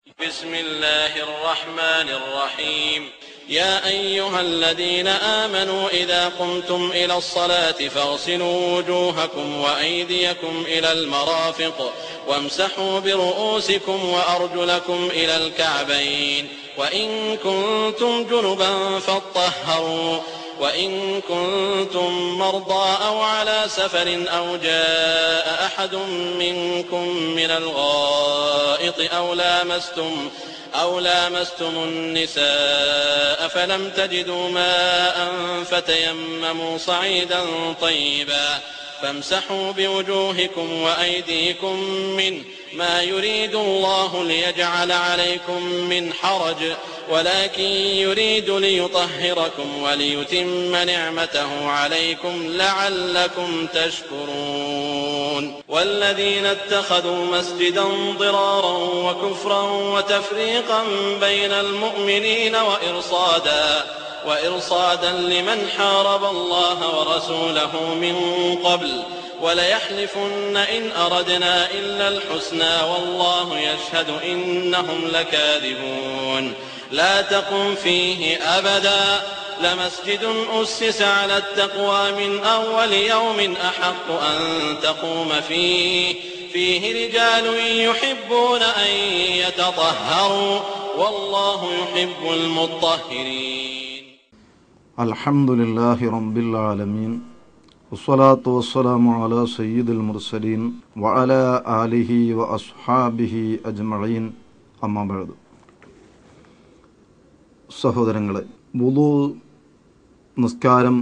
بسم الله الرحمن الرحيم يا أيها الذين آمنوا إذا قمتم إلى الصلاة فاغسلوا وجوهكم وأيديكم إلى المرافق وامسحوا برؤوسكم وأرجلكم إلى الكعبين وإن كنتم جنبا فاطهروا وإن كنتم مرضى أو على سفر أو جاء أحد منكم من الغائط أو لامستم النساء فلم تجدوا ماء فتيمموا صعيدا طيبا فامسحوا بوجوهكم وأيديكم منه ما يريد الله ليجعل عليكم من حرج ولكن يريد ليطهركم وليتم نعمته عليكم لعلكم تشكرون والذين اتخذوا مسجدا ضرارا وكفرا وتفريقا بين المؤمنين وإرصادا لمن حارب الله ورسوله من قبل وليحلفن إن أردنا إلا الحسنى والله يشهد إنهم لكاذبون لا تقم فيه أبدا لمسجد أسس على التقوى من أول يوم أحق أن تقوم فيه رجال يحبون أن يتطهروا والله يحب المطهرين الحمد لله رب العالمين والصلاة والسلام على سيد المرسلين وعلى آله وأصحابه أجمعين أما بعد. സഹോദരങ്ങളെ, വുളൂ, നിസ്കാരം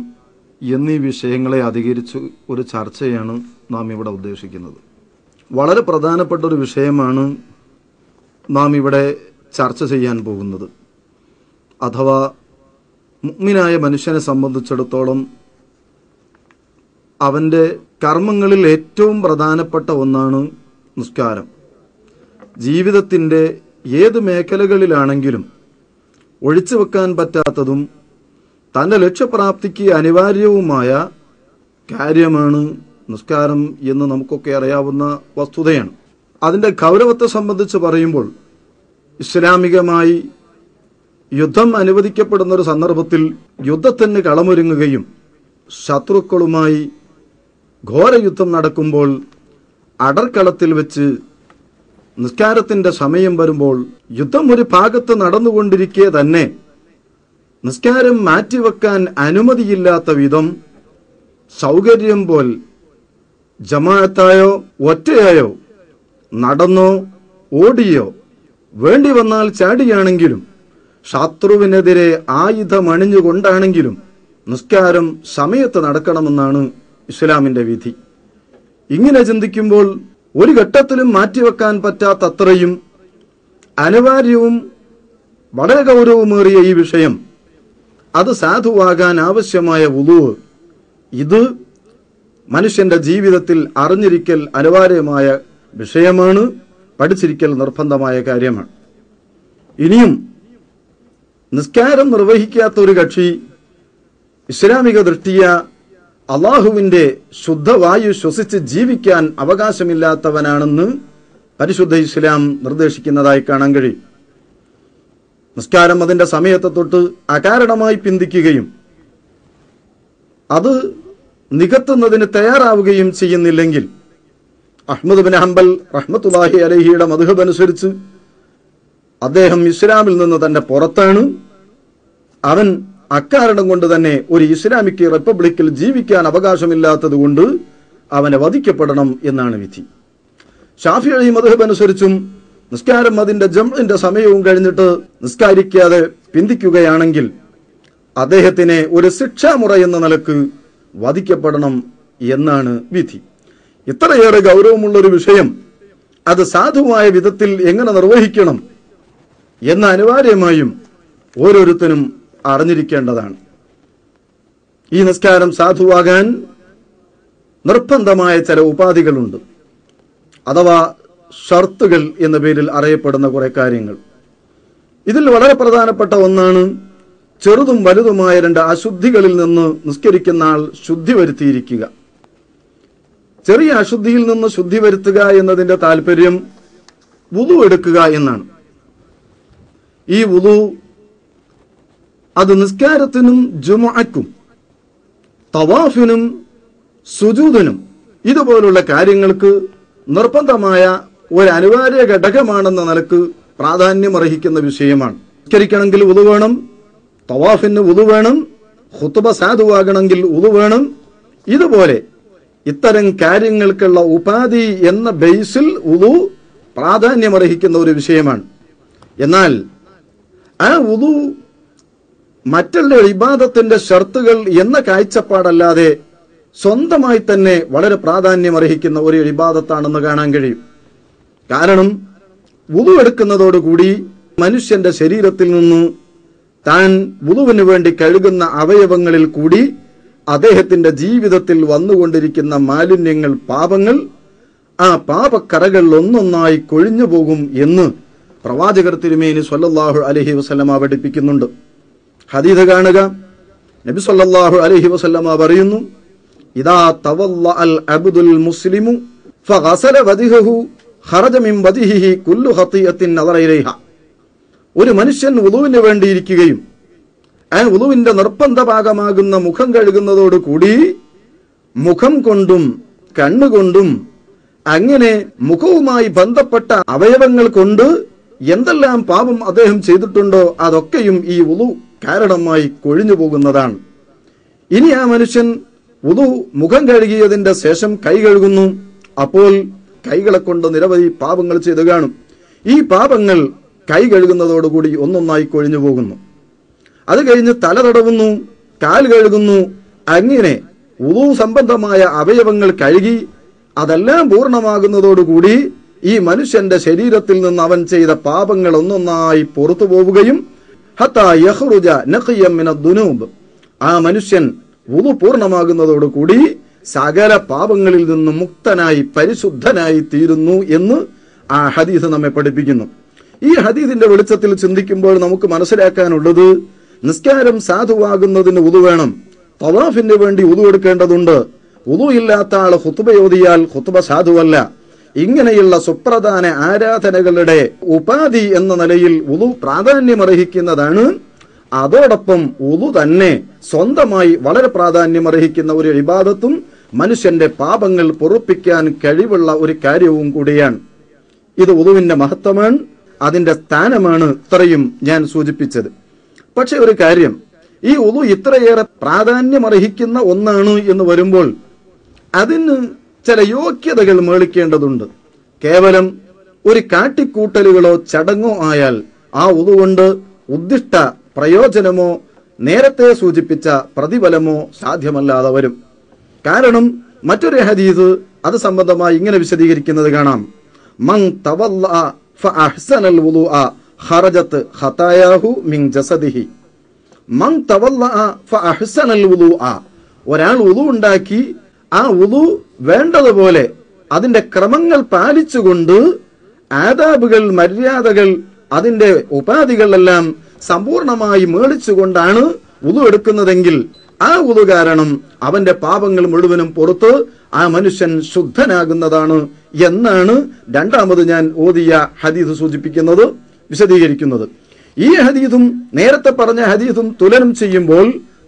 എന്നീ വിഷയങ്ങളെ അധികരിച്ച് ഒരു ചർച്ചയാണ് നാം ഇവിടെ ഉദ്ദേശിക്കുന്നത്. വളരെ പ്രധാനപ്പെട്ട ഒരു വിഷയമാണ് നാം ഇവിടെ ചർച്ച ചെയ്യാൻ പോകുന്നത്. അഥവാ മുഅ്മിനായ മനുഷ്യനെ സംബന്ധിച്ചിടത്തോളം അവൻ്റെ കർമ്മങ്ങളിൽ ഏറ്റവും പ്രധാനപ്പെട്ട ഒന്നാണ് നിസ്കാരം. ജീവിതത്തിൻ്റെ ഏത് മേഖലകളിലാണെങ്കിലും ഒഴിച്ചു വെക്കാൻ പറ്റാത്തതും തൻ്റെ ലക്ഷ്യപ്രാപ്തിക്ക് അനിവാര്യവുമായ കാര്യമാണ് നിസ്കാരം എന്ന് നമുക്കൊക്കെ അറിയാവുന്ന വസ്തുതയാണ്. അതിൻ്റെ ഗൗരവത്തെ സംബന്ധിച്ച് പറയുമ്പോൾ ഇസ്ലാമികമായി യുദ്ധം അനുവദിക്കപ്പെടുന്ന ഒരു സന്ദർഭത്തിൽ യുദ്ധത്തിന് കളമൊരുങ്ങുകയും ശത്രുക്കളുമായി ഘോരയുദ്ധം നടക്കുമ്പോൾ അടർക്കളത്തിൽ വെച്ച് നിസ്കാരത്തിന്റെ സമയം വരുമ്പോൾ യുദ്ധം ഒരു ഭാഗത്ത് നടന്നുകൊണ്ടിരിക്കെ തന്നെ നിസ്കാരം മാറ്റിവെക്കാൻ അനുമതിയില്ലാത്ത വിധം സൗകര്യം പോൽ ജമാഅത്തായോ ഒറ്റയായോ നടന്നോ ഓടിയോ വേണ്ടി വന്നാൽ ചാടിയാണെങ്കിലും ശത്രുവിനെതിരെ ആയുധമണിഞ്ഞുകൊണ്ടാണെങ്കിലും നിസ്കാരം സമയത്ത് നടക്കണമെന്നാണ് ഇസ്ലാമിന്റെ വിധി. ഇങ്ങനെ ചിന്തിക്കുമ്പോൾ ഒരു ഘട്ടത്തിലും മാറ്റിവെക്കാൻ പറ്റാത്തത്രയും അനിവാര്യവും വളരെ ഗൗരവമേറിയ ഈ വിഷയം, അത് സാധുവാകാൻ ആവശ്യമായ വുളൂ, ഇത് മനുഷ്യന്റെ ജീവിതത്തിൽ അറിഞ്ഞിരിക്കൽ അനിവാര്യമായ വിഷയമാണ്, പഠിച്ചിരിക്കൽ നിർബന്ധമായ കാര്യമാണ്. ഇനിയും നിസ്കാരം നിർവഹിക്കാത്ത ഒരു കക്ഷി ഇസ്ലാമിക ദൃഷ്ടിയ അള്ളാഹുവിന്റെ ശുദ്ധവായു ശ്വസിച്ച് ജീവിക്കാൻ അവകാശമില്ലാത്തവനാണെന്ന് പരിശുദ്ധ ഇസ്ലാം നിർദ്ദേശിക്കുന്നതായി കാണാൻ കഴിയും. നിസ്കാരം അതിന്റെ സമയത്തെ തൊട്ട് അകാരണമായി പിന്തിക്കുകയും അത് നികത്തുന്നതിന് തയ്യാറാവുകയും ചെയ്യുന്നില്ലെങ്കിൽ അഹ്മദ് ബിൻ ഹംബൽ റഹ്മത്തുള്ളാഹി അലൈഹിയുടെ മദ്ഹബ് അനുസരിച്ച് അദ്ദേഹം ഇസ്ലാമിൽ നിന്ന് തന്നെ പുറത്താണ്. അവൻ അക്കാരണം കൊണ്ട് തന്നെ ഒരു ഇസ്ലാമിക് റിപ്പബ്ലിക്കിൽ ജീവിക്കാൻ അവകാശമില്ലാത്തത് കൊണ്ട് അവനെ വധിക്കപ്പെടണം എന്നാണ് വിധി. ശാഫിഈ മദ്ഹബ് അനുസരിച്ചും നിസ്കാരം അതിന്റെ ജംഇന്റെ സമയവും കഴിഞ്ഞിട്ട് നിസ്കാരിക്കാതെ പിന്തിക്കുകയാണെങ്കിൽ അദ്ദേഹത്തിനെ ഒരു ശിക്ഷാമുറ എന്ന നിലക്ക് വധിക്കപ്പെടണം എന്നാണ് വിധി. ഇത്രയേറെ ഗൗരവമുള്ളൊരു വിഷയം അത് സാധുവായ വിധത്തിൽ എങ്ങനെ നിർവഹിക്കണം എന്ന് അനിവാര്യമായും ഓരോരുത്തരും അറിഞ്ഞിരിക്കേണ്ടതാണ്. ഈ നിസ്കാരം സാധുവാകാൻ നിർബന്ധമായ ചില ഉപാധികളുണ്ട്, അഥവാ ഷർത്തുകൾ എന്ന പേരിൽ അറിയപ്പെടുന്ന കുറെ കാര്യങ്ങൾ. ഇതിൽ വളരെ പ്രധാനപ്പെട്ട ഒന്നാണ് ചെറുതും വലുതുമായ രണ്ട് അശുദ്ധികളിൽ നിന്ന് നിസ്കരിക്കുന്ന ആൾ ശുദ്ധി വരുത്തിയിരിക്കുക. ചെറിയ അശുദ്ധിയിൽ നിന്ന് ശുദ്ധി വരുത്തുക എന്നതിന്റെ താല്പര്യം വുളു എടുക്കുക എന്നാണ്. ഈ വുളു അത് നിസ്കാരത്തിനും ജുമുഅക്കും തവാഫിനും സുജൂദിനും ഇതുപോലുള്ള കാര്യങ്ങൾക്ക് നിർബന്ധമായ ഒരു അനിവാര്യ ഘടകമാണെന്ന നിലക്ക് പ്രാധാന്യമർഹിക്കുന്ന വിഷയമാണ്. നിസ്കരിക്കണമെങ്കിൽ വുളു വേണം, തവാഫിന് വുളു വേണം, ഖുത്ബ സാധുവാകണമെങ്കിൽ വുളു വേണം. ഇതുപോലെ ഇത്തരം കാര്യങ്ങൾക്കുള്ള ഉപാധി എന്ന ബേസിൽ വുളു പ്രാധാന്യമർഹിക്കുന്ന ഒരു വിഷയമാണ്. എന്നാൽ ആ വുളു മറ്റുള്ള ഇബാദത്തിന്റെ ഷർത്തുകൾ എന്ന കാഴ്ചപ്പാടല്ലാതെ സ്വന്തമായി തന്നെ വളരെ പ്രാധാന്യമർഹിക്കുന്ന ഒരു ഇബാദത്താണെന്ന് കാണാൻ കഴിയും. കാരണം വുളു എടുക്കുന്നതോടുകൂടി മനുഷ്യന്റെ ശരീരത്തിൽ നിന്ന് താൻ വുളുവിന് വേണ്ടി കഴുകുന്ന അവയവങ്ങളിൽ കൂടി അദ്ദേഹത്തിന്റെ ജീവിതത്തിൽ വന്നുകൊണ്ടിരിക്കുന്ന മാലിന്യങ്ങൾ, പാപങ്ങൾ, ആ പാപക്കറകൾ ഒന്നൊന്നായി കൊഴിഞ്ഞു പോകും എന്ന് പ്രവാചകർ തിരുമേനി സ്വല്ലല്ലാഹു അലൈഹി വസല്ലമ പഠിപ്പിക്കുന്നുണ്ട്. ഹദീസ് കാണുക, നബി സ്വല്ലല്ലാഹു അലൈഹി വസല്ലമ പറയുന്നു, ഇദാ തവല്ലഅൽ അബ്ദുൽ മുസ്ലിമു ഫഗസല വജ്ഹഹു ഖറജ മിൻ വജ്ഹിഹി കുല്ലു ഖതിയത്തിൻ നദറ ഇലൈഹ. ഒരു മനുഷ്യൻ വുളുവിന് വേണ്ടിയിരിക്കുകയും ആ വുളുവിന്റെ നിർബന്ധ ഭാഗമാകുന്ന മുഖം കഴുകുന്നതോടുകൂടി മുഖം കൊണ്ടും കണ്ണുകൊണ്ടും അങ്ങനെ മുഖവുമായി ബന്ധപ്പെട്ട അവയവങ്ങൾ കൊണ്ട് എന്തെല്ലാം പാപം അദ്ദേഹം ചെയ്തിട്ടുണ്ടോ അതൊക്കെയും ഈ വുളു കാരണമായി കൊഴിഞ്ഞു പോകുന്നതാണ്. ഇനി ആ മനുഷ്യൻ വുളു മുഖം കഴുകിയതിന്റെ ശേഷം കൈ കഴുകുന്നു. അപ്പോൾ കൈകളെ കൊണ്ട് നിരവധി പാപങ്ങൾ ചെയ്തു കാണും. ഈ പാപങ്ങൾ കൈ കഴുകുന്നതോടുകൂടി ഒന്നൊന്നായി കൊഴിഞ്ഞു പോകുന്നു. അത് കഴിഞ്ഞ് തല തടവുന്നു, കാൽ കഴുകുന്നു. അങ്ങനെ വുളു സംബന്ധമായ അവയവങ്ങൾ കഴുകി അതെല്ലാം പൂർണ്ണമാകുന്നതോടുകൂടി ഈ മനുഷ്യന്റെ ശരീരത്തിൽ നിന്ന് അവൻ ചെയ്ത പാപങ്ങൾ ഒന്നൊന്നായി പുറത്തു പോവുകയും ഹത്താ യഖ്റുജ നഖിയം മിനദ് ദുനൂബ്, ആ മനുഷ്യൻ വുളു പൂർണ്ണമാകുന്നതോടുകൂടി സകല പാപങ്ങളിൽ നിന്നും മുക്തനായി പരിശുദ്ധനായി തീരുന്നു എന്ന് ആ ഹദീസ് നമ്മെ പഠിപ്പിക്കുന്നു. ഈ ഹദീസിന്റെ വെളിച്ചത്തിൽ ചിന്തിക്കുമ്പോൾ നമുക്ക് മനസ്സിലാക്കാനുള്ളത്, നിസ്കാരം സാധുവാകുന്നതിന് വുളു വേണം, തവാഫിന് വേണ്ടി വുളു എടുക്കേണ്ടതുണ്ട്. വുളു ഇല്ലാത്ത ആൾ ഖുത്ബ ഓതിയാൽ ഖുത്ബ സാധുവല്ല. ഇങ്ങനെയുള്ള സുപ്രധാന ആരാധനകളുടെ ഉപാധി എന്ന നിലയിൽ വുളു പ്രാധാന്യമർഹിക്കുന്നതാണ്. അതോടൊപ്പം വുളു തന്നെ സ്വന്തമായി വളരെ പ്രാധാന്യമർഹിക്കുന്ന ഒരു ഇബാദത്തും മനുഷ്യന്റെ പാപങ്ങൾ പൊറുപ്പിക്കാൻ കഴിവുള്ള ഒരു കാര്യവും കൂടിയാണ്. ഇത് വുളുവിന്റെ മഹത്വമാണ്, അതിന്റെ സ്ഥാനമാണ് ഇത്രയും ഞാൻ സൂചിപ്പിച്ചത്. പക്ഷെ ഒരു കാര്യം, ഈ വുളു ഇത്രയേറെ പ്രാധാന്യമർഹിക്കുന്ന ഒന്നാണ് എന്ന് വരുമ്പോൾ അതിന് ചില യോഗ്യതകൾ മേളിക്കേണ്ടതുണ്ട്. കേവലം ഒരു കാട്ടിക്കൂട്ടലുകളോ ചടങ്ങോ ആയാൽ ആ വുളു കൊണ്ട് ഉദ്ദിഷ്ട പ്രയോജനമോ നേരത്തെ സൂചിപ്പിച്ച പ്രതിഫലമോ സാധ്യമല്ലാതെ വരും. കാരണം മറ്റൊരു ഹദീസ് അത് സംബന്ധമായി ഇങ്ങനെ വിശദീകരിക്കുന്നത് കാണാം, മൻ തവല്ലഅ ഫഅഹ്സനൽ വുളുഅ ഖറജത് ഖതായാഹു മിൻ ജസദിഹി. മൻ തവല്ലഅ ഫഅഹ്സനൽ വുളുഅ, ഒരാൾ വുളു ഉണ്ടാക്കി ആ വുളു വേണ്ടതുപോലെ അതിന്റെ ക്രമങ്ങൾ പാലിച്ചുകൊണ്ട് ആദാബുകൾ, മര്യാദകൾ, അതിന്റെ ഉപാധികളെല്ലാം സമ്പൂർണമായി മേളിച്ചുകൊണ്ടാണ് വുളു എടുക്കുന്നതെങ്കിൽ ആ വുളു കാരണം അവന്റെ പാപങ്ങൾ മുഴുവനും പുറത്ത് ആ മനുഷ്യൻ ശുദ്ധനാകുന്നതാണ് എന്നാണ് രണ്ടാമത് ഞാൻ ഓതിയ ഹദീസ് സൂചിപ്പിക്കുന്നത്, വിശദീകരിക്കുന്നത്. ഈ ഹദീസും നേരത്തെ പറഞ്ഞ ഹദീസും തുലനം ചെയ്യുമ്പോൾ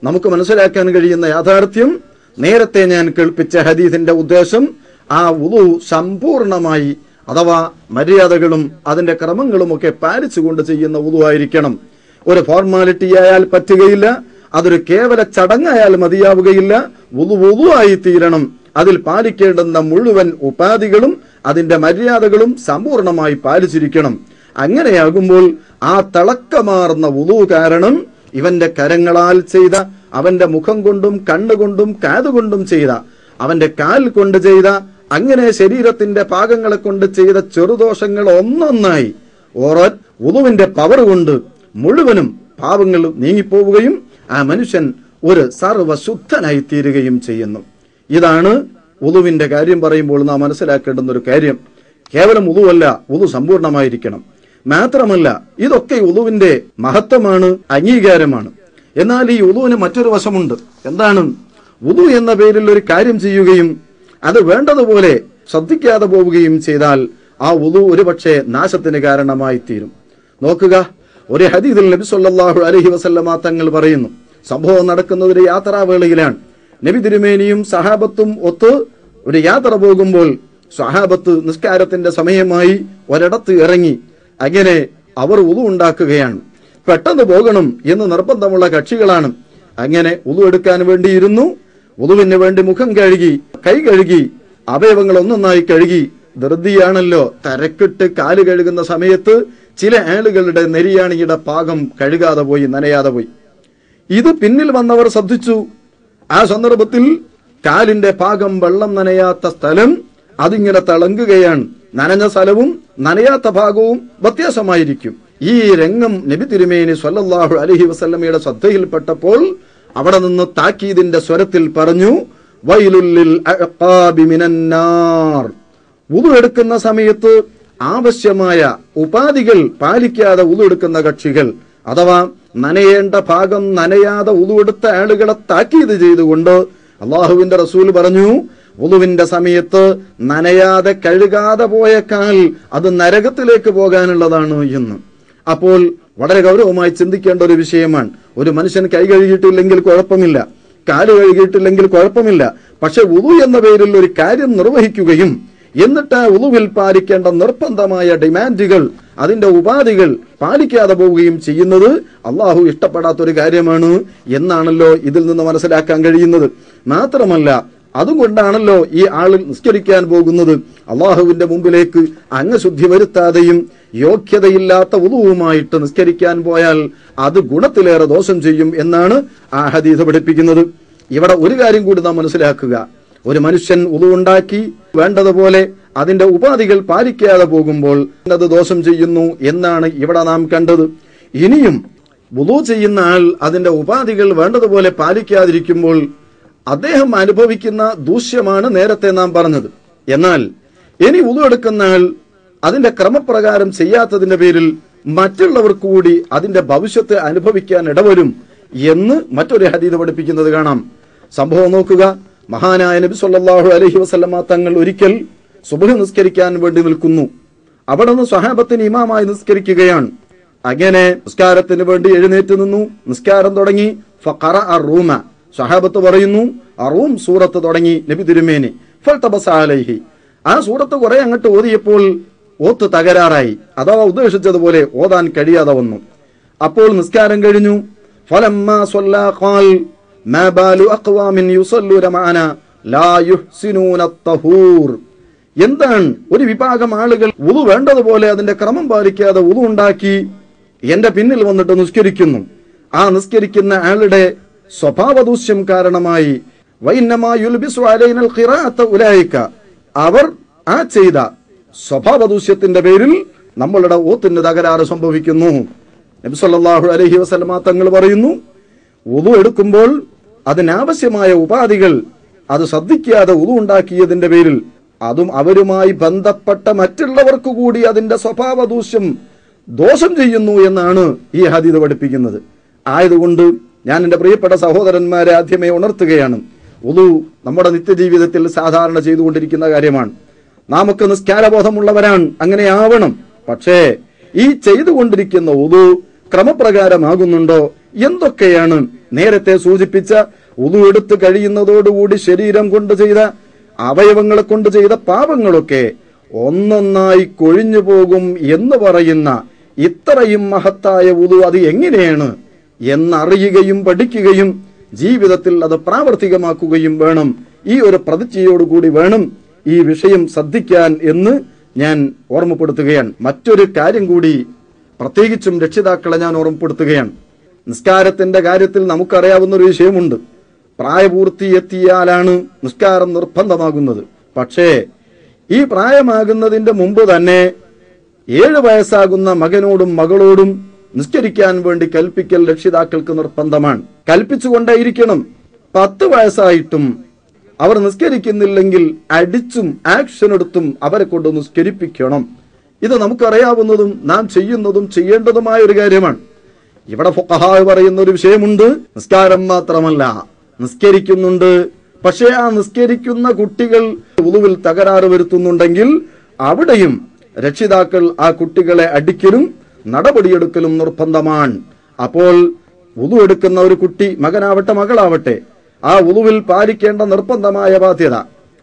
നമുക്ക് മനസ്സിലാക്കാൻ കഴിയുന്ന യാഥാർത്ഥ്യം, നേരത്തെ ഞാൻ കേൾപ്പിച്ച ഹദീസിന്റെ ഉദ്ദേശം ആ വുളു സമ്പൂർണമായി അഥവാ മര്യാദകളും അതിന്റെ ക്രമങ്ങളും ഒക്കെ പാലിച്ചുകൊണ്ട് ചെയ്യുന്ന വുളു ആയിരിക്കണം. ഒരു ഫോർമാലിറ്റി ആയാൽ പറ്റുകയില്ല, അതൊരു കേവല ചടങ്ങായാൽ മതിയാവുകയില്ല. വുളു ആയി തീരണം. അതിൽ പാലിക്കേണ്ടുന്ന മുഴുവൻ ഉപാധികളും അതിന്റെ മര്യാദകളും സമ്പൂർണമായി പാലിച്ചിരിക്കണം. അങ്ങനെയാകുമ്പോൾ ആ തിളക്കമാർന്ന വുളു കാരണം ഇവന്റെ കരങ്ങളാൽ ചെയ്ത, അവന്റെ മുഖം കൊണ്ടും കണ്ണുകൊണ്ടും കാതുകൊണ്ടും ചെയ്ത, അവന്റെ കാൽ കൊണ്ട് ചെയ്ത, അങ്ങനെ ശരീരത്തിന്റെ ഭാഗങ്ങളെ കൊണ്ട് ചെയ്ത ചെറുദോഷങ്ങൾ ഒന്നൊന്നായി വുളുവിന്റെ പവർ കൊണ്ട് മുഴുവനും പാപങ്ങൾ നീങ്ങിപ്പോവുകയും ആ മനുഷ്യൻ ഒരു സർവശുദ്ധനായി തീരുകയും ചെയ്യുന്നു. ഇതാണ് വുളുവിന്റെ കാര്യം പറയുമ്പോൾ നാം മനസ്സിലാക്കേണ്ടുന്ന ഒരു കാര്യം. കേവലം വുളുവല്ല, വുളു സമ്പൂർണമായിരിക്കണം. മാത്രമല്ല ഇതൊക്കെ വുളുവിന്റെ മഹത്വമാണ്, അംഗീകാരമാണ്. എന്നാൽ ഈ വുളുവിന് മറ്റൊരു വശമുണ്ട്. എന്താണ്? വുളു എന്ന പേരിൽ ഒരു കാര്യം ചെയ്യുകയും അത് വേണ്ടതുപോലെ ശ്രദ്ധിക്കാതെ പോവുകയും ചെയ്താൽ ആ വുളു ഒരുപക്ഷെ നാശത്തിന് കാരണമായി തീരും. നോക്കുക, ഒരു ഹദീസിൽ നബി സല്ലല്ലാഹു അലൈഹി വസല്ലമ തങ്ങൾ പറയുന്നു, സംഭവം നടക്കുന്നത് ഒരു യാത്രാവേളയിലാണ്. നബി തിരുമേനിയും സഹാബത്തും ഒത്ത് ഒരു യാത്ര പോകുമ്പോൾ സഹാബത്ത് നിസ്കാരത്തിന്റെ സമയമായി ഒരിടത്ത് ഇറങ്ങി. അങ്ങനെ അവർ ഉളു ഉണ്ടാക്കുകയാണ്. പെട്ടെന്ന് പോകണം എന്ന് നിർബന്ധമുള്ള കക്ഷികളാണ്. അങ്ങനെ ഉളു എടുക്കാൻ വേണ്ടിയിരുന്നു. ഉളുവിന് വേണ്ടി മുഖം കഴുകി, കൈ കഴുകി, അവയവങ്ങൾ ഒന്നൊന്നായി കഴുകി. ധൃതിയാണല്ലോ, തരക്കിട്ട് കാല് കഴുകുന്ന സമയത്ത് ചില ആളുകളുടെ നെരിയാണിയുടെ പാകം കഴുകാതെ പോയി, നനയാതെ പോയി. ഇത് പിന്നിൽ വന്നവർ ശ്രദ്ധിച്ചു. ആ സന്ദർഭത്തിൽ കാലിന്റെ പാകം വെള്ളം നനയാത്ത സ്ഥലം അതിങ്ങനെ തിളങ്ങുകയാണ്. നനഞ്ഞ സ്ഥലവും നനയാത്ത ഭാഗവും വ്യത്യാസമായിരിക്കും. ഈ രംഗം നബി തിരുമേനി സ്വല്ലല്ലാഹു അലൈഹി വസല്ലമയുടെ ശ്രദ്ധയിൽപ്പെട്ടപ്പോൾ അവിടെ നിന്ന് താക്കീദിന്റെ സ്വരത്തിൽ പറഞ്ഞു, വൈലുൽ ലിൽ അഅഖാബി മിനന്നാർ. വുദു എടുക്കുന്ന സമയത്ത് ആവശ്യമായ ഉപാധികൾ പാലിക്കാതെ വുദു എടുക്കുന്ന കക്ഷികൾ, അഥവാ നനയേണ്ട ഭാഗം നനയാതെ വുദു എടുത്ത ആളുകളെ താക്കീത് ചെയ്തുകൊണ്ട് അള്ളാഹുവിന്റെ റസൂൽ പറഞ്ഞു, വുദുവിന്റെ സമയത്ത് നനയാതെ കഴുകാതെ പോയ കാൽ അത് നരകത്തിലേക്ക് പോകാനുള്ളതാണ് എന്ന്. അപ്പോൾ വളരെ ഗൗരവമായി ചിന്തിക്കേണ്ട ഒരു വിഷയമാണ്. ഒരു മനുഷ്യൻ കൈ കഴുകിയിട്ടില്ലെങ്കിൽ കുഴപ്പമില്ല, കാല് കഴുകിയിട്ടില്ലെങ്കിൽ കുഴപ്പമില്ല. പക്ഷെ വുദു എന്ന പേരിൽ ഒരു കാര്യം നിർവഹിക്കുകയും എന്നിട്ട് വുദുവിൽ പാലിക്കേണ്ട നിർബന്ധമായ ഡിമാൻഡുകൾ, അതിന്റെ ഉപാധികൾ പാലിക്കാതെ പോവുകയും ചെയ്യുന്നത് അള്ളാഹു ഇഷ്ടപ്പെടാത്തൊരു കാര്യമാണ് എന്നാണല്ലോ ഇതിൽ നിന്ന് മനസ്സിലാക്കാൻ കഴിയുന്നത്. മാത്രമല്ല, അതുകൊണ്ടാണല്ലോ ഈ ആൾ നിസ്കരിക്കാൻ പോകുന്നത് അള്ളാഹുവിന്റെ മുമ്പിലേക്ക് അംഗശുദ്ധി വരുത്താതെയും യോഗ്യതയില്ലാത്ത വുദുവുമായിട്ട് നിസ്കരിക്കാൻ പോയാൽ അത് ഗുണത്തിലേറെ ദോഷം ചെയ്യും എന്നാണ് ആ ഹദീസ് പഠിപ്പിക്കുന്നത്. ഇവിടെ ഒരു കാര്യം കൂടി നാം മനസ്സിലാക്കുക. ഒരു മനുഷ്യൻ വുദു ഉണ്ടാക്കി വേണ്ടതുപോലെ അതിന്റെ ഉപാധികൾ പാലിക്കാതെ പോകുമ്പോൾ അത് ദോഷം ചെയ്യുന്നു എന്നാണ് ഇവിടെ നാം കണ്ടത്. ഇനിയും വുദു ചെയ്യുന്ന ആൾ അതിന്റെ ഉപാധികൾ വേണ്ടതുപോലെ പാലിക്കാതിരിക്കുമ്പോൾ അദ്ദേഹം അനുഭവിക്കുന്ന ദൂഷ്യമാണ് നേരത്തെ നാം പറഞ്ഞത്. എന്നാൽ ഇനി വുദു എടുക്കുന്ന ആൾ അതിന്റെ ക്രമപ്രകാരം ചെയ്യാത്തതിന്റെ പേരിൽ മറ്റുള്ളവർക്ക് കൂടി അതിന്റെ ഭവിഷ്യത്ത് അനുഭവിക്കാൻ ഇടവരും എന്ന് മറ്റൊരു ഹദീസ് പഠിപ്പിക്കുന്നത് കാണാം. സംഭവം നോക്കുക. മഹാനായ നബി സല്ലല്ലാഹു അലൈഹി വസല്ലമ തങ്ങൾ ഒരിക്കൽ സുബ്ഹ് നിസ്കരിക്കാൻ വേണ്ടി നിൽക്കുന്നു. അവിടെ നിന്ന് സ്വഹാബത്തിന് ഇമാമായി നിസ്കരിക്കുകയാണ്. അങ്ങനെ നിസ്കാരത്തിന് വേണ്ടി എഴുന്നേറ്റ് നിന്നു. നിസ്കാരം തുടങ്ങി. ഫഖറഅ റൂമ, സ്വഹാബത്ത് പറയുന്നു റൂം സൂറത്ത് തുടങ്ങി നബി തിരുമേനി. ഫൽതബസ അലൈഹി, ആ സൂറത്ത് കുറെ അങ്ങോട്ട് ഓതിയപ്പോൾ ഓത്ത് തകരാറായി, അഥവാ ഉദ്ദേശിച്ചതുപോലെ ഓതാൻ കഴിയാതെ വന്നു. അപ്പോൾ നിസ്കാരം കഴിഞ്ഞു. ഫലമ്മാ സ്വല്ലാ ഖാൽ മാ ബാലു അഖ്വാമിൻ യുസല്ലൂന മഅന ലാ യുഹ്സിനൂന അത്തഹൂർ. എന്താണ് ഒരു വിഭാഗം ആളുകൾ വുദു വേണ്ടതുപോലെ അതിന്റെ ക്രമം പാലിക്കാതെ വുദു ഉണ്ടാക്കി എന്റെ പിന്നിൽ വന്നിട്ട് നിസ്കരിക്കുന്നു. ആ നിസ്കരിക്കുന്ന ആളുടെ സ്വഭാവദൂഷ്യം കാരണമായി വൈന്നമാ യുൽബിസു അലൈനൽ ഖിറാഅത ഉലൈക, അവർ ആ ചെയ്ത സ്വഭാവദൂഷ്യത്തിന്റെ പേരിൽ നമ്മളുടെ ഓത്തിന് തകരാറ് സംഭവിക്കുന്നു. നബി സല്ലല്ലാഹു അലൈഹി വസല്ലമ തങ്ങൾ പറയുന്നു, വുദു എടുക്കുമ്പോൾ അതിനാവശ്യമായ ഉപാധികൾ അത് ശ്രദ്ധിക്കാതെ വുദു ഉണ്ടാക്കിയതിന്റെ പേരിൽ അതും അവരുമായി ബന്ധപ്പെട്ട മറ്റുള്ളവർക്ക് കൂടി അതിന്റെ സ്വഭാവദൂഷ്യം ദോഷം ചെയ്യുന്നു എന്നാണ് ഈ ഹദീസ് പഠിപ്പിക്കുന്നത്. ആയതുകൊണ്ട് ഞാൻ എന്റെ പ്രിയപ്പെട്ട സഹോദരന്മാരെ ആദ്യമേ ഉണർത്തുകയാണ്, വുദു നമ്മുടെ നിത്യജീവിതത്തിൽ സാധാരണ ചെയ്തുകൊണ്ടിരിക്കുന്ന കാര്യമാണ്. നാമൊക്കെ നിസ്കാരബോധമുള്ളവരാണ്, അങ്ങനെ ആവണം. പക്ഷേ ഈ ചെയ്തുകൊണ്ടിരിക്കുന്ന വുദു ക്രമപ്രകാരമാകുന്നുണ്ടോ? എന്തൊക്കെയാണ് നേരത്തെ സൂചിപ്പിച്ച വുദു എടുത്ത് കഴിയുന്നതോടുകൂടി ശരീരം കൊണ്ട് ചെയ്ത, അവയവങ്ങളെ കൊണ്ട് ചെയ്ത പാപങ്ങളൊക്കെ ഒന്നൊന്നായി കൊഴിഞ്ഞു പോകും എന്ന് പറയുന്ന ഇത്രയും മഹത്തായ വുദു അത് എങ്ങനെയാണ് എന്നറിയുകയും പഠിക്കുകയും ജീവിതത്തിൽ അത് പ്രാവർത്തികമാക്കുകയും വേണം. ഈ ഒരു പ്രതിജ്ഞയോടുകൂടി വേണം ഈ വിഷയം ശ്രദ്ധിക്കാൻ എന്ന് ഞാൻ ഓർമ്മപ്പെടുത്തുകയാണ്. മറ്റൊരു കാര്യം കൂടി പ്രത്യേകിച്ചും രക്ഷിതാക്കളെ ഞാൻ ഓർമ്മപ്പെടുത്തുകയാണ്. നിസ്കാരത്തിന്റെ കാര്യത്തിൽ നമുക്കറിയാവുന്ന ഒരു വിഷയമുണ്ട്. പ്രായപൂർത്തി എത്തിയാലാണ് നിസ്കാരം നിർബന്ധമാകുന്നത്. പക്ഷേ ഈ പ്രായമാകുന്നതിന്റെ മുമ്പ് തന്നെ 7 വയസ്സാകുന്ന മകനോടും മകളോടും നിസ്കരിക്കാൻ വേണ്ടി കൽപ്പിക്കൽ രക്ഷിതാക്കൾക്ക് നിർബന്ധമാണ്. കൽപ്പിച്ചുകൊണ്ടേയിരിക്കണം. 10 വയസ്സായിട്ടും അവർ നിസ്കരിക്കുന്നില്ലെങ്കിൽ അടിച്ചും ആക്ഷൻ എടുത്തും അവരെ കൊണ്ട് നിസ്കരിപ്പിക്കണം. ഇത് നമുക്കറിയാവുന്നതും നാം ചെയ്യുന്നതും ചെയ്യേണ്ടതുമായ ഒരു കാര്യമാണ്. ഇവിടെ ഫുഖഹാ പറയുന്ന ഒരു വിഷയമുണ്ട്. നിസ്കാരം മാത്രമല്ല, നിസ്കരിക്കുന്നുണ്ട്. പക്ഷേ ആ നിസ്കരിക്കുന്ന കുട്ടികൾ വുദുവിൽ തകരാറ് വരുത്തുന്നുണ്ടെങ്കിൽ അവിടെയും രക്ഷിതാക്കൾ ആ കുട്ടികളെ അടിക്കലും നടപടിയെടുക്കലും നിർബന്ധമാണ്. അപ്പോൾ വുളു എടുക്കുന്ന ഒരു കുട്ടി, മകനാവട്ടെ മകളാവട്ടെ, ആ വുളുവിൽ പാലിക്കേണ്ട നിർബന്ധമായ ബാധ്യത,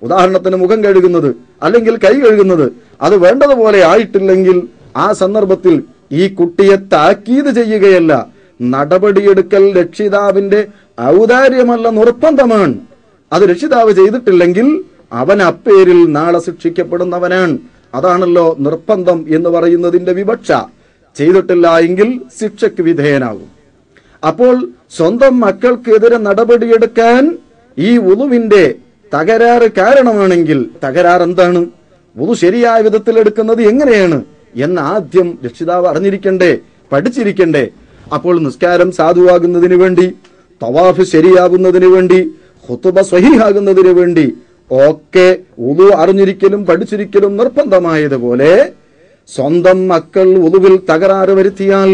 ഉദാഹരണത്തിന് മുഖം കഴുകുന്നത് അല്ലെങ്കിൽ കൈ കഴുകുന്നത്, അത് വേണ്ടതുപോലെ ആയിട്ടില്ലെങ്കിൽ ആ സന്ദർഭത്തിൽ ഈ കുട്ടിയെ താക്കീത് ചെയ്യുകയല്ല, നടപടിയെടുക്കൽ രക്ഷിതാവിന്റെ ഔദാര്യമല്ല, നിർബന്ധമാണ്. അത് രക്ഷിതാവ് ചെയ്തിട്ടില്ലെങ്കിൽ അവൻ അപ്പേരിൽ നാളെ ശിക്ഷിക്കപ്പെടുന്നവനാണ്. അതാണല്ലോ നിർബന്ധം എന്ന് പറയുന്നതിന്റെ വിവക്ഷ. ചെയ്തിട്ടില്ല എങ്കിൽ ശിക്ഷയ്ക്ക് വിധേയനാകും. അപ്പോൾ സ്വന്തം മക്കൾക്കെതിരെ നടപടിയെടുക്കാൻ ഈ വുളുവിന്റെ തകരാറ് കാരണമാണെങ്കിൽ, തകരാറ് എന്താണ്, വുളു ശരിയായ വിധത്തിൽ എടുക്കുന്നത് എങ്ങനെയാണ് എന്ന് ആദ്യം രക്ഷിതാവ് അറിഞ്ഞിരിക്കണ്ടേ, പഠിച്ചിരിക്കണ്ടേ. അപ്പോൾ നിസ്കാരം സാധുവാകുന്നതിന് വേണ്ടി, തവാഫ് ശരിയാകുന്നതിന് വേണ്ടി, ഖുതുബ സ്വഹീഹാകുന്നതിന് വേണ്ടി ഒക്കെ വുളു അറിഞ്ഞിരിക്കലും പഠിച്ചിരിക്കലും നിർബന്ധമായതുപോലെ സ്വന്തം മക്കൾ വുളുവിൽ തകരാറ് വരുത്തിയാൽ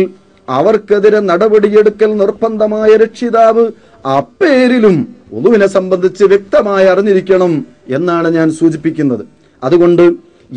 അവർക്കെതിരെ നടപടിയെടുക്കൽ നിർബന്ധമായ രക്ഷിതാവ് അപ്പേരിലും വുളുവിനെ സംബന്ധിച്ച് വ്യക്തമായി അറിഞ്ഞിരിക്കണം എന്നാണ് ഞാൻ സൂചിപ്പിക്കുന്നത്. അതുകൊണ്ട്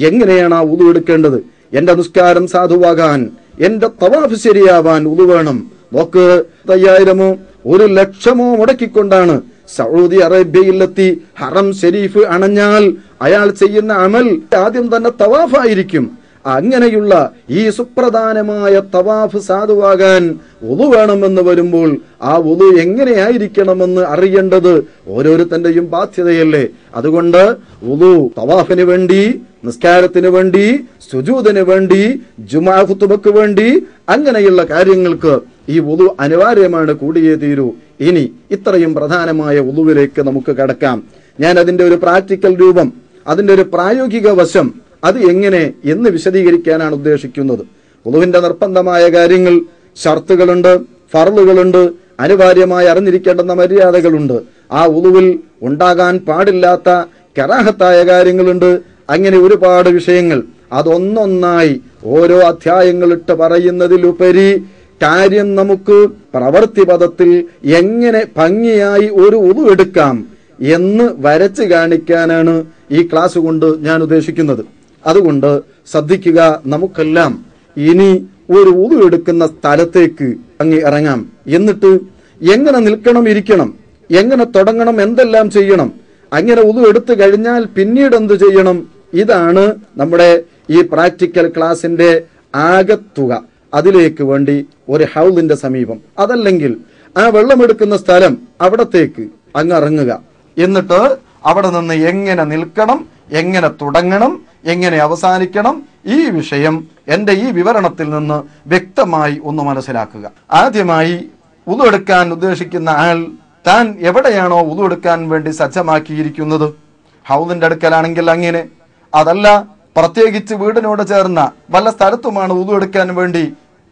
എങ്ങനെയാണ് ആ വുളു എടുക്കേണ്ടത്? എന്റെ നിസ്കാരം സാധുവാകാൻ, എന്റെ തവാഫ് ശരിയാവാൻ വുളു വേണം. നോക്ക്, 5000 1 ലക്ഷമോ മുടക്കിക്കൊണ്ടാണ് സൗദി അറേബ്യയിലെത്തി ഹറം ഷരീഫ് അണഞ്ഞാൽ അയാൾ ചെയ്യുന്ന അമൽ ആദ്യം തന്നെ തവാഫായിരിക്കും. അങ്ങനെയുള്ള ഈ സുപ്രധാനമായ തവാഫ് സാധുവാകാൻ വുളു വേണമെന്ന് വരുമ്പോൾ ആ വുളു എങ്ങനെയായിരിക്കണമെന്ന് അറിയേണ്ടത് ഓരോരുത്തന്റെയും ബാധ്യതയല്ലേ. അതുകൊണ്ട് വുളു തവാഫിന് വേണ്ടി, നിസ്കാരത്തിന് വേണ്ടി, സുജൂദിന് വേണ്ടി, ജുമാ ഖുതുബക്ക് വേണ്ടി, അങ്ങനെയുള്ള കാര്യങ്ങൾക്ക് ഈ വുളു അനിവാര്യമാണ്, കൂടിയേ തീരൂ. ഇനി ഇത്രയും പ്രധാനമായ വുളുവിലേക്ക് നമുക്ക് കടക്കാം. ഞാൻ അതിന്റെ ഒരു പ്രാക്ടിക്കൽ രൂപം, അതിന്റെ ഒരു പ്രായോഗിക വശം അത് എങ്ങനെ എന്ന് വിശദീകരിക്കാനാണ് ഉദ്ദേശിക്കുന്നത്. വുളുവിന്റെ നിർബന്ധമായ കാര്യങ്ങൾ, ഷർത്തുകളുണ്ട്, ഫർളുകളുണ്ട്, അനിവാര്യമായി അറിഞ്ഞിരിക്കേണ്ടുന്ന മര്യാദകളുണ്ട്. ആ വുളുവിൽ ഉണ്ടാകാൻ പാടില്ലാത്ത കറാഹത്തായ കാര്യങ്ങളുണ്ട്. അങ്ങനെ ഒരുപാട് വിഷയങ്ങൾ. അതൊന്നൊന്നായി ഓരോ അധ്യായങ്ങളിട്ട് പറയുന്നതിലുപരി കാര്യം നമുക്ക് പ്രവൃത്തിപദത്തിൽ എങ്ങനെ ഭംഗിയായി ഒരു വുളു എടുക്കാം എന്ന് വരച്ചു കാണിക്കാനാണ് ഈ ക്ലാസ് കൊണ്ട് ഞാൻ ഉദ്ദേശിക്കുന്നത്. അതുകൊണ്ട് ശ്രദ്ധിക്കുക. നമുക്കെല്ലാം ഇനി ഒരു വുളു എടുക്കുന്ന സ്ഥലത്തേക്ക് അങ്ങ് ഇറങ്ങാം. എന്നിട്ട് എങ്ങനെ നിൽക്കണം, ഇരിക്കണം, എങ്ങനെ തുടങ്ങണം, എന്തെല്ലാം ചെയ്യണം, അങ്ങനെ വുളു എടുത്തു കഴിഞ്ഞാൽ പിന്നീട് എന്ത് ചെയ്യണം, ഇതാണ് നമ്മുടെ ഈ പ്രാക്ടിക്കൽ ക്ലാസിന്റെ ആകത്തുക. അതിലേക്ക് വേണ്ടി ഒരു ഹൗലിന്റെ സമീപം, അതല്ലെങ്കിൽ ആ വെള്ളമെടുക്കുന്ന സ്ഥലം, അവിടത്തേക്ക് അങ്ങ് ഇറങ്ങുക. എന്നിട്ട് അവിടെ നിന്ന് എങ്ങനെ നിൽക്കണം, എങ്ങനെ തുടങ്ങണം, എങ്ങനെ അവസാനിക്കണം, ഈ വിഷയം എന്റെ ഈ വിവരണത്തിൽ നിന്ന് വ്യക്തമായി ഒന്ന് മനസ്സിലാക്കുക. ആദ്യമായി വുളു എടുക്കാൻ ഉദ്ദേശിക്കുന്ന ആൾ താൻ എവിടെയാണോ വുളു എടുക്കാൻ വേണ്ടി സജ്ജമാക്കിയിരിക്കുന്നത്, ഹൗലിന്റെ അടുക്കലാണെങ്കിൽ അങ്ങനെ, അതല്ല പ്രത്യേകിച്ച് വീടിനോട് ചേർന്ന വല്ല സ്ഥലത്തുമാണ് വുളു എടുക്കാൻ വേണ്ടി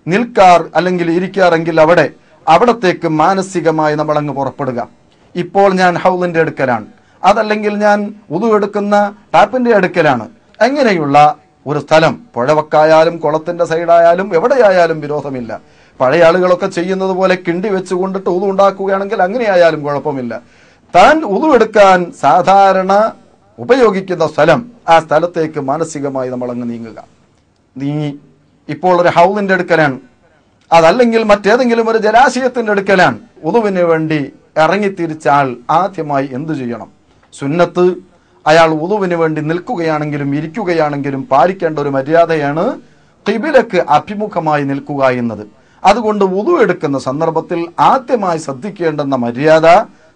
നിൽക്കാർ അല്ലെങ്കിൽ ഇരിക്കാറെങ്കിൽ അവിടത്തേക്ക് മാനസികമായി നമ്മൾ അങ്ങ് പുറപ്പെടുക. ഇപ്പോൾ ഞാൻ ഹൗലിന്റെ അടുക്കലാണ്, അതല്ലെങ്കിൽ ഞാൻ വുളു എടുക്കുന്ന ടാപ്പിന്റെ അടുക്കലാണ്. അങ്ങനെയുള്ള ഒരു സ്ഥലം, പുഴവക്കായാലും കുളത്തിന്റെ സൈഡായാലും എവിടെയായാലും വിരോധമില്ല. പഴയ ആളുകളൊക്കെ ചെയ്യുന്നത് പോലെ കിണ്ടി വെച്ചുകൊണ്ടിട്ട് വുളു ഉണ്ടാക്കുകയാണെങ്കിൽ അങ്ങനെയായാലും കുഴപ്പമില്ല. താൻ വുളു എടുക്കാൻ സാധാരണ ഉപയോഗിക്കുന്ന സ്ഥലം, ആ സ്ഥലത്തേക്ക് മാനസികമായി നമ്മൾ അങ്ങ് നീങ്ങി. ഇപ്പോൾ ഒരു ഹൗലിന്റെ അടുക്കലാണ്, അതല്ലെങ്കിൽ മറ്റേതെങ്കിലും ഒരു ജലാശയത്തിന്റെ അടുക്കലാണ് വുളുവിന് വേണ്ടി ഇറങ്ങിത്തിരിച്ചാൽ ആദ്യമായി എന്തു ചെയ്യണം? സുന്നത്ത് അയാൾ വുളുവിന് വേണ്ടി നിൽക്കുകയാണെങ്കിലും ഇരിക്കുകയാണെങ്കിലും പാലിക്കേണ്ട ഒരു മര്യാദയാണ് ഖിബിലക്ക് അഭിമുഖമായി നിൽക്കുക എന്നത്. അതുകൊണ്ട് വുളു എടുക്കുന്ന സന്ദർഭത്തിൽ ആദ്യമായി ശ്രദ്ധിക്കേണ്ടെന്ന മര്യാദ,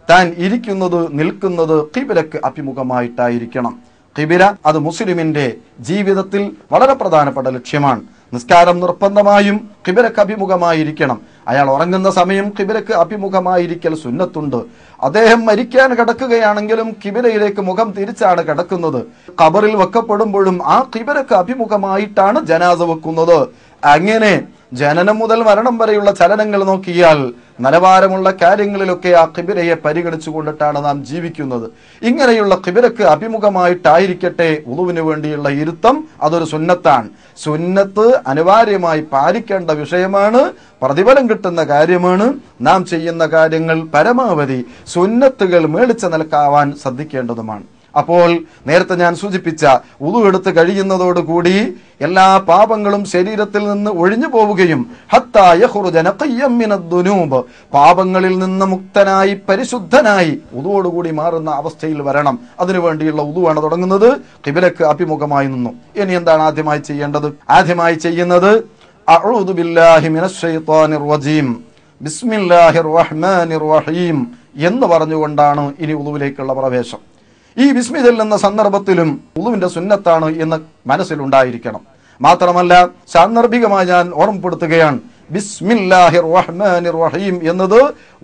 താൻ ഇരിക്കുന്നത് നിൽക്കുന്നത് ഖിബിലക്ക് അഭിമുഖമായിട്ടായിരിക്കണം. ഖിബില അത് മുസ്ലിമിന്റെ ജീവിതത്തിൽ വളരെ പ്രധാനപ്പെട്ട ലക്ഷ്യമാണ്. നിസ്കാരം നിർബന്ധമായും ഖിബിലക്ക് അഭിമുഖമായിരിക്കണം. അയാൾ ഉറങ്ങുന്ന സമയം ഖിബിലക്ക് അഭിമുഖമായിരിക്കൽ സുന്നത്തുണ്ട്. അദ്ദേഹം മരിക്കാൻ കിടക്കുകയാണെങ്കിലും ഖിബിലയിലേക്ക് മുഖം തിരിച്ചാണ് കിടക്കുന്നത്. ഖബറിൽ വെക്കപ്പെടുമ്പോഴും ആ ഖിബിലക്ക് അഭിമുഖമായിട്ടാണ് ജനാസ വെക്കുന്നത്. അങ്ങനെ ജനനം മുതൽ മരണം വരെയുള്ള ചലനങ്ങൾ നോക്കിയാൽ നിലവാരമുള്ള കാര്യങ്ങളിലൊക്കെ ആ ഖിബിലയെ പരിഗണിച്ചു കൊണ്ടിട്ടാണ് നാം ജീവിക്കുന്നത്. ഇങ്ങനെയുള്ള ഖിബിലക്ക് അഭിമുഖമായിട്ടായിരിക്കട്ടെ വുളുവിന് വേണ്ടിയുള്ള ഇരുത്തം, അതൊരു സുന്നത്താണ്. സുന്നത്ത് അനിവാര്യമായി പാലിക്കേണ്ട വിഷയമാണ്, പ്രതിഫലം കിട്ടുന്ന കാര്യമാണ്. നാം ചെയ്യുന്ന കാര്യങ്ങൾ പരമാവധി സുന്നത്തുകൾ മേളിച്ച നിലക്കാവാൻ ശ്രദ്ധിക്കേണ്ടതുമാണ്. അപ്പോൾ നേരത്തെ ഞാൻ സൂചിപ്പിച്ച ഉളു എടുത്ത് കഴിയുന്നതോടുകൂടി എല്ലാ പാപങ്ങളും ശരീരത്തിൽ നിന്ന് ഒഴിഞ്ഞു പോവുകയും ഹത്താ യഖ്റുജ നഖിയ്യം മിനദ്ദുനൂബ്, പാപങ്ങളിൽ നിന്ന് മുക്തനായി പരിശുദ്ധനായി ഉളുവോടുകൂടി മാറുന്ന അവസ്ഥയിൽ വരണം. അതിനുവേണ്ടിയുള്ള ഉളുവാണ് തുടങ്ങുന്നത്. ഖിബലക്ക് അഭിമുഖമായി നിന്നു. ഇനി എന്താണ് ആദ്യമായി ചെയ്യേണ്ടത്? ആദ്യമായി ചെയ്യുന്നത് അഊദു ബില്ലാഹി മിനശ് ശൈത്വാനിർ റജീം ബിസ്മില്ലാഹിർ റഹ്മാനിർ റഹീം എന്ന് പറഞ്ഞുകൊണ്ടാണ് ഇനി ഉളുവിലേക്കുള്ള പ്രവേശം. ഈ ബിസ്മി ചൊല്ലുന്ന സന്ദർഭത്തിലും ഉളുവിന്റെ സുന്നത്താണ് എന്ന് മനസ്സിലുണ്ടായിരിക്കണം. മാത്രമല്ല സാന്ദർഭികമായി ഞാൻ ഓർമ്മപ്പെടുത്തുകയാണ്, ബിസ്മില്ലാഹിർ റഹ്മാനിർ റഹീം എന്നത്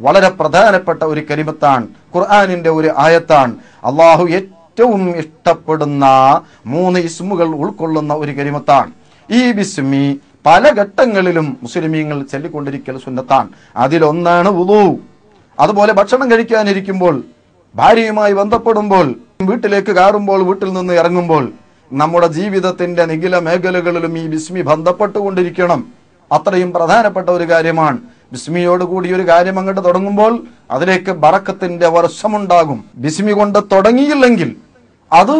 വളരെ പ്രധാനപ്പെട്ട ഒരു കലിമത്താണ്. ഖുർആനിന്റെ ഒരു ആയത്താണ്. അള്ളാഹു ഏറ്റവും ഇഷ്ടപ്പെടുന്ന 3 ഇസ്മുകൾ ഉൾക്കൊള്ളുന്ന ഒരു കലിമത്താണ്. ഈ ബിസ്മി പല ഘട്ടങ്ങളിലും മുസ്ലിമീങ്ങൾ ചൊല്ലിക്കൊണ്ടിരിക്കൽ സുന്നത്താണ്. അതിലൊന്നാണ് വുളു. അതുപോലെ ഭക്ഷണം കഴിക്കാനിരിക്കുമ്പോൾ, ഭാര്യയുമായി ബന്ധപ്പെടുമ്പോൾ, വീട്ടിലേക്ക് കയറുമ്പോൾ, വീട്ടിൽ നിന്ന് ഇറങ്ങുമ്പോൾ, നമ്മുടെ ജീവിതത്തിന്റെ നിഖില മേഖലകളിലും ഈ ബിസ്മി ബന്ധപ്പെട്ടുകൊണ്ടിരിക്കണം. അത്രയും പ്രധാനപ്പെട്ട ഒരു കാര്യമാണ്. ബിസ്മിയോടുകൂടി ഒരു കാര്യം അങ്ങോട്ട് തുടങ്ങുമ്പോൾ അതിലേക്ക് ബറക്കത്തിന്റെ വർഷമുണ്ടാകും. ബിസ്മി കൊണ്ട് തുടങ്ങിയില്ലെങ്കിൽ അത്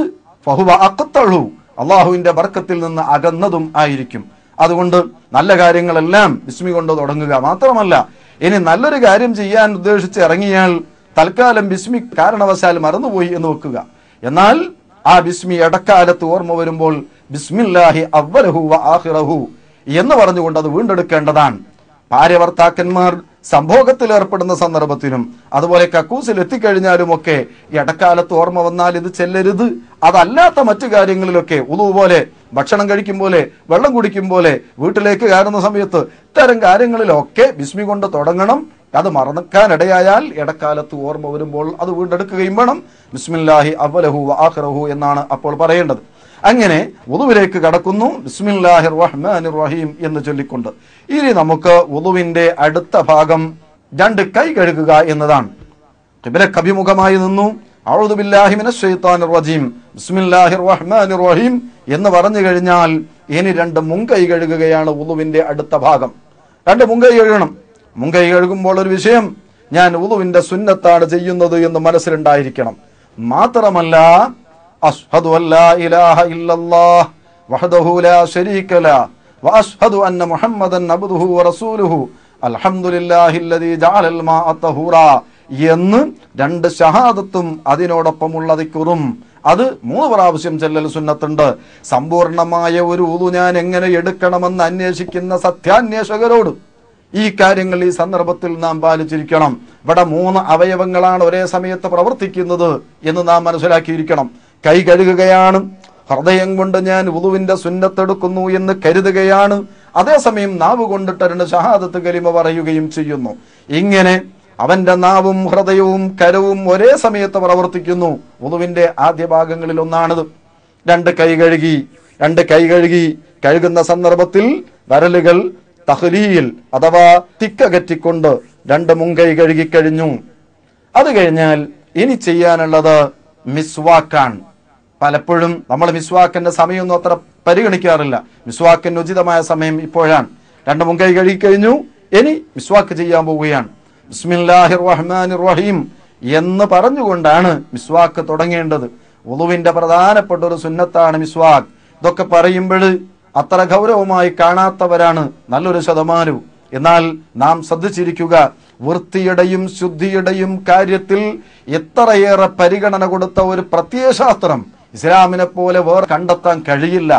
ഫഹുവ അഖ്തഉ, അള്ളാഹുവിന്റെ ബർക്കത്തിൽ നിന്ന് അകന്നതും ആയിരിക്കും. അതുകൊണ്ട് നല്ല കാര്യങ്ങളെല്ലാം ബിസ്മി കൊണ്ട് തുടങ്ങുക. മാത്രമല്ല, ഇനി നല്ലൊരു കാര്യം ചെയ്യാൻ ഉദ്ദേശിച്ച് ഇറങ്ങിയാൽ തൽക്കാലം ബിസ്മി കാരണവശാൽ മറന്നുപോയി എന്ന് വെക്കുക. എന്നാൽ ആ ബിസ്മി ഇടക്കാലത്ത് ഓർമ്മ വരുമ്പോൾ ബിസ്മില്ലാഹി അവ്വലഹു വ ആഖിറഹു എന്ന് പറഞ്ഞുകൊണ്ട് അത് വീണ്ടെടുക്കേണ്ടതാണ്. ഭാര്യഭർത്താക്കന്മാർ സംഭോഗത്തിൽ ഏർപ്പെടുന്ന സന്ദർഭത്തിലും അതുപോലെ കക്കൂസിൽ എത്തിക്കഴിഞ്ഞാലുമൊക്കെ ഇടക്കാലത്ത് ഓർമ്മ വന്നാൽ ഇത് ചെല്ലരുത്. അതല്ലാത്ത മറ്റു കാര്യങ്ങളിലൊക്കെ ഉളു പോലെ, ഭക്ഷണം കഴിക്കും പോലെ, വെള്ളം കുടിക്കും പോലെ, വീട്ടിലേക്ക് കയറുന്ന സമയത്ത് ഇത്തരം കാര്യങ്ങളിലൊക്കെ ബിസ്മി കൊണ്ട് തുടങ്ങണം. അത് മറക്കാനിടയായാൽ ഇടക്കാലത്ത് ഓർമ്മ വരുമ്പോൾ അത് വീണ്ടെടുക്കുകയും വേണം. ബിസ്മില്ലാഹി അവ്വലഹു വ ആഖിറഹു എന്നാണ് അപ്പോൾ പറയേണ്ടത്. അങ്ങനെ വുളുവിലേക്ക് കടക്കുന്നു, ബിസ്മില്ലാഹിർ റഹ്മാനിർ റഹീം എന്ന് ചൊല്ലിക്കൊണ്ട്. ഇനി നമുക്ക് വുളുവിന്റെ അടുത്ത ഭാഗം 2 കൈ കഴുകുക എന്നതാണ്. ഖിബലക്ക് അഭിമുഖമായി നിന്നു, അഊദു ബില്ലാഹി മിനശ് ശൈത്വാനിർ റജീം ബിസ്മില്ലാഹിർ റഹ്മാനിർ റഹീം എന്ന് പറഞ്ഞു കഴിഞ്ഞാൽ ഇനി 2 മുൻകൈ കഴുകുകയാണ് വുളുവിന്റെ അടുത്ത ഭാഗം. 2 മുൻകൈ കഴുകണം. മുൻകൈ കഴുകുമ്പോൾ ഒരു വിഷയം, ഞാൻ വുളുവിന്റെ സുന്നത്താണ് ചെയ്യുന്നത് എന്ന് മനസ്സിലുണ്ടായിരിക്കണം. മാത്രമല്ല, അശ്ഹദു അല്ലാ ഇലാഹ ഇല്ലല്ലാഹ് വഹ്ദഹു ലാ ശരീക ലഹു വഅശ്ഹദു അന്ന മുഹമ്മദൻ അബ്ദുഹു വറസൂലുഹു അൽഹംദുലില്ലാഹില്ലദീ ജഅലൽ മാഅ തഹൂറാ എന്ന് 2 ഷഹാദത്തും അതിനോടൊപ്പമുള്ള ദിക്റും അത് 3 പ്രാവശ്യം ചെല്ലൽ സുന്നത്തുണ്ട്. സമ്പൂർണമായ ഒരു വുളു ഞാൻ എങ്ങനെ എടുക്കണമെന്ന് അന്വേഷിക്കുന്ന സത്യാന്വേഷകരോട് ഈ കാര്യങ്ങൾ ഈ സന്ദർഭത്തിൽ നാം പാലിച്ചിരിക്കണം. ഇവിടെ 3 അവയവങ്ങളാണ് ഒരേ സമയത്ത് പ്രവർത്തിക്കുന്നത് എന്ന് നാം മനസ്സിലാക്കിയിരിക്കണം. കൈ കഴുകുകയാണ്, ഹൃദയം കൊണ്ട് ഞാൻ വുളുവിന്റെ സുന്നത്തെടുക്കുന്നു എന്ന് കരുതുകയാണ്, അതേസമയം നാവ് കൊണ്ടിട്ട് 2 ഷഹാദത്ത് കലിമ പറയുകയും ചെയ്യുന്നു. ഇങ്ങനെ അവന്റെ നാവും ഹൃദയവും കരവും ഒരേ സമയത്ത് പ്രവർത്തിക്കുന്നു. വുളുവിന്റെ ആദ്യ ഭാഗങ്ങളിൽ ഒന്നാണിത്. 2 കൈ കഴുകി കഴുകുന്ന സന്ദർഭത്തിൽ വരലുകൾ തഹ്ലീൽ അഥവാ തിക്കകറ്റിക്കൊണ്ട് 2 മുൻകൈ കഴുകിക്കഴിഞ്ഞു. അത് കഴിഞ്ഞാൽ ഇനി ചെയ്യാനുള്ളത് മിസ്വാക്കാണ്. പലപ്പോഴും നമ്മൾ മിസ്വാക്കിന്റെ സമയമൊന്നും അത്ര പരിഗണിക്കാറില്ല. മിസ്വാക്കിന് ഉചിതമായ സമയം ഇപ്പോഴാണ്. 2 മുൻകൈ കഴുകിക്കഴിഞ്ഞു, ഇനി മിസ്വാക്ക് ചെയ്യാൻ പോവുകയാണ്. ബിസ്മില്ലാഹിർ റഹ്മാനിർ റഹീം എന്ന് പറഞ്ഞുകൊണ്ടാണ് മിസ്വാക്ക് തുടങ്ങേണ്ടത്. വുളുവിന്റെ പ്രധാനപ്പെട്ട ഒരു സുന്നത്താണ് മിസ്വാക്ക്. ഇതൊക്കെ പറയുമ്പോൾ അത്ര ഗൗരവമായി കാണാത്തവരാണ് നല്ലൊരു ശതമാനവും. എന്നാൽ നാം ശ്രദ്ധിച്ചിരിക്കുക, വൃത്തിയുടെയും ശുദ്ധിയുടെയും കാര്യത്തിൽ എത്രയേറെ പരിഗണന കൊടുത്ത ഒരു പ്രത്യയശാസ്ത്രം ഇസ്ലാമിനെ പോലെ വേറെ കണ്ടെത്താൻ കഴിയില്ല.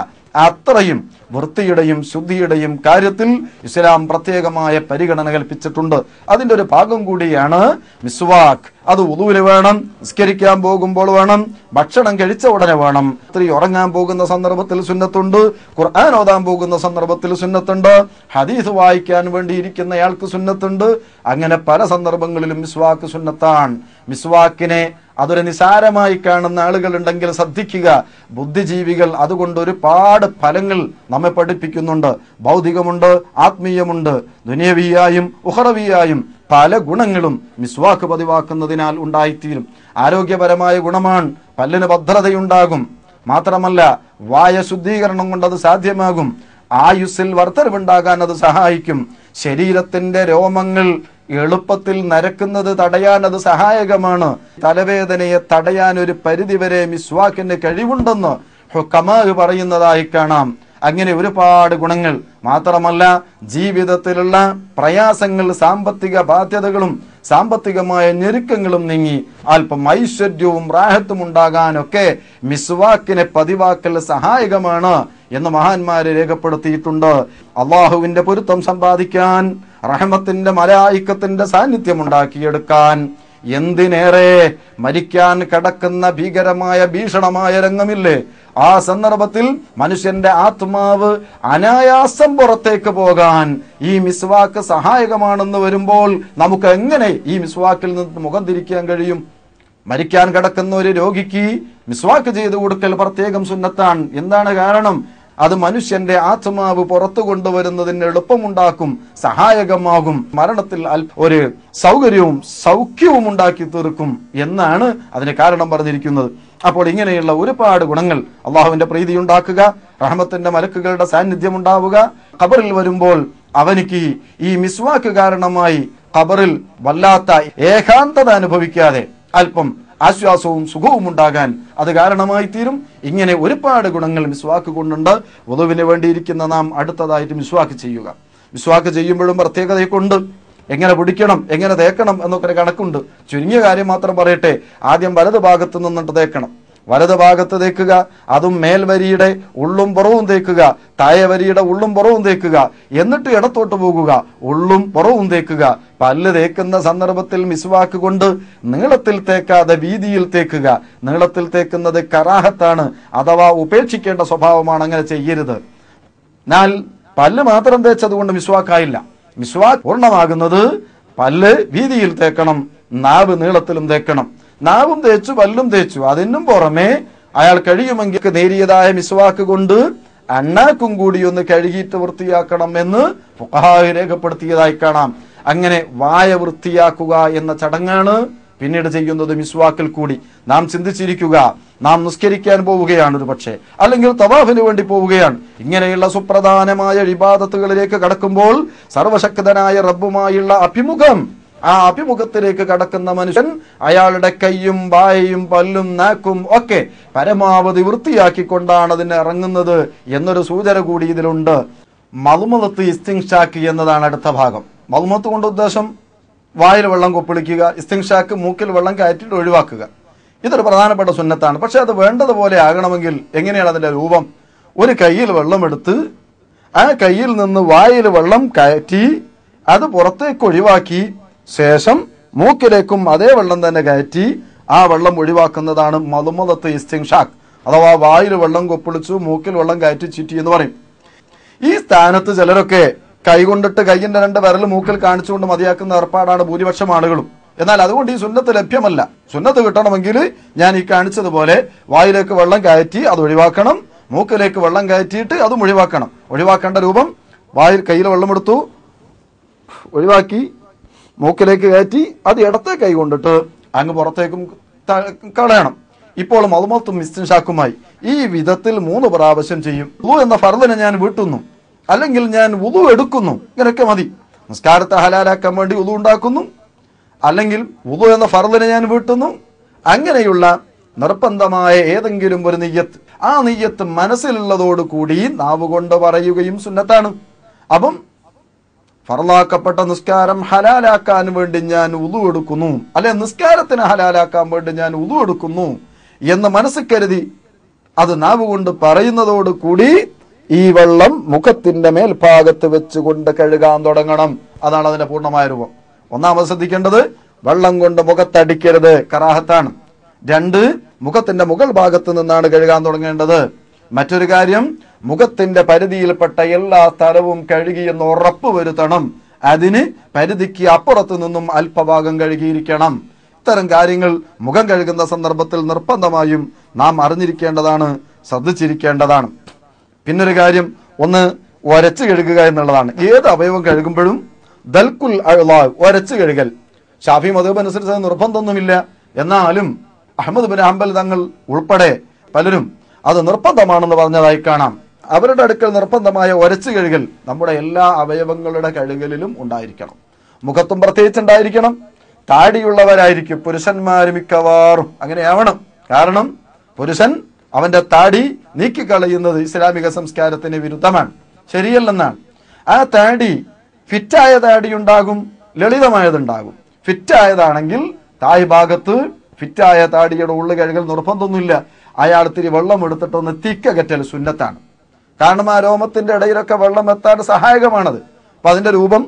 അത്രയും വൃത്തിയുടെയും ശുദ്ധിയുടെയും കാര്യത്തിൽ ഇസ്ലാം പ്രത്യേകമായ പരിഗണന കൽപ്പിച്ചിട്ടുണ്ട്. അതിന്റെ ഒരു ഭാഗം കൂടിയാണ് മിസ്വാക്ക്. അത് വുളുവില് വേണം, നിസ്കരിക്കാൻ പോകുമ്പോൾ വേണം, ഭക്ഷണം കഴിച്ച ഉടനെ വേണം, സ്ത്രീ ഉറങ്ങാൻ പോകുന്ന സന്ദർഭത്തിൽ സുന്നത്തുണ്ട്, ഖുർആൻ ഓതാൻ പോകുന്ന സന്ദർഭത്തിൽ സുന്നത്തുണ്ട്, ഹദീസ് വായിക്കാൻ വേണ്ടിയിരിക്കുന്നയാൾക്ക് സുന്നത്തുണ്ട്. അങ്ങനെ പല സന്ദർഭങ്ങളിലും മിസ്വാക്ക് സുന്നത്താണ്. മിസ്വാക്കിനെ അതൊരു നിസാരമായി കാണുന്ന ആളുകളുണ്ടെങ്കിൽ ശ്രദ്ധിക്കുക. ബുദ്ധിജീവികൾ അതുകൊണ്ട് ഒരുപാട് ഫലങ്ങൾ നമ്മെ പഠിപ്പിക്കുന്നുണ്ട്. ഭൗതികമുണ്ട്, ആത്മീയമുണ്ട്, ദുനിയവിയായും ഉഖറവിയായും പല ഗുണങ്ങളും മിസ്വാക്ക് പതിവാക്കുന്നതിനാൽ ഉണ്ടായിത്തീരും. ആരോഗ്യപരമായ ഗുണമാണ്, പല്ലിന് ഭദ്രതയുണ്ടാകും. മാത്രമല്ല വായ ശുദ്ധീകരണം കൊണ്ട് അത് സാധ്യമാകും. ആയുസ്സിൽ വർധനവുണ്ടാകാൻ അത് സഹായിക്കും. ശരീരത്തിന്റെ രോമങ്ങൾ എളുപ്പത്തിൽ നരക്കുന്നത് തടയാൻ അത് സഹായകമാണ്. തലവേദനയെ തടയാൻ ഒരു പരിധിവരെ മിസ്വാക്കിന് കഴിവുണ്ടെന്ന് ഹുക്കമാ പറയുന്നതായി കാണാം. അങ്ങനെ ഒരുപാട് ഗുണങ്ങൾ മാത്രമല്ല, ജീവിതത്തിലുള്ള പ്രയാസങ്ങൾ, സാമ്പത്തിക ബാധ്യതകളും സാമ്പത്തികമായ ഞെരുക്കങ്ങളും നീങ്ങി അല്പം ഐശ്വര്യവും റാഹത്തും ഉണ്ടാകാനൊക്കെ മിസ്വാക്കിനെ പതിവാക്കൽ സഹായകമാണ് എന്ന് മഹാന്മാര് രേഖപ്പെടുത്തിയിട്ടുണ്ട്. അള്ളാഹുവിന്റെ പൊരുത്തം സമ്പാദിക്കാൻ, റഹ്മത്തിന്റെ മലായിക്കത്തിന്റെ സാന്നിധ്യം ഉണ്ടാക്കിയെടുക്കാൻ, എന്തിനേറെ മരിക്കാൻ കിടക്കുന്ന ഭീകരമായ ഭീഷണമായ രംഗമില്ലേ, ആ സന്ദർഭത്തിൽ മനുഷ്യന്റെ ആത്മാവ് അനായാസം പുറത്തേക്ക് പോകാൻ ഈ മിസ്വാക്ക് സഹായകമാണെന്ന് വരുമ്പോൾ നമുക്ക് എങ്ങനെ ഈ മിസ്വാക്കിൽ നിന്ന് മുഖം തിരിക്കാൻ കഴിയും? മരിക്കാൻ കിടക്കുന്ന ഒരു രോഗിക്ക് മിസ്വാക്ക് ചെയ്തു കൊടുക്കൽ പ്രത്യേകം സുന്നത്താണ്. എന്താണ് കാരണം? അത് മനുഷ്യന്റെ ആത്മാവ് പുറത്തു കൊണ്ടുവരുന്നതിന് എളുപ്പമുണ്ടാക്കും, സഹായകമാകും, മരണത്തിൽ ഒരു സൗഖ്യവും ഉണ്ടാക്കി തീർക്കും എന്നാണ് അതിന് കാരണം പറഞ്ഞിരിക്കുന്നത്. അപ്പോൾ ഇങ്ങനെയുള്ള ഒരുപാട് ഗുണങ്ങൾ, അള്ളാഹുവിന്റെ പ്രീതി ഉണ്ടാക്കുക, റഹ്മത്തിന്റെ മലക്കുകളുടെ സാന്നിധ്യം ഉണ്ടാവുക, ഖബറിൽ വരുമ്പോൾ അവനിക്ക് ഈ മിസ്വാക്ക് കാരണമായി ഖബറിൽ വല്ലാത്ത ഏകാന്തത അനുഭവിക്കാതെ അല്പം ആശ്വാസവും സുഖവും ഉണ്ടാകാൻ അത് കാരണമായി തീരും. ഇങ്ങനെ ഒരുപാട് ഗുണങ്ങൾ മിസ്വാക്ക് കൊണ്ടുണ്ട്. വുളുവിന് വേണ്ടിയിരിക്കുന്ന നാം അടുത്തതായിട്ട് മിസ്വാക്ക് ചെയ്യുക. മിസ്വാക്ക് ചെയ്യുമ്പോഴും പ്രത്യേകതയൊക്കെ എങ്ങനെ പിടിക്കണം, എങ്ങനെ തേക്കണം എന്നൊക്കെ കണക്കുണ്ട്. ചുരുങ്ങിയ കാര്യം മാത്രം പറയട്ടെ. ആദ്യം വലത് ഭാഗത്ത് നിന്നിട്ട് തേക്കണം. വലത് ഭാഗത്ത് തേക്കുക, അതും മേൽവരിയുടെ ഉള്ളും പുറവും തേക്കുക, താഴെവരിയുടെ ഉള്ളും പുറവും തേക്കുക, എന്നിട്ട് ഇടത്തോട്ട് പോകുക, ഉള്ളും പുറവും തേക്കുക. പല്ല് തേക്കുന്ന സന്ദർഭത്തിൽ മിസ്വാക്ക് കൊണ്ട് നീളത്തിൽ തേക്കാതെ വീതിയിൽ തേക്കുക. നീളത്തിൽ തേക്കുന്നത് കറാഹത്താണ്, അഥവാ ഉപേക്ഷിക്കേണ്ട സ്വഭാവമാണ്, അങ്ങനെ ചെയ്യരുത്. എന്നാൽ പല്ല് മാത്രം തേച്ചത് കൊണ്ട് മിസ്വാക്കായില്ല. മിസ്വാക്ക് പൂർണ്ണമാകുന്നത് പല്ല് വീതിയിൽ തേക്കണം, നാവ് നീളത്തിലും തേക്കണം. നാവും തേച്ചു, പല്ലും തേച്ചു, അതിനും പുറമെ അയാൾ കഴിയുമെങ്കിൽ നേരിയതായ മിസ്വാക്ക് കൊണ്ട് അണ്ണാക്കും കൂടി ഒന്ന് കഴുകിയിട്ട് വൃത്തിയാക്കണം എന്ന് ഫുഖഹാ രേഖപ്പെടുത്തിയതായി കാണാം. അങ്ങനെ വായ വൃത്തിയാക്കുക എന്ന ചടങ്ങാണ് പിന്നീട് ചെയ്യുന്നത് മിസ്വാക്കിൽ കൂടി. നാം ചിന്തിച്ചിരിക്കുക, നാം നിസ്കരിക്കാൻ പോവുകയാണ് ഒരു പക്ഷേ, അല്ലെങ്കിൽ തവാഫിന് വേണ്ടി പോവുകയാണ്. ഇങ്ങനെയുള്ള സുപ്രധാനമായ ഇബാദത്തുകളിലേക്ക് കടക്കുമ്പോൾ സർവശക്തനായ റബ്ബുമായുള്ള അഭിമുഖം, ആ അഭിമുഖത്തിലേക്ക് കടക്കുന്ന മനുഷ്യൻ അയാളുടെ കൈയും വായയും പല്ലും നാക്കും ഒക്കെ പരമാവധി വൃത്തിയാക്കിക്കൊണ്ടാണ് അതിന് ഇറങ്ങുന്നത് എന്നൊരു സൂചന കൂടി ഇതിലുണ്ട്. മളുമലത്ത് ഇസ്തിൻഷാക്ക് എന്നതാണ് അടുത്ത ഭാഗം. മളുമത്ത് കൊണ്ട് ഉദ്ദേശം വായിൽ വെള്ളം കൊപ്പിളിക്കുക, ഇസ്തിൻഷാക്ക് മൂക്കിൽ വെള്ളം കയറ്റിട്ട് ഒഴിവാക്കുക. ഇതൊരു പ്രധാനപ്പെട്ട സുന്നത്താണ്. പക്ഷെ അത് വേണ്ടതുപോലെ ആകണമെങ്കിൽ എങ്ങനെയാണ് അതിന്റെ രൂപം? ഒരു കയ്യിൽ വെള്ളമെടുത്ത് ആ കയ്യിൽ നിന്ന് വായിൽ വെള്ളം കയറ്റി അത് പുറത്തേക്ക് ഒഴിവാക്കി ശേഷം മൂക്കിലേക്കും അതേ വെള്ളം തന്നെ കയറ്റി ആ വെള്ളം ഒഴിവാക്കുന്നതാണ് മളുമലത്ത് ഇസ്തിൻഷാക്ക്, അഥവാ വായിൽ വെള്ളം കൊപ്പിളിച്ചു മൂക്കിൽ വെള്ളം കയറ്റി ചുറ്റി എന്ന് പറയും. ഈ സ്ഥാനത്ത് ചിലരൊക്കെ കൈകൊണ്ടിട്ട് കൈയിന്റെ 2 വിരൽ മൂക്കിൽ കാണിച്ചുകൊണ്ട് മതിയാക്കുന്ന ഏർപ്പാടാണ് ഭൂരിപക്ഷം ആളുകളും. എന്നാൽ അതുകൊണ്ട് ഈ സുന്നത്ത് ലഭ്യമല്ല. സുന്നത്ത് കിട്ടണമെങ്കിൽ ഞാൻ ഈ കാണിച്ചതുപോലെ വായിലേക്ക് വെള്ളം കയറ്റി അത് ഒഴിവാക്കണം, മൂക്കിലേക്ക് വെള്ളം കയറ്റിയിട്ട് അതും ഒഴിവാക്കണം. ഒഴിവാക്കേണ്ട രൂപം: വായിൽ കയ്യിൽ വെള്ളമെടുത്തു, ഒഴിവാക്കി, മൂക്കിലേക്ക് കയറ്റി അത് ഇടത്തെ കൈ കൊണ്ടിട്ട് അങ്ങ് പുറത്തേക്കും കളയണം. ഇപ്പോൾ മളുമത്തും ഇസ്തിൻഷാക്കുമായി ഈ വിധത്തിൽ 3 പ്രാവശ്യം ചെയ്യും. വുളു എന്ന ഫർളിനെ ഞാൻ വീട്ടുന്നു, അല്ലെങ്കിൽ ഞാൻ വുളു എടുക്കുന്നു, ഇങ്ങനെയൊക്കെ മതി. നിസ്കാരത്തെ ഹലാലാക്കാൻ വേണ്ടി വുളു ഉണ്ടാക്കുന്നു, അല്ലെങ്കിൽ വുളു എന്ന ഫർളിനെ ഞാൻ വീട്ടുന്നു. അങ്ങനെയുള്ള നിർബന്ധമായ ഏതെങ്കിലും ഒരു നിയ്യത്ത്, ആ നിയ്യത്ത് മനസ്സിലുള്ളതോടുകൂടി നാവ് കൊണ്ട് പറയുകയും സുന്നത്താണ്. അപ്പം ഫർളാക്കപ്പെട്ട നിസ്കാരം ഹലാലാക്കാൻ വേണ്ടി ഞാൻ വുളു എടുക്കുന്നു, അല്ലെ നിസ്കാരത്തിന് ഹലാലാക്കാൻ വേണ്ടി ഞാൻ വുളു എടുക്കുന്നു എന്ന് മനസ്സിൽ കരുതി അത് നാവ് കൊണ്ട് പറയുന്നതോടുകൂടി ഈ വെള്ളം മുഖത്തിന്റെ മേൽഭാഗത്ത് വെച്ചുകൊണ്ട് കഴുകാൻ തുടങ്ങണം. അതാണ് അതിന്റെ പൂർണ്ണമായ രൂപം. ഒന്നാമത് ശ്രദ്ധിക്കേണ്ടത്, വെള്ളം കൊണ്ട് മുഖത്തടിക്കരുത്, കറാഹത്താണ്. 2, മുഖത്തിന്റെ മുകൾ ഭാഗത്ത് നിന്നാണ് കഴുകാൻ തുടങ്ങേണ്ടത്. മറ്റൊരു കാര്യം, മുഖത്തിന്റെ പരിധിയിൽപ്പെട്ട എല്ലാ സ്ഥലവും കഴുകിയെന്ന് ഉറപ്പ് വരുത്തണം. അതിന് പരിധിക്ക് അപ്പുറത്ത് നിന്നും അല്പഭാഗം കഴുകിയിരിക്കണം. ഇത്തരം കാര്യങ്ങൾ മുഖം കഴുകുന്ന സന്ദർഭത്തിൽ നിർബന്ധമായും നാം അറിഞ്ഞിരിക്കേണ്ടതാണ്, ശ്രദ്ധിച്ചിരിക്കേണ്ടതാണ്. പിന്നൊരു കാര്യം, ഒന്ന് ഒരച്ച് കഴുകുക എന്നുള്ളതാണ്. ഏത് അവയവം കഴുകുമ്പോഴും ദൽക്കുൽ ഒരച്ച് കഴുകൽ. ഷാഫി മദ്ഹബ് അനുസരിച്ച് നിർബന്ധമൊന്നുമില്ല. എന്നാലും അഹ്മദ് ബിൻ ഹംബൽ തങ്ങൾ ഉൾപ്പെടെ പലരും അത് നിർബന്ധമാണെന്ന് പറഞ്ഞതായി കാണാം. അവരുടെ അടുക്കൽ നിർബന്ധമായ ഒരച്ച് കഴുകൽ നമ്മുടെ എല്ലാ അവയവങ്ങളുടെ കഴുകലിലും ഉണ്ടായിരിക്കണം. മുഖത്തും പ്രത്യേകിച്ചുണ്ടായിരിക്കണം. താടിയുള്ളവരായിരിക്കും പുരുഷന്മാർ മിക്കവാറും, അങ്ങനെയാവണം. കാരണം പുരുഷൻ അവന്റെ താടി നീക്കിക്കളയുന്നത് ഇസ്ലാമിക സംസ്കാരത്തിന് വിരുദ്ധമാണ്, ശരിയല്ലെന്നാണ്. ആ താടി ഫിറ്റായ താടി ഉണ്ടാകും, ലളിതമായതുണ്ടാകും. ഫിറ്റായതാണെങ്കിൽ തായ് ഭാഗത്ത് ഫിറ്റായ താടിയുടെ ഉള്ളു കഴുകൽ നിർബന്ധമൊന്നുമില്ല. അയാൾ ഇത്തിരി വെള്ളം എടുത്തിട്ടൊന്ന് തിക്കകറ്റൽ സുന്നത്താണ്. കാരണം ആ രോമത്തിന്റെ ഇടയിലൊക്കെ വെള്ളം എത്താൻ സഹായകമാണത്. അപ്പൊ അതിന്റെ രൂപം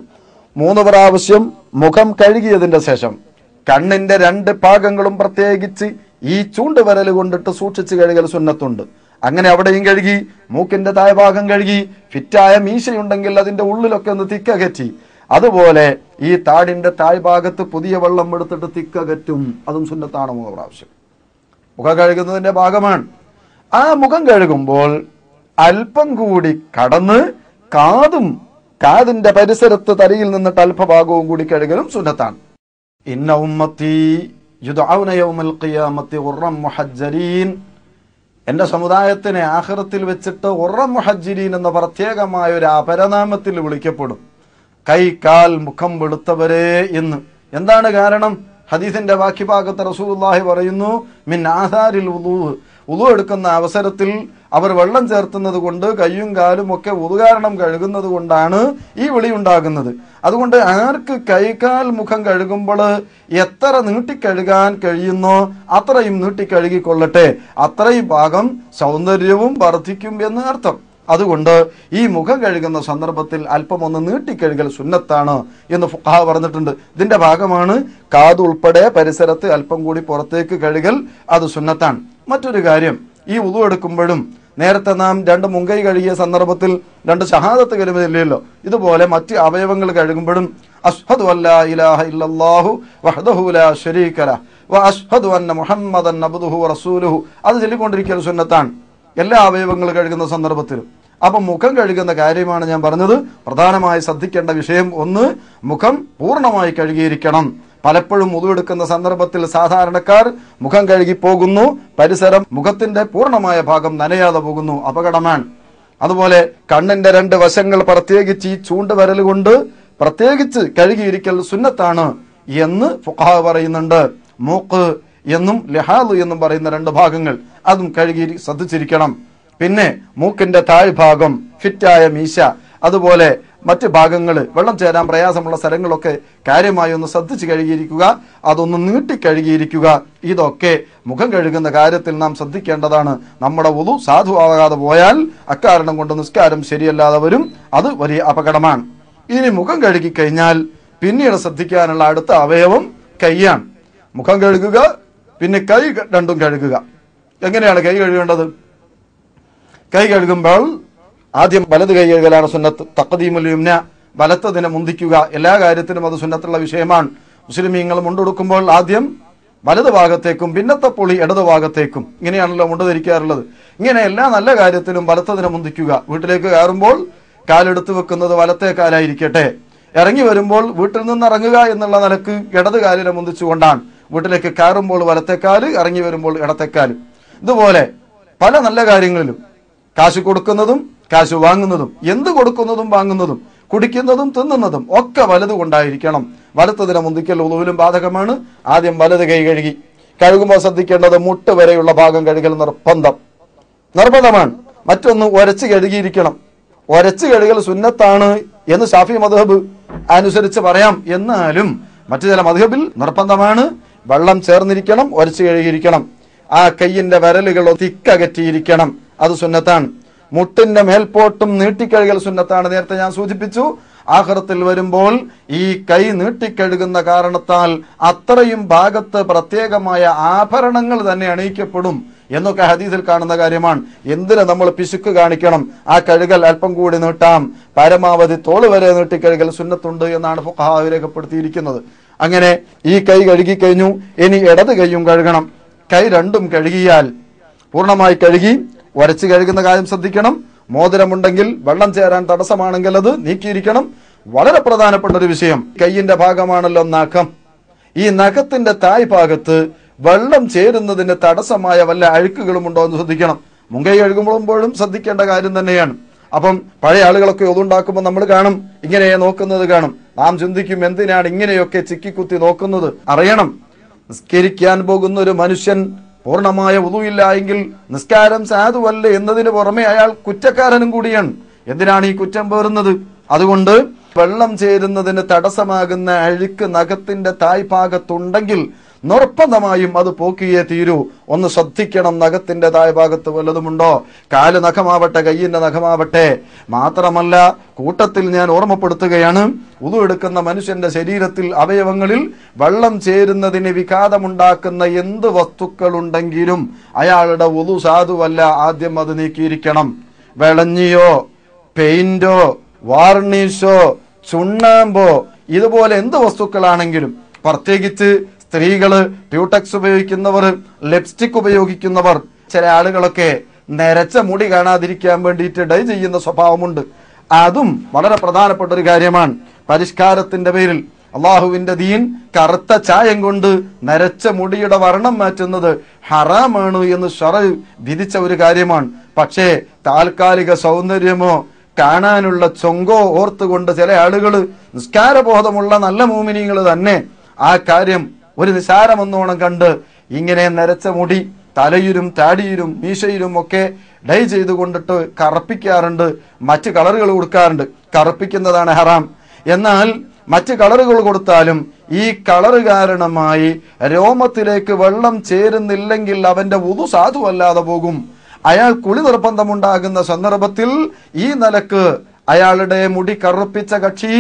3 പ്രാവശ്യം മുഖം കഴുകിയതിന്റെ ശേഷം കണ്ണിന്റെ 2 ഭാഗങ്ങളും പ്രത്യേകിച്ച് ഈ ചൂണ്ടുവിരൽ കൊണ്ടിട്ട് സൂക്ഷിച്ച് കഴുകൽ സുന്നത്തുണ്ട്. അങ്ങനെ അവിടെയും കഴുകി, മൂക്കിന്റെ താഴ്ഭാഗം കഴുകി, ഫിറ്റായ മീശയുണ്ടെങ്കിൽ അതിന്റെ ഉള്ളിലൊക്കെ ഒന്ന് തിക്കകറ്റി. അതുപോലെ ഈ താടിന്റെ താഴ്ഭാഗത്ത് പുതിയ വെള്ളം എടുത്തിട്ട് തിക്കകറ്റും, അതും സുന്നത്താണ് 3 പ്രാവശ്യം. മുഖം കഴുകുന്നതിന്റെ ഭാഗമാണ്. ആ മുഖം കഴുകുമ്പോൾ അല്പം കൂടി കടന്ന് കാതിന്റെ പരിസരത്ത് തലയിൽ നിന്നിട്ട് അല്പഭാഗവും കൂടി കഴുകലും സുന്നത്താണ്. ഇന്ന ഉമ്മത്തി യുദ്ഔന യൗമൽ ഖിയാമത്തി ഖുർറൻ മുഹജ്ജരീൻ, എന്റെ സമുദായത്തിനെ ആഖിറത്തിൽ വെച്ചിട്ട് ഖുർറൻ മുഹജ്ജരീൻ എന്ന പ്രത്യേകമായ ഒരു അപരനാമത്തിൽ വിളിക്കപ്പെടും. കൈ കാൽ മുഖം വെളുത്തവരെ എന്ന്. എന്താണ് കാരണം? ഹദീസിന്റെ ബാക്കി ഭാഗത്ത് റസൂലുള്ളാഹി പറയുന്നു, മിൻ ആസാരിൽ വുളു എടുക്കുന്ന അവസരത്തിൽ അവർ വെള്ളം ചേർത്തുന്നത് കൊണ്ട് കയ്യും കാലും ഒക്കെ വുളു കാരണം കഴുകുന്നത് കൊണ്ടാണ് ഈ വിളി ഉണ്ടാകുന്നത്. അതുകൊണ്ട് ആർക്ക് കൈകാൽ മുഖം കഴുകുമ്പോൾ എത്ര നീട്ടിക്കഴുകാൻ കഴിയുന്നോ അത്രയും നീട്ടിക്കഴുകിക്കൊള്ളട്ടെ, അത്രയും ഭാഗം സൗന്ദര്യവും വർദ്ധിക്കും എന്ന് അർത്ഥം. അതുകൊണ്ട് ഈ മുഖം കഴുകുന്ന സന്ദർഭത്തിൽ അല്പം ഒന്ന് നീട്ടിക്കഴുകൽ സുന്നത്താണ് എന്ന് ഫുഖഹാ പറഞ്ഞിട്ടുണ്ട്. ഇതിന്റെ ഭാഗമാണ് കാത് ഉൾപ്പെടെ പരിസരത്ത് അല്പം കൂടി പുറത്തേക്ക് കഴുകൽ, അത് സുന്നത്താണ്. മറ്റൊരു കാര്യം, ഈ വുളു എടുക്കുമ്പോഴും നേരത്തെ നാം 2 മുങ്കൈ കഴുകിയ സന്ദർഭത്തിൽ 2 ഷഹാദത്ത് കലിമയില്ലല്ലോ, ഇതുപോലെ മറ്റ് അവയവങ്ങൾ കഴുകുമ്പോഴും അഷ്ഹദു അല്ലാ ഇലാഹ ഇല്ലല്ലാഹു വഹ്ദഹു ലാ ശരീക ലഹു വ അഷ്ഹദു അന്ന മുഹമ്മദൻ അബ്ദുഹു വറസൂലുഹു, അത് ചൊല്ലിക്കൊണ്ടിരിക്കൽ സുന്നത്താണ് എല്ലാ അവയവങ്ങൾ കഴുകുന്ന സന്ദർഭത്തിലും. അപ്പം മുഖം കഴുകുന്ന കാര്യമാണ് ഞാൻ പറഞ്ഞത്. പ്രധാനമായി ശ്രദ്ധിക്കേണ്ട വിഷയം 1, മുഖം പൂർണ്ണമായി കഴുകിയിരിക്കണം. പലപ്പോഴും വുളു എടുക്കുന്ന സന്ദർഭത്തിൽ സാധാരണക്കാർ മുഖം കഴുകി പോകുന്നു, പരിസരം മുഖത്തിന്റെ പൂർണ്ണമായ ഭാഗം നനയാതെ പോകുന്നു, അപകടമാണ്. അതുപോലെ കണ്ണിന്റെ 2 വശങ്ങൾ പ്രത്യേകിച്ച് ഈ ചൂണ്ടുവിരൽ കൊണ്ട് പ്രത്യേകിച്ച് കഴുകിയിരിക്കൽ സുന്നത്താണ് എന്ന് ഫുഖഹാ പറയുന്നുണ്ട്. മൂക്ക് എന്നും ലഹാദ് എന്നും പറയുന്ന 2 ഭാഗങ്ങൾ അതും കഴുകി ശ്രദ്ധിച്ചിരിക്കണം. പിന്നെ മൂക്കിന്റെ താഴ്ഭാഗം, ഫിറ്റായ മീശ, അതുപോലെ മറ്റ് ഭാഗങ്ങൾ, വെള്ളം ചേരാൻ പ്രയാസമുള്ള സ്ഥലങ്ങളൊക്കെ കാര്യമായി ഒന്ന് ശ്രദ്ധിച്ച് കഴുകിയിരിക്കുക, അതൊന്ന് നീട്ടി കഴുകിയിരിക്കുക. ഇതൊക്കെ മുഖം കഴുകുന്ന കാര്യത്തിൽ നാം ശ്രദ്ധിക്കേണ്ടതാണ്. നമ്മുടെ വുളു സാധുവാകാതെ പോയാൽ അക്കാരണം കൊണ്ട് നിസ്കാരം ശരിയല്ലാതെ വരും, അത് വലിയ അപകടമാണ്. ഇനി മുഖം കഴുകി കഴിഞ്ഞാൽ പിന്നീട് ശ്രദ്ധിക്കാനുള്ള അടുത്ത അവയവം കൈയാണ്. മുഖം കഴുകുക, പിന്നെ കൈ 2 കഴുകുക. എങ്ങനെയാണ് കൈ കഴുകേണ്ടത്? കൈ കഴുകുമ്പോൾ ആദ്യം വലത് കൈ കഴുകലാണ് സുന്നത്ത്. തഖ്ദീമുൽ യുംന, വലത്തതിനെ മുന്തിക്കുക. എല്ലാ കാര്യത്തിനും അത് സുന്നത്തുള്ള വിഷയമാണ്. മുസ്ലിമീങ്ങൾ മുണ്ടെടുക്കുമ്പോൾ ആദ്യം വലത് ഭാഗത്തേക്കും പിന്നത്തെ പൊളി ഇടത് ഭാഗത്തേക്കും, ഇങ്ങനെയാണല്ലോ മുണ്ട് ധരിക്കാറുള്ളത്. ഇങ്ങനെ എല്ലാ നല്ല കാര്യത്തിലും വലത്തതിനെ മുന്തിക്കുക. വീട്ടിലേക്ക് കയറുമ്പോൾ കാലെടുത്ത് വെക്കുന്നത് വലത്തെ കാലായിരിക്കട്ടെ. ഇറങ്ങി വരുമ്പോൾ വീട്ടിൽ നിന്ന് ഇറങ്ങുക എന്നുള്ള നിലക്ക് ഇടത് കാലിനെ മുന്തിച്ചുകൊണ്ടാണ് വീട്ടിലേക്ക് കയറുമ്പോൾ വലത്തേക്കാല്, ഇറങ്ങി വരുമ്പോൾ ഇടത്തേക്കാല്. ഇതുപോലെ പല നല്ല കാര്യങ്ങളിലും കാശ് കൊടുക്കുന്നതും കാശ് വാങ്ങുന്നതും, എന്ത് കൊടുക്കുന്നതും വാങ്ങുന്നതും, കുടിക്കുന്നതും തിന്നുന്നതും ഒക്കെ വലത് കൊണ്ടായിരിക്കണം. വലത്തതിനെ മുന്തിക്കൽ വുളുവിലും ബാധകമാണ്. ആദ്യം വലത് കൈ കഴുകി. കഴുകുമ്പോൾ ശ്രദ്ധിക്കേണ്ടത് മുട്ട് വരെയുള്ള ഭാഗം കഴുകൽ നിർബന്ധമാണ്. മറ്റൊന്ന് ഉരച്ച് കഴുകിയിരിക്കണം. ഉരച്ച് കഴുകൽ സുന്നത്താണ് എന്ന് ഷാഫി മദ്ഹബ് അനുസരിച്ച് പറയാം. എന്നാലും മറ്റു ചില മദ്ഹബിൽ നിർബന്ധമാണ്. വെള്ളം ചേർന്നിരിക്കണം, ഉരച്ച് കഴുകിയിരിക്കണം. ആ കയ്യിന്റെ വിരലുകൾ തിക്കകറ്റിയിരിക്കണം, അത് സുന്നത്താണ്. മുട്ടിന്റെ മേൽപോട്ടും നീട്ടിക്കഴുകൽ സുന്നത്താണ്. നേരത്തെ ഞാൻ സൂചിപ്പിച്ചു, ആഖിറത്തിൽ വരുമ്പോൾ ഈ കൈ നീട്ടിക്കഴുകുന്ന കാരണത്താൽ അത്രയും ഭാഗത്ത് പ്രത്യേകമായ ആഭരണങ്ങൾ തന്നെ അണിയിക്കപ്പെടും എന്നൊക്കെ ഹദീസിൽ കാണുന്ന കാര്യമാണ്. എന്തിന് നമ്മൾ പിശുക്ക് കാണിക്കണം? ആ കഴുകൽ അല്പം കൂടി നീട്ടാം, പരമാവധി തോള് വരെ നീട്ടിക്കഴുകൽ സുന്നത്തുണ്ട് എന്നാണ് ഫുഖഹാ രേഖപ്പെടുത്തിയിരിക്കുന്നത്. അങ്ങനെ ഈ കൈ കഴുകി കഴിഞ്ഞു. ഇനി ഇടത് കൈയും കഴുകണം. കൈ 2 കഴുകിയാൽ പൂർണ്ണമായി കഴുകി ഉരച്ച് കഴുകുന്ന കാര്യം ശ്രദ്ധിക്കണം. മോതിരമുണ്ടെങ്കിൽ വെള്ളം ചേരാൻ തടസ്സമാണെങ്കിൽ അത് നീക്കിയിരിക്കണം. വളരെ പ്രധാനപ്പെട്ട ഒരു വിഷയം, കൈയിന്റെ ഭാഗമാണല്ലോ നഖം. ഈ നഖത്തിന്റെ തായ് ഭാഗത്ത് വെള്ളം ചേരുന്നതിന് തടസ്സമായ വല്ല അഴുക്കുകളും ഉണ്ടോ എന്ന് ശ്രദ്ധിക്കണം. മുങ്കൈ കഴുകുമ്പോഴും ശ്രദ്ധിക്കേണ്ട കാര്യം തന്നെയാണ്. അപ്പം പഴയ ആളുകളൊക്കെ ഒതുണ്ടാക്കുമ്പോൾ നമ്മൾ കാണും, ഇങ്ങനെ നോക്കുന്നത് കാണും. നാം ചിന്തിക്കും, എന്തിനാണ് ഇങ്ങനെയൊക്കെ ചിക്കിക്കുത്തി നോക്കുന്നത്? അറിയണം, നിസ്കരിക്കാൻ പോകുന്ന ഒരു മനുഷ്യൻ പൂർണ്ണമായ വുളൂഇല്ല എങ്കിൽ നിസ്കാരം സാധുവല്ല എന്നതിന് പുറമെ അയാൾ കുറ്റക്കാരനും കൂടിയാണ്. എന്തിനാണ് ഈ കുറ്റം പേറുന്നത്? അതുകൊണ്ട് വെള്ളം ചേരുന്നതിന് തടസ്സമാകുന്ന അഴുക്ക് നഖത്തിന്റെ തായ്ഭാഗത്തുണ്ടെങ്കിൽ നിർബന്ധമായും അത് പോക്കിയേ തീരൂ. ഒന്ന് ശ്രദ്ധിക്കണം, നഖത്തിന്റെ തായ്ഭാഗത്ത് വല്ലതുമുണ്ടോ? കാല് നഖമാവട്ടെ, കയ്യിന്റെ നഖമാവട്ടെ. മാത്രമല്ല, കൂട്ടത്തിൽ ഞാൻ ഓർമ്മപ്പെടുത്തുകയാണ്, വുളു എടുക്കുന്ന മനുഷ്യന്റെ ശരീരത്തിൽ അവയവങ്ങളിൽ വെള്ളം ചേരുന്നതിന് വിഘാതമുണ്ടാക്കുന്ന എന്ത് വസ്തുക്കളുണ്ടെങ്കിലും അയാളുടെ വുളു സാധുവല്ല. ആദ്യം അത് നീക്കിയിരിക്കണം. വെളഞ്ഞിയോ, പെയിന്റോ, വാർണിഷോ, ചുണ്ണാമ്പോ, ഇതുപോലെ എന്ത് വസ്തുക്കളാണെങ്കിലും, പ്രത്യേകിച്ച് സ്ത്രീകള് ട്യൂടെക്സ് ഉപയോഗിക്കുന്നവർ, ലിപ്സ്റ്റിക് ഉപയോഗിക്കുന്നവർ, ചില ആളുകളൊക്കെ നരച്ച മുടി കാണാതിരിക്കാൻ വേണ്ടിയിട്ട് ഡൈ ചെയ്യുന്ന സ്വഭാവമുണ്ട്. അതും വളരെ പ്രധാനപ്പെട്ട ഒരു കാര്യമാണ്. പരിഷ്കാരത്തിന്റെ പേരിൽ അള്ളാഹുവിന്റെ ദീൻ കറുത്ത ചായം കൊണ്ട് നരച്ച മുടിയുടെ വർണ്ണം മാറ്റുന്നത് ഹറാമാണ് എന്ന് ശറഅ് വിധിച്ച ഒരു കാര്യമാണ്. പക്ഷേ താൽക്കാലിക സൗന്ദര്യമോ കാണാനുള്ള ചൊങ്കോ ഓർത്തുകൊണ്ട് ചില ആളുകൾ, നിസ്കാരബോധമുള്ള നല്ല മോമിനികൾ തന്നെ, ആ കാര്യം ഒരു നിസാരമെന്നോണം കണ്ട് ഇങ്ങനെ നരച്ച മുടി തലയിലും താടിയിലും മീശയിലും ഒക്കെ ഡൈ ചെയ്തുകൊണ്ടിട്ട് കറുപ്പിക്കാറുണ്ട്, മറ്റ് കളറുകൾ കൊടുക്കാറുണ്ട്. കറുപ്പിക്കുന്നതാണ് ഹറാം. എന്നാൽ മറ്റ് കളറുകൾ കൊടുത്താലും ഈ കളറ് കാരണമായി രോമത്തിലേക്ക് വെള്ളം ചേരുന്നില്ലെങ്കിൽ അവന്റെ വുളു സാധുവല്ലാതെ പോകും. അയാൾ കുളി നിർബന്ധമുണ്ടാകുന്ന സന്ദർഭത്തിൽ ഈ നിലക്ക് അയാളുടെ മുടി കറുപ്പിച്ച കക്ഷി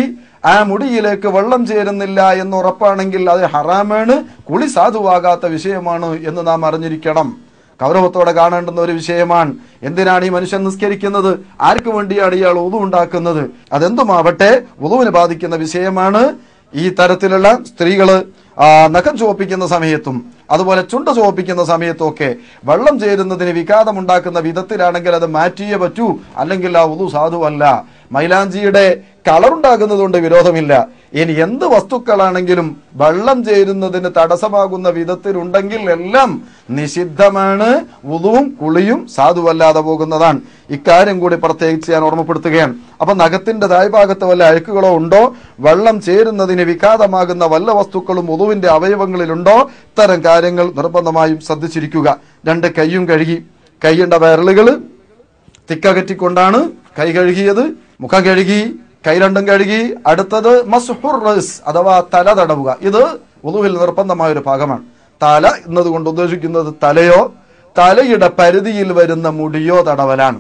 ആ മുടിയിലേക്ക് വെള്ളം ചേരുന്നില്ല എന്ന് ഉറപ്പാണെങ്കിൽ അത് ഹറാമാണ്, കുളി സാധുവാകാത്ത വിഷയമാണ് എന്ന് നാം അറിഞ്ഞിരിക്കണം. ഗൗരവത്തോടെ കാണേണ്ടുന്ന ഒരു വിഷയമാണ്. എന്തിനാണ് ഈ മനുഷ്യൻ നിസ്കരിക്കുന്നത്? ആർക്ക് വേണ്ടിയാണ് ഇയാൾ വുളു ഉണ്ടാക്കുന്നത്? അതെന്തുമാവട്ടെ, വുളുവിനെ ബാധിക്കുന്ന വിഷയമാണ്. ഈ തരത്തിലുള്ള സ്ത്രീകള് നഖം ചുവപ്പിക്കുന്ന സമയത്തും അതുപോലെ ചുണ്ട് ചുവപ്പിക്കുന്ന സമയത്തും ഒക്കെ വെള്ളം ചേരുന്നതിന് വിഘാതമുണ്ടാക്കുന്ന വിധത്തിലാണെങ്കിൽ അത് മാറ്റിയേ പറ്റൂ, അല്ലെങ്കിൽ ആ വുളു സാധുവല്ല. മൈലാഞ്ചിയുടെ കളറുണ്ടാകുന്നതുകൊണ്ട് വിരോധമില്ല. ഇനി എന്ത് വസ്തുക്കളാണെങ്കിലും വെള്ളം ചേരുന്നതിന് തടസ്സമാകുന്ന വിധത്തിലുണ്ടെങ്കിൽ എല്ലാം നിഷിദ്ധമാണ്. വുളുവും കുളിയും സാധുവല്ലാതെ പോകുന്നതാണ്. ഇക്കാര്യം കൂടി പ്രത്യേകിച്ച് ഞാൻ ഓർമ്മപ്പെടുത്തുകയാണ്. അപ്പൊ നഖത്തിന്റെ തായ്ഭാഗത്ത് വല്ല അഴുക്കുകളോ ഉണ്ടോ, വെള്ളം ചേരുന്നതിന് വിഘാതമാകുന്ന വല്ല വസ്തുക്കളും വുളുവിന്റെ അവയവങ്ങളിലുണ്ടോ, ഇത്തരം കാര്യങ്ങൾ നിർബന്ധമായും ശ്രദ്ധിച്ചിരിക്കുക. രണ്ട് കൈയും കഴുകി, കൈയുടെ വിരലുകൾ തിക്കകറ്റിക്കൊണ്ടാണ് കൈ കഴുകിയത്. മുഖം കഴുകി, കൈ രണ്ടും കഴുകി. അടുത്തത് മസ്ഹുർ റസ് അഥവാ തല തടവുക. ഇത് വുളുവിൽ നിർബന്ധമായ ഒരു ഭാഗമാണ്. തല എന്നതുകൊണ്ട് ഉദ്ദേശിക്കുന്നത് തലയോ തലയുടെ പരിധിയിൽ വരുന്ന മുടിയോ തടവലാണ്.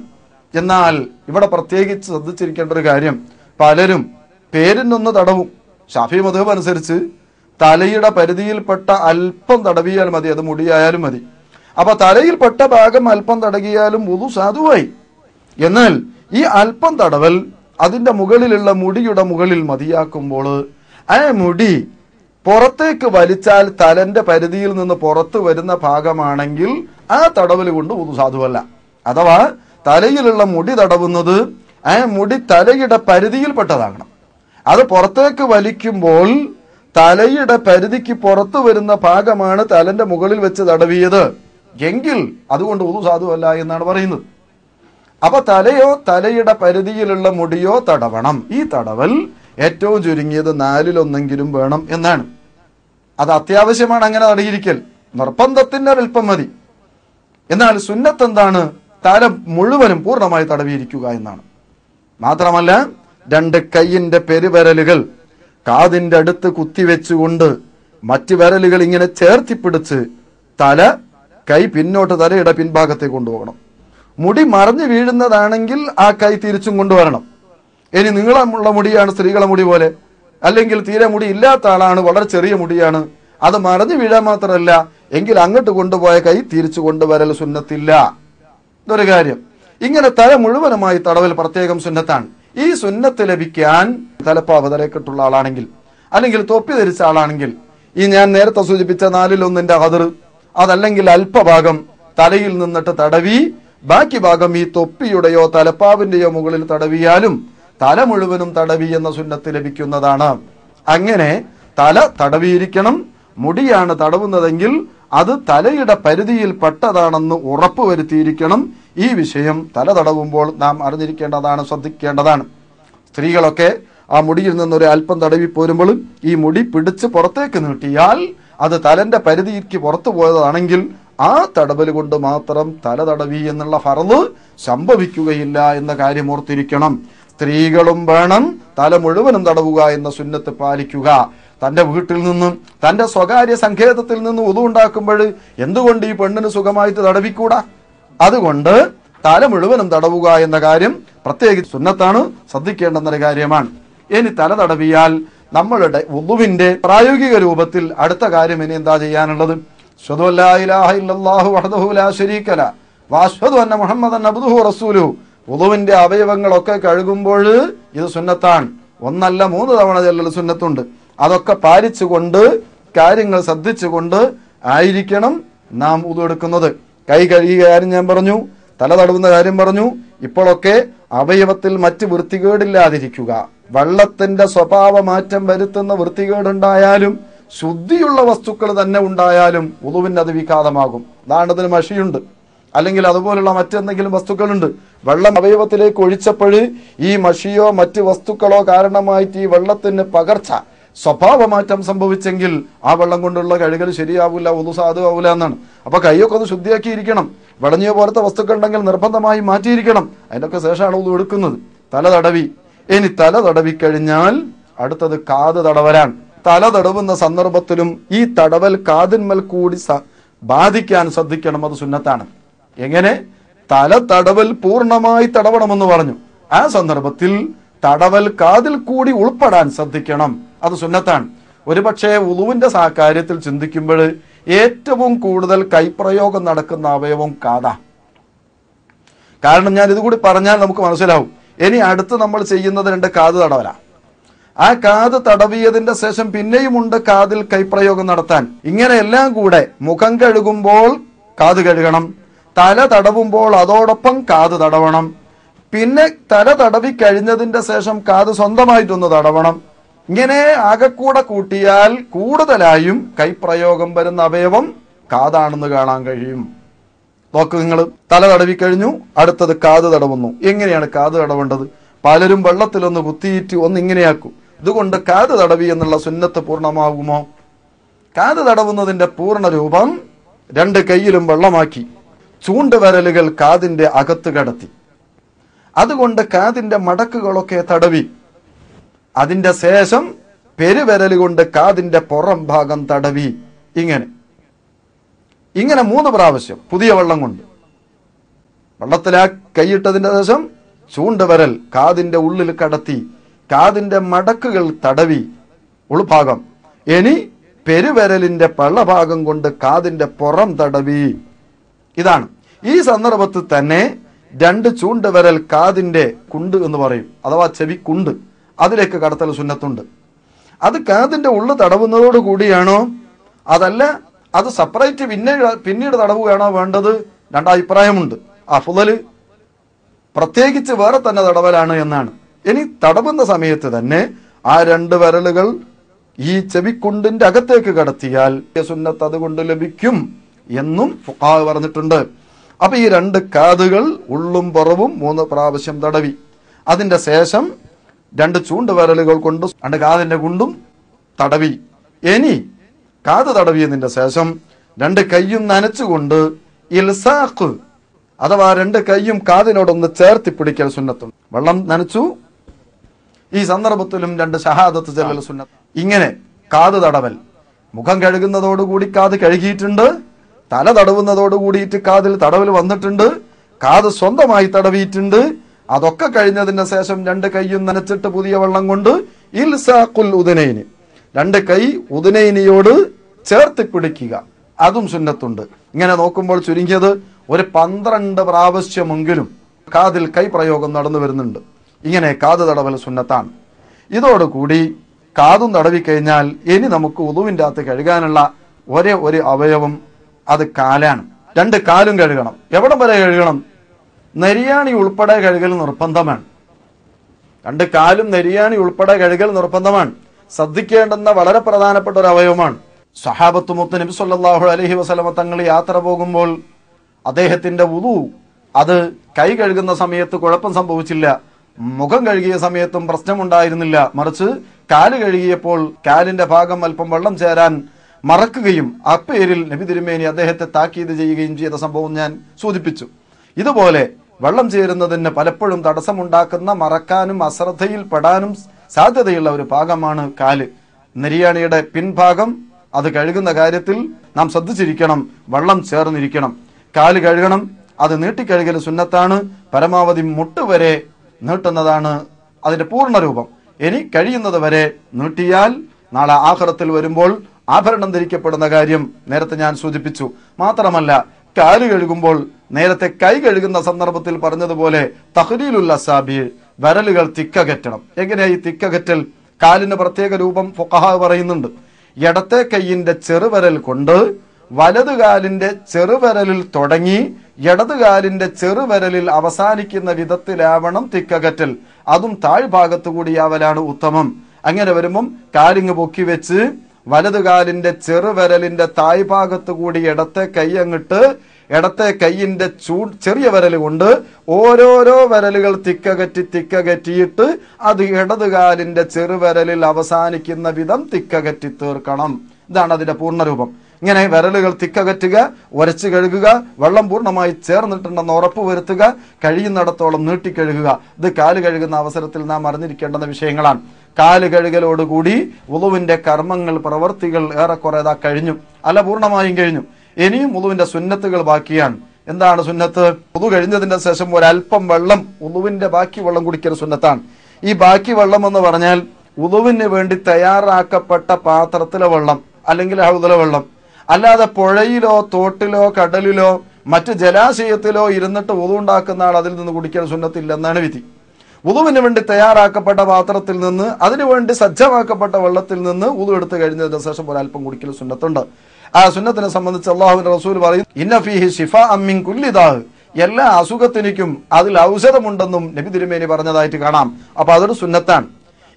എന്നാൽ ഇവിടെ പ്രത്യേകിച്ച് ശ്രദ്ധിച്ചിരിക്കേണ്ട ഒരു കാര്യം, പലരും പേരിനൊന്ന് തടവും. ഷാഫി മദ്ഹബ് അനുസരിച്ച് തലയുടെ പരിധിയിൽപ്പെട്ട അല്പം തടവിയാൽ മതി, അത് മുടിയായാലും മതി. അപ്പൊ തലയിൽപ്പെട്ട ഭാഗം അല്പം തടകിയാലും വുളു സാധുവായി. എന്നാൽ ഈ അല്പം തടവൽ അതിന്റെ മുകളിലുള്ള മുടിയുടെ മുകളിൽ മതിയാക്കുമ്പോൾ ആ മുടി പുറത്തേക്ക് വലിച്ചാൽ തലന്റെ പരിധിയിൽ നിന്ന് പുറത്തു വരുന്ന ഭാഗമാണെങ്കിൽ ആ തടവൽ കൊണ്ട് വുളു സാധുവല്ല. അഥവാ തലയിലുള്ള മുടി തടവുന്നത് ആ മുടി തലയുടെ പരിധിയിൽപ്പെട്ടതാകണം. അത് പുറത്തേക്ക് വലിക്കുമ്പോൾ തലയുടെ പരിധിക്ക് പുറത്തു വരുന്ന ഭാഗമാണ് തലന്റെ മുകളിൽ വെച്ച് തടവിയത് എങ്കിൽ അതുകൊണ്ട് വുളു സാധുവല്ല എന്നാണ് പറയുന്നത്. അപ്പൊ തലയോ തലയുടെ പരിധിയിലുള്ള മുടിയോ തടവണം. ഈ തടവൽ ഏറ്റവും ചുരുങ്ങിയത് 4-1 വേണം എന്നാണ്. അത് അത്യാവശ്യമാണ് അങ്ങനെ തടയിരിക്കൽ, നിർബന്ധത്തിന്റെ അല്പം മതി. എന്നാൽ സുന്നത്ത് എന്താണ്? തല മുഴുവനും പൂർണ്ണമായി തടവിയിരിക്കുക എന്നാണ്. മാത്രമല്ല, 2 കൈയിന്റെ പെരുവിരലുകൾ കാതിന്റെ അടുത്ത് കുത്തിവെച്ചുകൊണ്ട് മറ്റു വിരലുകൾ ഇങ്ങനെ ചേർത്തിപ്പിടിച്ച് കൈ പിന്നോട്ട് തലയുടെ പിൻഭാഗത്തേക്ക് കൊണ്ടുപോകണം. മുടി മറിഞ്ഞു വീഴുന്നതാണെങ്കിൽ ആ കൈ തിരിച്ചും കൊണ്ടുവരണം. ഇനി നീളമുള്ള മുടിയാണ്, സ്ത്രീകളെ മുടി പോലെ, അല്ലെങ്കിൽ തീരെ മുടി ഇല്ലാത്ത ആളാണ്, വളരെ ചെറിയ മുടിയാണ്, അത് മറിഞ്ഞു വീഴാൻ മാത്രമല്ല എങ്കിൽ അങ്ങോട്ട് കൊണ്ടുപോയ കൈ തിരിച്ചു കൊണ്ടുവരൽ സുന്നത്തില്ല. ഇതൊരു കാര്യം. ഇങ്ങനെ തല മുഴുവനുമായി തടവൽ പ്രത്യേകം സുന്നത്താണ്. ഈ സുന്നത്ത് ലഭിക്കാൻ തലപ്പാവ് തലക്കെട്ടുള്ള ആളാണെങ്കിൽ, അല്ലെങ്കിൽ തൊപ്പി ധരിച്ച ആളാണെങ്കിൽ, ഈ ഞാൻ നേരത്തെ സൂചിപ്പിച്ച 4-1 ഹദർ, അതല്ലെങ്കിൽ അല്പഭാഗം തലയിൽ നിന്നിട്ട് തടവി ബാക്കി ഭാഗം ഈ തൊപ്പിയുടെയോ തലപ്പാവിന്റെയോ മുകളിൽ തടവിയാലും തല മുഴുവനും തടവി എന്ന സുന്നത്ത് ലഭിക്കുന്നതാണ്. അങ്ങനെ തല തടവിയിരിക്കണം. മുടിയാണ് തടവുന്നതെങ്കിൽ അത് തലയുടെ പരിധിയിൽ പെട്ടതാണെന്ന് ഉറപ്പുവരുത്തിയിരിക്കണം. ഈ വിഷയം തല തടവുമ്പോൾ നാം അറിഞ്ഞിരിക്കേണ്ടതാണ്, ശ്രദ്ധിക്കേണ്ടതാണ്. സ്ത്രീകളൊക്കെ ആ മുടിയിൽ നിന്നൊരു അല്പം തടവി പോരുമ്പോൾ ഈ മുടി പിടിച്ച് പുറത്തേക്ക് നീട്ടിയാൽ അത് തലന്റെ പരിധിക്ക് പുറത്തു പോയതാണെങ്കിൽ ആ തടവൽ കൊണ്ട് മാത്രം തല തടവി എന്നുള്ള ഫർള് സംഭവിക്കുകയില്ല എന്ന കാര്യം ഓർത്തിരിക്കണം. സ്ത്രീകളും വേണം തല മുഴുവനും തടവുക എന്ന സുന്നത്ത് പാലിക്കുക. തന്റെ വീട്ടിൽ നിന്നും തന്റെ സ്വകാര്യ സങ്കേതത്തിൽ നിന്ന് ഉദു ഉണ്ടാക്കുമ്പോൾ എന്തുകൊണ്ട് ഈ പെണ്ണിന് സുഖമായിട്ട് തടവിക്കൂടാ? അതുകൊണ്ട് തല മുഴുവനും തടവുക എന്ന കാര്യം പ്രത്യേകിച്ച് സുന്നത്താണ്, ശ്രദ്ധിക്കേണ്ടെന്നൊരു കാര്യമാണ്. ഇനി തല തടവിയാൽ നമ്മളുടെ വുളുവിന്റെ പ്രായോഗിക രൂപത്തിൽ അടുത്ത കാര്യം ഇനി എന്താ ചെയ്യാനുള്ളത്? അശ്ഹദു അല്ലാ ഇലാഹ ഇല്ലല്ലാഹു വഹ്ദഹു ലാ ശരീക ലഹു വഅശ്ഹദു അന്ന മുഹമ്മദൻ അബ്ദുഹു വറസൂലുഹു. വുളുവിന്റെ അവയവങ്ങളൊക്കെ കഴുകുമ്പോൾ ഇത് സുന്നത്താണ്. ഒന്നല്ല 3 തവണ ചെല്ലൽ സുന്നത്തുണ്ട്. അതൊക്കെ പാലിച്ചുകൊണ്ട് കാര്യങ്ങൾ ശ്രദ്ധിച്ചുകൊണ്ട് ആയിരിക്കണം നാം വുളു എടുക്കുന്നത്. കൈ കഴുകിയ കാര്യം ഞാൻ പറഞ്ഞു, തല തടവുന്ന കാര്യം പറഞ്ഞു. ഇപ്പോഴൊക്കെ അവയവത്തിൽ മറ്റ് വൃത്തികേടില്ലാതിരിക്കുക. വെള്ളത്തിന്റെ സ്വഭാവ മാറ്റം വരുത്തുന്ന വൃത്തികേടുണ്ടായാലും ശുദ്ധിയുള്ള വസ്തുക്കൾ തന്നെ ഉണ്ടായാലും വുളുവിന് അത് വിഘാതമാകും. ഉദാഹരണത്തിന് മഷിയുണ്ട്, അല്ലെങ്കിൽ അതുപോലുള്ള മറ്റെന്തെങ്കിലും വസ്തുക്കളുണ്ട്. വെള്ളം അവയവത്തിലേക്ക് ഒഴിച്ചപ്പോൾ ഈ മഷിയോ മറ്റ് വസ്തുക്കളോ കാരണമായിട്ട് ഈ വെള്ളത്തിന് പകർച്ച സ്വഭാവമാറ്റം സംഭവിച്ചെങ്കിൽ ആ വെള്ളം കൊണ്ടുള്ള കഴുകൽ ശരിയാവില്ല, വുളു സാധുവാവില്ല എന്നാണ്. അപ്പൊ കൈയൊക്കെ ഒന്ന് ശുദ്ധിയാക്കിയിരിക്കണം. വിളഞ്ഞിയ പോലത്തെ വസ്തുക്കൾ ഉണ്ടെങ്കിൽ നിർബന്ധമായി മാറ്റിയിരിക്കണം. അതിനൊക്കെ ശേഷമാണ് വുളു എടുക്കുന്നത്. തല തടവി. ഇനി തല തടവിക്കഴിഞ്ഞാൽ അടുത്തത് കാത് തടവലാണ്. തല തടവുന്ന സന്ദർഭത്തിലും ഈ തടവൽ കാതിന്മേൽ കൂടി ബാധിക്കാൻ ശ്രദ്ധിക്കണം. അത് സുന്നത്താണ്. എങ്ങനെ? തല തടവൽ പൂർണ്ണമായി തടവണമെന്ന് പറഞ്ഞു. ആ സന്ദർഭത്തിൽ തടവൽ കാതിൽ കൂടി ഉൾപ്പെടാൻ ശ്രദ്ധിക്കണം. അത് സുന്നത്താണ്. ഒരുപക്ഷെ വുളുവിന്റെ കാര്യത്തിൽ ചിന്തിക്കുമ്പോൾ ഏറ്റവും കൂടുതൽ കൈപ്രയോഗം നടക്കുന്ന അവയവം കാതാ. കാരണം ഞാൻ ഇതുകൂടി പറഞ്ഞാൽ നമുക്ക് മനസ്സിലാവും. ഇനി അടുത്ത് നമ്മൾ ചെയ്യുന്നത് 2 കാത് തടവല. ആ കാത് തടവിയതിന്റെ ശേഷം പിന്നെയും ഉണ്ട് കാതിൽ കൈപ്രയോഗം നടത്താൻ. ഇങ്ങനെ എല്ലാം കൂടെ മുഖം കഴുകുമ്പോൾ കാത് കഴുകണം, തല തടവുമ്പോൾ അതോടൊപ്പം കാത് തടവണം, പിന്നെ തല തടവി കഴിഞ്ഞതിന്റെ ശേഷം കാത് സ്വന്തമായിട്ടൊന്ന് തടവണം. ഇങ്ങനെ ആകെക്കൂടെ കൂട്ടിയാൽ കൂടുതലായും കൈപ്രയോഗം വരുന്ന അവയവം കാതാണെന്ന് കാണാൻ കഴിയും. നോക്ക് നിങ്ങൾ, തല തടവി കഴിഞ്ഞു, അടുത്തത് കാത് തടവുന്നു. എങ്ങനെയാണ് കാത് തടവേണ്ടത്? പലരും വെള്ളത്തിലൊന്ന് കുത്തിയിട്ട് ഒന്നിങ്ങനെയാക്കും. ഇതുകൊണ്ട് കാത് തടവി എന്നുള്ള സുന്നത്ത് പൂർണ്ണമാകുമോ? കാത് തടവുന്നതിന്റെ പൂർണ്ണ രൂപം 2 കൈയിലും വെള്ളമാക്കി ചൂണ്ടുവിരലുകൾ കാതിന്റെ അകത്ത് കടത്തി അതുകൊണ്ട് കാതിന്റെ മടക്കുകളൊക്കെ തടവി അതിന്റെ ശേഷം പെരുവിരൽ കൊണ്ട് കാതിന്റെ പുറം ഭാഗം തടവി. ഇങ്ങനെ 3 പ്രാവശ്യം പുതിയ വെള്ളം കൊണ്ട് വെള്ളത്തിലാ കൈയിട്ടതിന്റെ ശേഷം ചൂണ്ടുവിരൽ കാതിന്റെ ഉള്ളിൽ കടത്തി കാതിന്റെ മടക്കുകൾ തടവി ഉൾഭാഗം. ഇനി പെരുവിരലിന്റെ പള്ളഭാഗം കൊണ്ട് കാതിന്റെ പുറം തടവി. ഇതാണ്. ഈ സന്ദർഭത്തിൽ തന്നെ 2 ചൂണ്ടുവിരൽ കാതിന്റെ കുണ്ട് എന്ന് പറയും, അഥവാ ചെവിക്കുണ്ട്, അതിലേക്ക് കടത്തൽ സുന്നത്തുണ്ട്. അത് കാതിന്റെ ഉള്ളു തടവുന്നതോട് കൂടിയാണോ അതല്ല അത് സെപ്പറേറ്റ് പിന്നീട് തടവുകയാണോ വേണ്ടത്? 2 അഭിപ്രായമുണ്ട്. അഫ്ളല് പ്രത്യേകിച്ച് വേറെ തന്നെ തടവലാണ് എന്നാണ്. ഇനി തടവുന്ന സമയത്ത് തന്നെ ആ 2 വിരലുകൾ ഈ ചെവിക്കുണ്ടിന്റെ അകത്തേക്ക് കടത്തിയാൽ സുന്നത്ത് അതുകൊണ്ട് ലഭിക്കും എന്നും ഫുഖാഹ് പറഞ്ഞിട്ടുണ്ട്. അപ്പൊ ഈ 2 കാതുകൾ ഉള്ളും പുറവും 3 പ്രാവശ്യം തടവി അതിന്റെ ശേഷം 2 ചൂണ്ടുവിരലുകൾ കൊണ്ട് 2 കാതിന്റെ കുണ്ടും തടവി. ഇനി കാത് തടവിയതിന്റെ ശേഷം 2 കൈയും നനച്ചുകൊണ്ട് ഇൽസാഖ് അഥവാ 2 കൈയും കാതിനോടൊന്ന് ചേർത്തി പിടിക്കൽ സുന്നത്തുണ്ട്. വെള്ളം നനച്ചു, ഈ സന്ദർഭത്തിലും 2 ഷഹാദത്ത് ചൊല്ലൽ സുന്നത്ത്. ഇങ്ങനെ കാത് തടവൽ. മുഖം കഴുകുന്നതോടുകൂടി കാത് കഴുകിയിട്ടുണ്ട്, തല തടവുന്നതോടുകൂടിയിട്ട് കാതിൽ തടവൽ വന്നിട്ടുണ്ട്, കാത് സ്വന്തമായി തടവിയിട്ടുണ്ട്. അതൊക്കെ കഴിഞ്ഞതിന് ശേഷം 2 കൈയും നനച്ചിട്ട് പുതിയ വെള്ളം കൊണ്ട് ഇൽസാഖുൽ ഉദനൈനി 2 കൈ ഉദനൈനിയോട് ചേർത്ത് പിടിക്കുക, അതും സുന്നത്തുണ്ട്. ഇങ്ങനെ നോക്കുമ്പോൾ ചുരുങ്ങിയത് ഒരു 12 പ്രാവശ്യമെങ്കിലും കാതിൽ കൈ പ്രയോഗം നടന്നു വരുന്നുണ്ട്. ഇങ്ങനെ കാത് തടവൽ സുന്നത്താണ്. ഇതോടുകൂടി കാതും തടവിക്കഴിഞ്ഞാൽ ഇനി നമുക്ക് ഉളുവിന്റെ അകത്ത് കഴുകാനുള്ള ഒരേ ഒരു അവയവം അത് കാലാണ്. 2 കാലും കഴുകണം. എവിടം വരെ കഴുകണം? നെരിയാണി ഉൾപ്പെടെ കഴുകൽ നിർബന്ധമാണ്. 2 കാലും നെരിയാണി ഉൾപ്പെടെ കഴുകൽ നിർബന്ധമാണ്. ശ്രദ്ധിക്കേണ്ടുന്ന വളരെ പ്രധാനപ്പെട്ട ഒരു അവയവമാണ്. സ്വഹാബത്ത് മുത്ത് നബി സല്ലല്ലാഹു അലൈഹി വസല്ലമ തങ്ങൾ യാത്ര പോകുമ്പോൾ അദ്ദേഹത്തിന്റെ വുളു അത് കൈ കഴുകുന്ന സമയത്ത് കുഴപ്പം സംഭവിച്ചില്ല. മുഖം കഴുകിയ സമയത്തും പ്രശ്നമുണ്ടായിരുന്നില്ല. മറിച്ച് കാല് കഴുകിയപ്പോൾ കാലിന്റെ ഭാഗം അല്പം വെള്ളം ചേരാൻ മറക്കുകയും അപ്പേരിൽ നബി തിരുമേനി അദ്ദേഹത്തെ താക്കീത് ചെയ്യുകയും ചെയ്ത സംഭവം ഞാൻ സൂചിപ്പിച്ചു. ഇതുപോലെ വെള്ളം ചേരുന്നതിന് പലപ്പോഴും തടസ്സമുണ്ടാക്കുന്ന, മറക്കാനും അശ്രദ്ധയിൽ പെടാനും സാധ്യതയുള്ള ഒരു ഭാഗമാണ് കാല്. നെരിയാണിയുടെ പിൻഭാഗം അത് കഴുകുന്ന കാര്യത്തിൽ നാം ശ്രദ്ധിച്ചിരിക്കണം. വെള്ളം ചേർന്നിരിക്കണം. കാല് കഴുകണം. അത് നീട്ടിക്കഴുകൽ സുന്നത്താണ്. പരമാവധി മുട്ടുവരെ നീട്ടുന്നതാണ് അതിന്റെ പൂർണ്ണരൂപം. ഇനി കഴിയുന്നത് വരെ നീട്ടിയാൽ നാളെ ആഖിറത്തിൽ വരുമ്പോൾ ആഭരണം ധരിക്കപ്പെടുന്ന കാര്യം നേരത്തെ ഞാൻ സൂചിപ്പിച്ചു. മാത്രമല്ല, കാല് കഴുകുമ്പോൾ നേരത്തെ കൈ കഴുകുന്ന സന്ദർഭത്തിൽ പറഞ്ഞതുപോലെ തഖ്ലീലുൽ അസാബി, വിരലുകൾ തിക്കകറ്റണം. എങ്ങനെയാ ഈ തിക്കകറ്റൽ? കാലിന് പ്രത്യേക രൂപം ഫുഖഹാ പറയുന്നുണ്ട്. ഇടത്തെ കൈയിന്റെ ചെറുവിരൽ കൊണ്ട് വലതുകാലിന്റെ ചെറുവിരലിൽ തുടങ്ങി ഇടതുകാലിന്റെ ചെറുവിരലിൽ അവസാനിക്കുന്ന വിധത്തിലാവണം തിക്കകറ്റൽ. അതും താഴ്ഭാഗത്തു കൂടിയാവലാണ് ഉത്തമം. അങ്ങനെ വരുമ്പം കാലിങ് പൊക്കി വെച്ച് വലതുകാലിന്റെ ചെറുവിരലിന്റെ താഴ്ഭാഗത്തു കൂടി ഇടത്തെ കൈ അങ്ങിട്ട് ഇടത്തെ കൈയിന്റെ ചെറിയ വിരൽ കൊണ്ട് ഓരോരോ വിരലുകൾ തിക്കകറ്റിയിട്ട് അത് ഇടതുകാലിന്റെ ചെറുവിരലിൽ അവസാനിക്കുന്ന വിധം തിക്കകറ്റി തീർക്കണം. ഇതാണ് അതിന്റെ പൂർണ്ണരൂപം. ഇങ്ങനെ വിരലുകൾ തിക്കകറ്റുക, ഉരച്ചു കഴുകുക, വെള്ളം പൂർണ്ണമായി ചേർന്നിട്ടുണ്ടെന്ന് ഉറപ്പുവരുത്തുക, കഴിയുന്നിടത്തോളം നീട്ടിക്കഴുകുക. ഇത് കാല് കഴുകുന്ന അവസരത്തിൽ നാം അറിഞ്ഞിരിക്കേണ്ടുന്ന വിഷയങ്ങളാണ്. കാല് കഴുകലോടുകൂടി വുളുവിന്റെ കർമ്മങ്ങൾ, പ്രവർത്തികൾ ഏറെക്കുറെ കഴിഞ്ഞു, അല്ല പൂർണ്ണമായും കഴിഞ്ഞു. ഇനിയും വുളുവിന്റെ സുന്നത്തുകൾ ബാക്കിയാണ്. എന്താണ് സുന്നത്ത്? വുളു കഴിഞ്ഞതിന്റെ ശേഷം ഒരല്പം വെള്ളം, വുളുവിന്റെ ബാക്കി വെള്ളം കുടിക്കൽ സുന്നത്താണ്. ഈ ബാക്കി വെള്ളം എന്ന് പറഞ്ഞാൽ വുളുവിന് വേണ്ടി തയ്യാറാക്കപ്പെട്ട പാത്രത്തിലെ വെള്ളം അല്ലെങ്കിൽ ഹൗദിലെ വെള്ളം. അല്ലാതെ പുഴയിലോ തോട്ടിലോ കടലിലോ മറ്റ് ജലാശയത്തിലോ ഇരുന്നിട്ട് വുളു ഉണ്ടാക്കുന്ന ആൾ അതിൽ നിന്ന് കുടിക്കാൻ സുന്നത്തില്ലെന്നാണ് വിധി. വുളുവിന് വേണ്ടി തയ്യാറാക്കപ്പെട്ട പാത്രത്തിൽ നിന്ന്, അതിനുവേണ്ടി സജ്ജമാക്കപ്പെട്ട വെള്ളത്തിൽ നിന്ന് വുളു എടുത്തു കഴിഞ്ഞതിന് ശേഷം ഒരല്പം കുടിക്കൽ സുന്നത്തുണ്ട്. ആ സുന്നത്തിനെ സംബന്ധിച്ച് അല്ലാഹുവിന്റെ റസൂൽ പറയും, ഇന്ന ഫീഹി ശിഫാഅൻ മിൻ കുല്ലി ദാഅ്, എല്ലാ അസുഖത്തിനും അതിൽ ഔഷധമുണ്ടെന്നും നബി തിരുമേനി പറഞ്ഞതായിട്ട് കാണാം. അപ്പൊ അതൊരു സുന്നത്താണ്.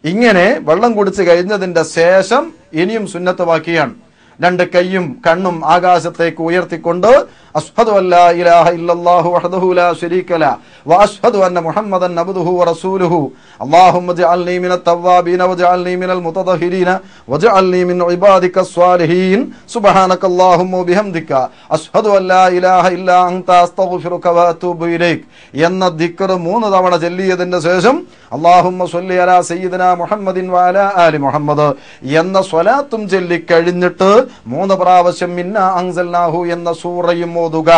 ഇങ്ങനെ വെള്ളം കുടിച്ച് കഴിഞ്ഞതിന്റെ ശേഷം ഇനിയും സുന്നത്ത് ബാക്കിയാണ്. രണ്ട് കൈയും കണ്ണും ആകാശത്തേക്ക് ഉയർത്തിക്കൊണ്ട് അശ്ഹദു അല്ലാ ഇലാഹ ഇല്ലല്ലാഹു വഹ്ദഹു ലാ ശരീക ലഹു വഅശ്ഹദു അന്ന മുഹമ്മദൻ അബ്ദുഹു വറസൂലുഹു അല്ലാഹുമ്മ ജഅൽനി മിനത് തവ്വാബീന വജഅൽനി മിനൽ മുതതഹിരീന വജഅൽനി മിൻ ഇബാദികസ് സ്വാലിഹീൻ സുബ്ഹാനകല്ലാഹുമ്മ വബിഹംദിക അശ്ഹദു അല്ലാ ഇലാഹ ഇല്ലാ അൻത അസ്തഗ്ഫിറുക വഅതൂബു ഇലൈക് എന്ന ദിക്ർ 3 തവണ ചൊല്ലിയതിന്റെ ശേഷം അല്ലാഹുമ്മ സ്വല്ലി അലാ സയ്യിദിനാ മുഹമ്മദിൻ വഅലാ ആലി മുഹമ്മദ് എന്ന സ്വലാത്തും ചൊല്ലി കഴിഞ്ഞിട്ട് 3 പ്രാവശ്യം ഇന്നാ അൻസൽനാഹു എന്ന സൂറയും ഓതുക.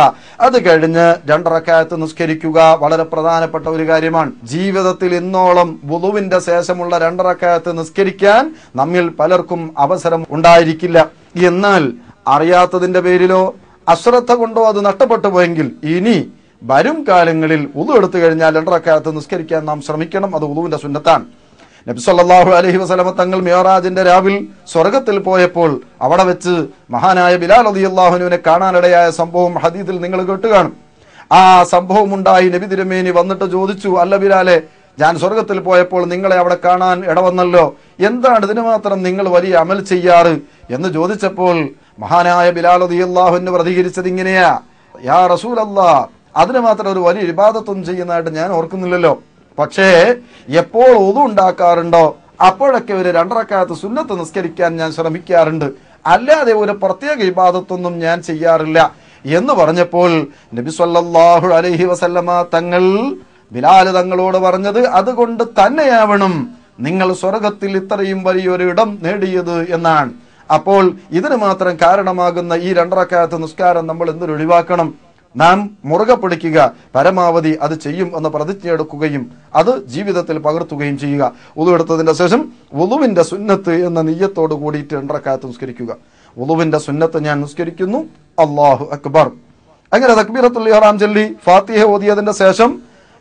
അത് കഴിഞ്ഞ് 2 റക്അത്ത് നിസ്കരിക്കുക. വളരെ പ്രധാനപ്പെട്ട ഒരു കാര്യമാണ്. ജീവിതത്തിൽ ഇന്നോളം വുളുവിന്റെ ശേഷമുള്ള 2 റക്അത്ത് നിസ്കരിക്കാൻ നമ്മിൽ പലർക്കും അവസരം ഉണ്ടായിരിക്കില്ല. എന്നാൽ അറിയാത്തതിന്റെ പേരിലോ അശ്രദ്ധ കൊണ്ടോ അത് നഷ്ടപ്പെട്ടു പോയെങ്കിൽ ഇനി വരും കാലങ്ങളിൽ വുളു എടുത്തു കഴിഞ്ഞാൽ 2 റക്അത്ത് നിസ്കരിക്കാൻ നാം ശ്രമിക്കണം. അത് വുളുവിന്റെ സുന്നത്താണ്. നബി സല്ലല്ലാഹു അലൈഹി വസല്ലമ തങ്ങൾ മിഅ്റാജിന്റെ രാവിൽ സ്വർഗ്ഗത്തിൽ പോയപ്പോൾ അവിടെ വെച്ച് മഹാനായ ബിലാൽ റളിയല്ലാഹു അൻഹുവിനെ കാണാനിടയായ സംഭവം ഹദീസിൽ നിങ്ങൾ കേട്ടു കാണും. ആ സംഭവം ഉണ്ടായി. നബി തിരുമേനി വന്നിട്ട് ചോദിച്ചു, അല്ല ബിലാലെ, ഞാൻ സ്വർഗ്ഗത്തിൽ പോയപ്പോൾ നിങ്ങളെ അവിടെ കാണാൻ ഇടവന്നല്ലോ, എന്താണ് ഇതിന് മാത്രം നിങ്ങൾ വലിയ അമൽ ചെയ്യാറ് എന്ന് ചോദിച്ചപ്പോൾ മഹാനായ ബിലാൽ റളിയല്ലാഹു അൻഹു പ്രതികരിച്ചത് ഇങ്ങനെയാ, യാ റസൂലല്ലാഹ്, അതിന് മാത്രം ഒരു വലിയ ഇബാദത്തൊന്നും ചെയ്യുന്നതായിട്ട് ഞാൻ ഓർക്കുന്നില്ലല്ലോ. പക്ഷേ എപ്പോൾ വുളു ഉണ്ടാക്കാറുണ്ടോ അപ്പോഴൊക്കെ ഒരു 2 റക്അത്ത് സുന്നത്ത് നിസ്കരിക്കാൻ ഞാൻ ശ്രമിക്കാറുണ്ട്, അല്ലാതെ ഒരു പ്രത്യേക ഇബാദത്തൊന്നും ഞാൻ ചെയ്യാറില്ല എന്ന് പറഞ്ഞപ്പോൾ നബി സല്ലല്ലാഹു അലൈഹി വസല്ലമ തങ്ങൾ ബിലാൽ തങ്ങളോട് പറഞ്ഞത്, അതുകൊണ്ട് തന്നെയാവണം നിങ്ങൾ സ്വർഗത്തിൽ ഇത്രയും വലിയൊരു ഇടം നേടിയത് എന്നാണ്. അപ്പോൾ ഇതിന് മാത്രം കാരണമാകുന്ന ഈ 2 റക്അത്ത് നിസ്കാരം നമ്മൾ എന്തൊരു ഒഴിവാക്കണം, നാം മുറുകെ പിടിക്കുക, പരമാവധി അത് ചെയ്യും എന്ന് പ്രതിജ്ഞയെടുക്കുകയും അത് ജീവിതത്തിൽ പകർത്തുകയും ചെയ്യുക. വുളു എടുത്തതിന്റെ ശേഷം വുളുവിന്റെ സുന്നത്ത് എന്ന നിയ്യത്തോട് കൂടിയിട്ട് 2 റക്അത്ത് നിസ്കരിക്കുക. വുളുവിന്റെ സുന്നത്ത് ഞാൻ നിസ്കരിക്കുന്നു, അല്ലാഹു അക്ബർ. അങ്ങനെ തക്ബീറത്തുൽ ഇഹ്റാം ചൊല്ലി ഫാത്തിഹ ഓതിയതിന്റെ ശേഷം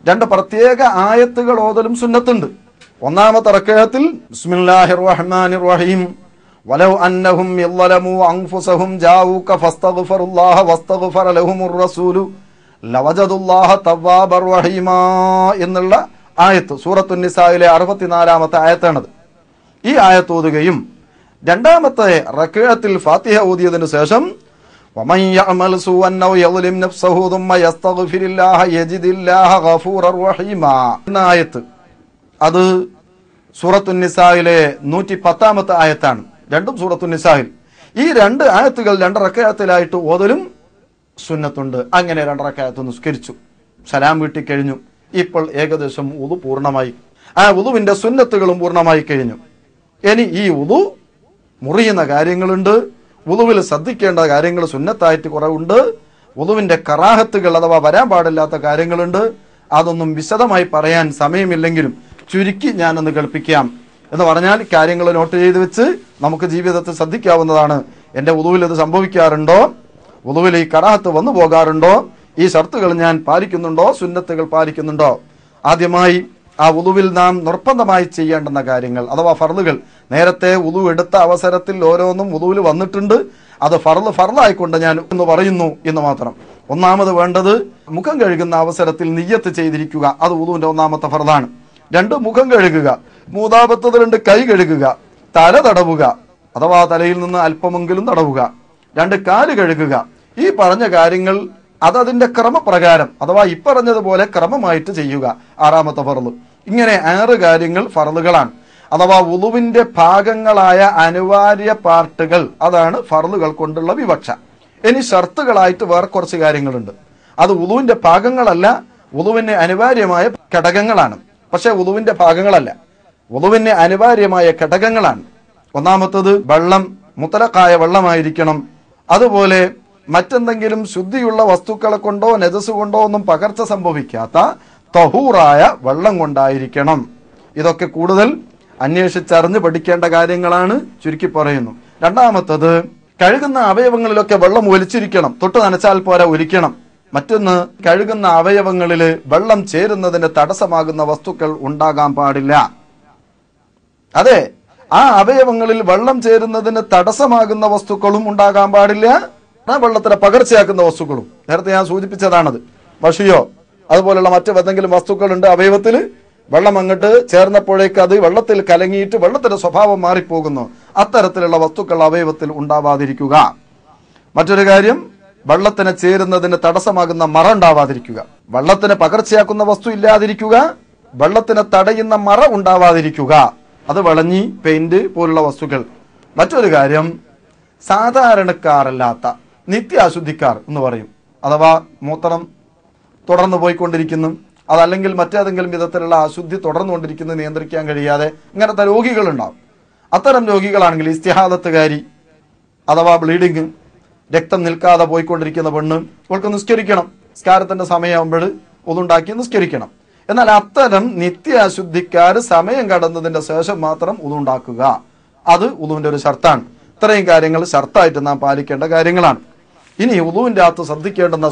2 പ്രത്യേക ആയത്തുകൾ ഓതലും സുന്നത്തുണ്ട്. ഒന്നാമത്തെ റക്അത്തിൽ ബിസ്മില്ലാഹിർ റഹ്മാനിർ റഹീം വലൗ അന്നഹും യളലമു അൻഫുസഹും ജാഊക ഫസ്തഗ്ഫിറുല്ലാഹ വസ്തഗ്ഫറ ലഹുമുർ റസൂലു ലവജദുല്ലാഹ തവ്വാബർ റഹീമാ എന്നുള്ള ആയത്ത് സൂറത്തുൻ നിസായിലെ 64ാമത്തെ ആയത്താണത്. ഈ ആയത്ത് ഓതുകയും 2ാമത്തെ റക്അത്തിൽ ഫാത്തിഹ ഓതിയതിനു ശേഷം വമൻ യഅമൽ സൂഅൻ ഔ യളിം നഫ്സഹു ثم യസ്തഗ്ഫിറുല്ലാഹ യജിദില്ലാഹ ഗഫൂറർ റഹീമാ എന്ന ആയത്ത് അത് സൂറത്തുന്നിസായിലെ 110 ആയത്താണ്. രണ്ടും സൂറത്തുന്നിസായിൽ. ഈ 2 ആയത്തുകൾ 2 റക്അത്തിലായിട്ട് ഓതലും സുന്നത്തുണ്ട്. അങ്ങനെ 2 റക്അത്ത് നിസ്കരിച്ചു, സലാം വീട്ടി കഴിഞ്ഞു. ഇപ്പോൾ ഏകദേശം വുളു പൂർണ്ണമായി. ആ വുളുവിന്റെ സുന്നത്തുകളും പൂർണ്ണമായി കഴിഞ്ഞു. ഇനി ഈ വുളു മുറിയുന്ന കാര്യങ്ങളുണ്ട്, വുളുവിൽ ശ്രദ്ധിക്കേണ്ട കാര്യങ്ങൾ സുന്നത്തായിട്ട് കുറവുണ്ട്, വുളുവിന്റെ കറാഹത്തുകൾ അഥവാ വരാൻ പാടില്ലാത്ത കാര്യങ്ങളുണ്ട്. അതൊന്നും വിശദമായി പറയാൻ സമയമില്ലെങ്കിലും ചുരുക്കി ഞാനൊന്ന് കേൾപ്പിക്കാം. എന്ന് പറഞ്ഞാൽ കാര്യങ്ങൾ നോട്ട് ചെയ്ത് വെച്ച് നമുക്ക് ജീവിതത്തിൽ ശ്രദ്ധിക്കാവുന്നതാണ്. എൻ്റെ വുളുവിൽ ഇത് സംഭവിക്കാറുണ്ടോ, വുളുവിൽ ഈ കറാഹത്ത് വന്നു പോകാറുണ്ടോ, ഈ ഷർത്തുകൾ ഞാൻ പാലിക്കുന്നുണ്ടോ, സുന്നത്തുകൾ പാലിക്കുന്നുണ്ടോ. ആദ്യമായി ആ വുളുവിൽ നാം നിർബന്ധമായി ചെയ്യേണ്ടുന്ന കാര്യങ്ങൾ അഥവാ ഫർളുകൾ. നേരത്തെ വുളു എടുത്ത അവസരത്തിൽ ഓരോന്നും വുളുവിൽ വന്നിട്ടുണ്ട്. അത് ഫർളായിക്കൊണ്ട് ഞാൻ എന്ന് പറയുന്നു എന്ന് മാത്രം. ഒന്നാമത് വേണ്ടത് മുഖം കഴുകുന്ന അവസരത്തിൽ നിയ്യത്ത് ചെയ്തിരിക്കുക. അത് വുളുവിന്റെ ഒന്നാമത്തെ ഫർളാണ്. 2 മുഖം കഴുകുക. മൂന്നാമത്തത് 2 കൈ കഴുകുക. തല തടവുക അഥവാ തലയിൽ നിന്ന് അല്പമെങ്കിലും തടവുക. 2 കാല് കഴുകുക. ഈ പറഞ്ഞ കാര്യങ്ങൾ അതതിന്റെ ക്രമപ്രകാരം അഥവാ ഇപ്പറഞ്ഞതുപോലെ ക്രമമായിട്ട് ചെയ്യുക. 6ാമത്തെ ഫർള്. ഇങ്ങനെ 6 കാര്യങ്ങൾ ഫർളുകളാണ്. അഥവാ വുളുവിന്റെ ഭാഗങ്ങളായ അനിവാര്യ പാർട്ടുകൾ. അതാണ് ഫർളുകൾ കൊണ്ടുള്ള വിവക്ഷ. ഇനി ഷർത്തുകളായിട്ട് വേറെ കുറച്ച് കാര്യങ്ങളുണ്ട്. അത് വുളുവിന്റെ ഭാഗങ്ങളല്ല, വുളുവിന് അനിവാര്യമായ ഘടകങ്ങളാണ്. പക്ഷെ വുളുവിന്റെ ഭാഗങ്ങളല്ല, വുളുവിന് അനിവാര്യമായ ഘടകങ്ങളാണ്. ഒന്നാമത്തത് വെള്ളം മുത്തലഖായ വെള്ളമായിരിക്കണം. അതുപോലെ മറ്റെന്തെങ്കിലും ശുദ്ധിയുള്ള വസ്തുക്കളെ കൊണ്ടോ നജസ് കൊണ്ടോ ഒന്നും പകർച്ച സംഭവിക്കാത്ത തഹൂറായ വെള്ളം കൊണ്ടായിരിക്കണം. ഇതൊക്കെ കൂടുതൽ അന്വേഷിച്ചറിഞ്ഞ് പഠിക്കേണ്ട കാര്യങ്ങളാണ്, ചുരുക്കി പറയുന്നു. രണ്ടാമത്തത് കഴുകുന്ന അവയവങ്ങളിലൊക്കെ വെള്ളം ഒലിച്ചിരിക്കണം. തൊട്ട് നനച്ചാൽ പോരാ, ഒലിക്കണം. മറ്റൊന്ന്, കഴുകുന്ന അവയവങ്ങളിൽ വെള്ളം ചേരുന്നതിന് തടസ്സമാകുന്ന വസ്തുക്കൾ ഉണ്ടാകാൻ പാടില്ല. അതെ, ആ അവയവങ്ങളിൽ വെള്ളം ചേരുന്നതിന് തടസ്സമാകുന്ന വസ്തുക്കളും ഉണ്ടാകാൻ പാടില്ല. വെള്ളത്തിന് പകർച്ചയാക്കുന്ന വസ്തുക്കളും നേരത്തെ ഞാൻ സൂചിപ്പിച്ചതാണത്. വഷിയോ അതുപോലുള്ള മറ്റു എന്തെങ്കിലും വസ്തുക്കളുണ്ട് അവയവത്തിൽ, വെള്ളം അങ്ങോട്ട് ചേർന്നപ്പോഴേക്ക് അത് വെള്ളത്തിൽ കലങ്ങിയിട്ട് വെള്ളത്തിന്റെ സ്വഭാവം മാറിപ്പോകുന്നു. അത്തരത്തിലുള്ള വസ്തുക്കൾ അവയവത്തിൽ ഉണ്ടാവാതിരിക്കുക. മറ്റൊരു കാര്യം, വെള്ളത്തിന് ചേരുന്നതിന് തടസ്സമാകുന്ന മറ ഉണ്ടാവാതിരിക്കുക. വെള്ളത്തിന് പകർച്ചയാക്കുന്ന വസ്തു ഇല്ലാതിരിക്കുക, വെള്ളത്തിന് തടയുന്ന മറ ഉണ്ടാവാതിരിക്കുക. അത് വളഞ്ഞി, പെയിന്റ് പോലുള്ള വസ്തുക്കൾ. മറ്റൊരു കാര്യം, സാധാരണക്കാരല്ലാത്ത നിത്യാശുദ്ധിക്കാർ എന്ന് പറയും. അഥവാ മൂത്രം തുടർന്ന് പോയിക്കൊണ്ടിരിക്കുന്നു, അതല്ലെങ്കിൽ മറ്റേതെങ്കിലും വിധത്തിലുള്ള അശുദ്ധി തുടർന്നുകൊണ്ടിരിക്കുന്നത് നിയന്ത്രിക്കാൻ കഴിയാതെ ഇങ്ങനത്തെ രോഗികളുണ്ടാവും. അത്തരം രോഗികളാണെങ്കിൽ ഇസ്തിഹാദത്തുകാരി അഥവാ ബ്ലീഡിങ്, രക്തം നിൽക്കാതെ പോയിക്കൊണ്ടിരിക്കുന്ന പെണ്ണ്, അവൾക്ക് നിസ്കരിക്കണം. നിസ്കാരത്തിന്റെ സമയമാകുമ്പോൾ ഉതുണ്ടാക്കി നിസ്കരിക്കണം. എന്നാൽ അത്തരം നിത്യാശുദ്ധിക്കാർ സമയം കടന്നതിന്റെ ശേഷം മാത്രം ഉതുണ്ടാക്കുക. അത് ഉളുവിന്റെ ഒരു ഷർത്താണ്. ഇത്രയും കാര്യങ്ങൾ ഷർത്തായിട്ട് നാം പാലിക്കേണ്ട കാര്യങ്ങളാണ്. ഇനി ഉളുവിന്റെ അകത്ത് ശ്രദ്ധിക്കേണ്ടുന്ന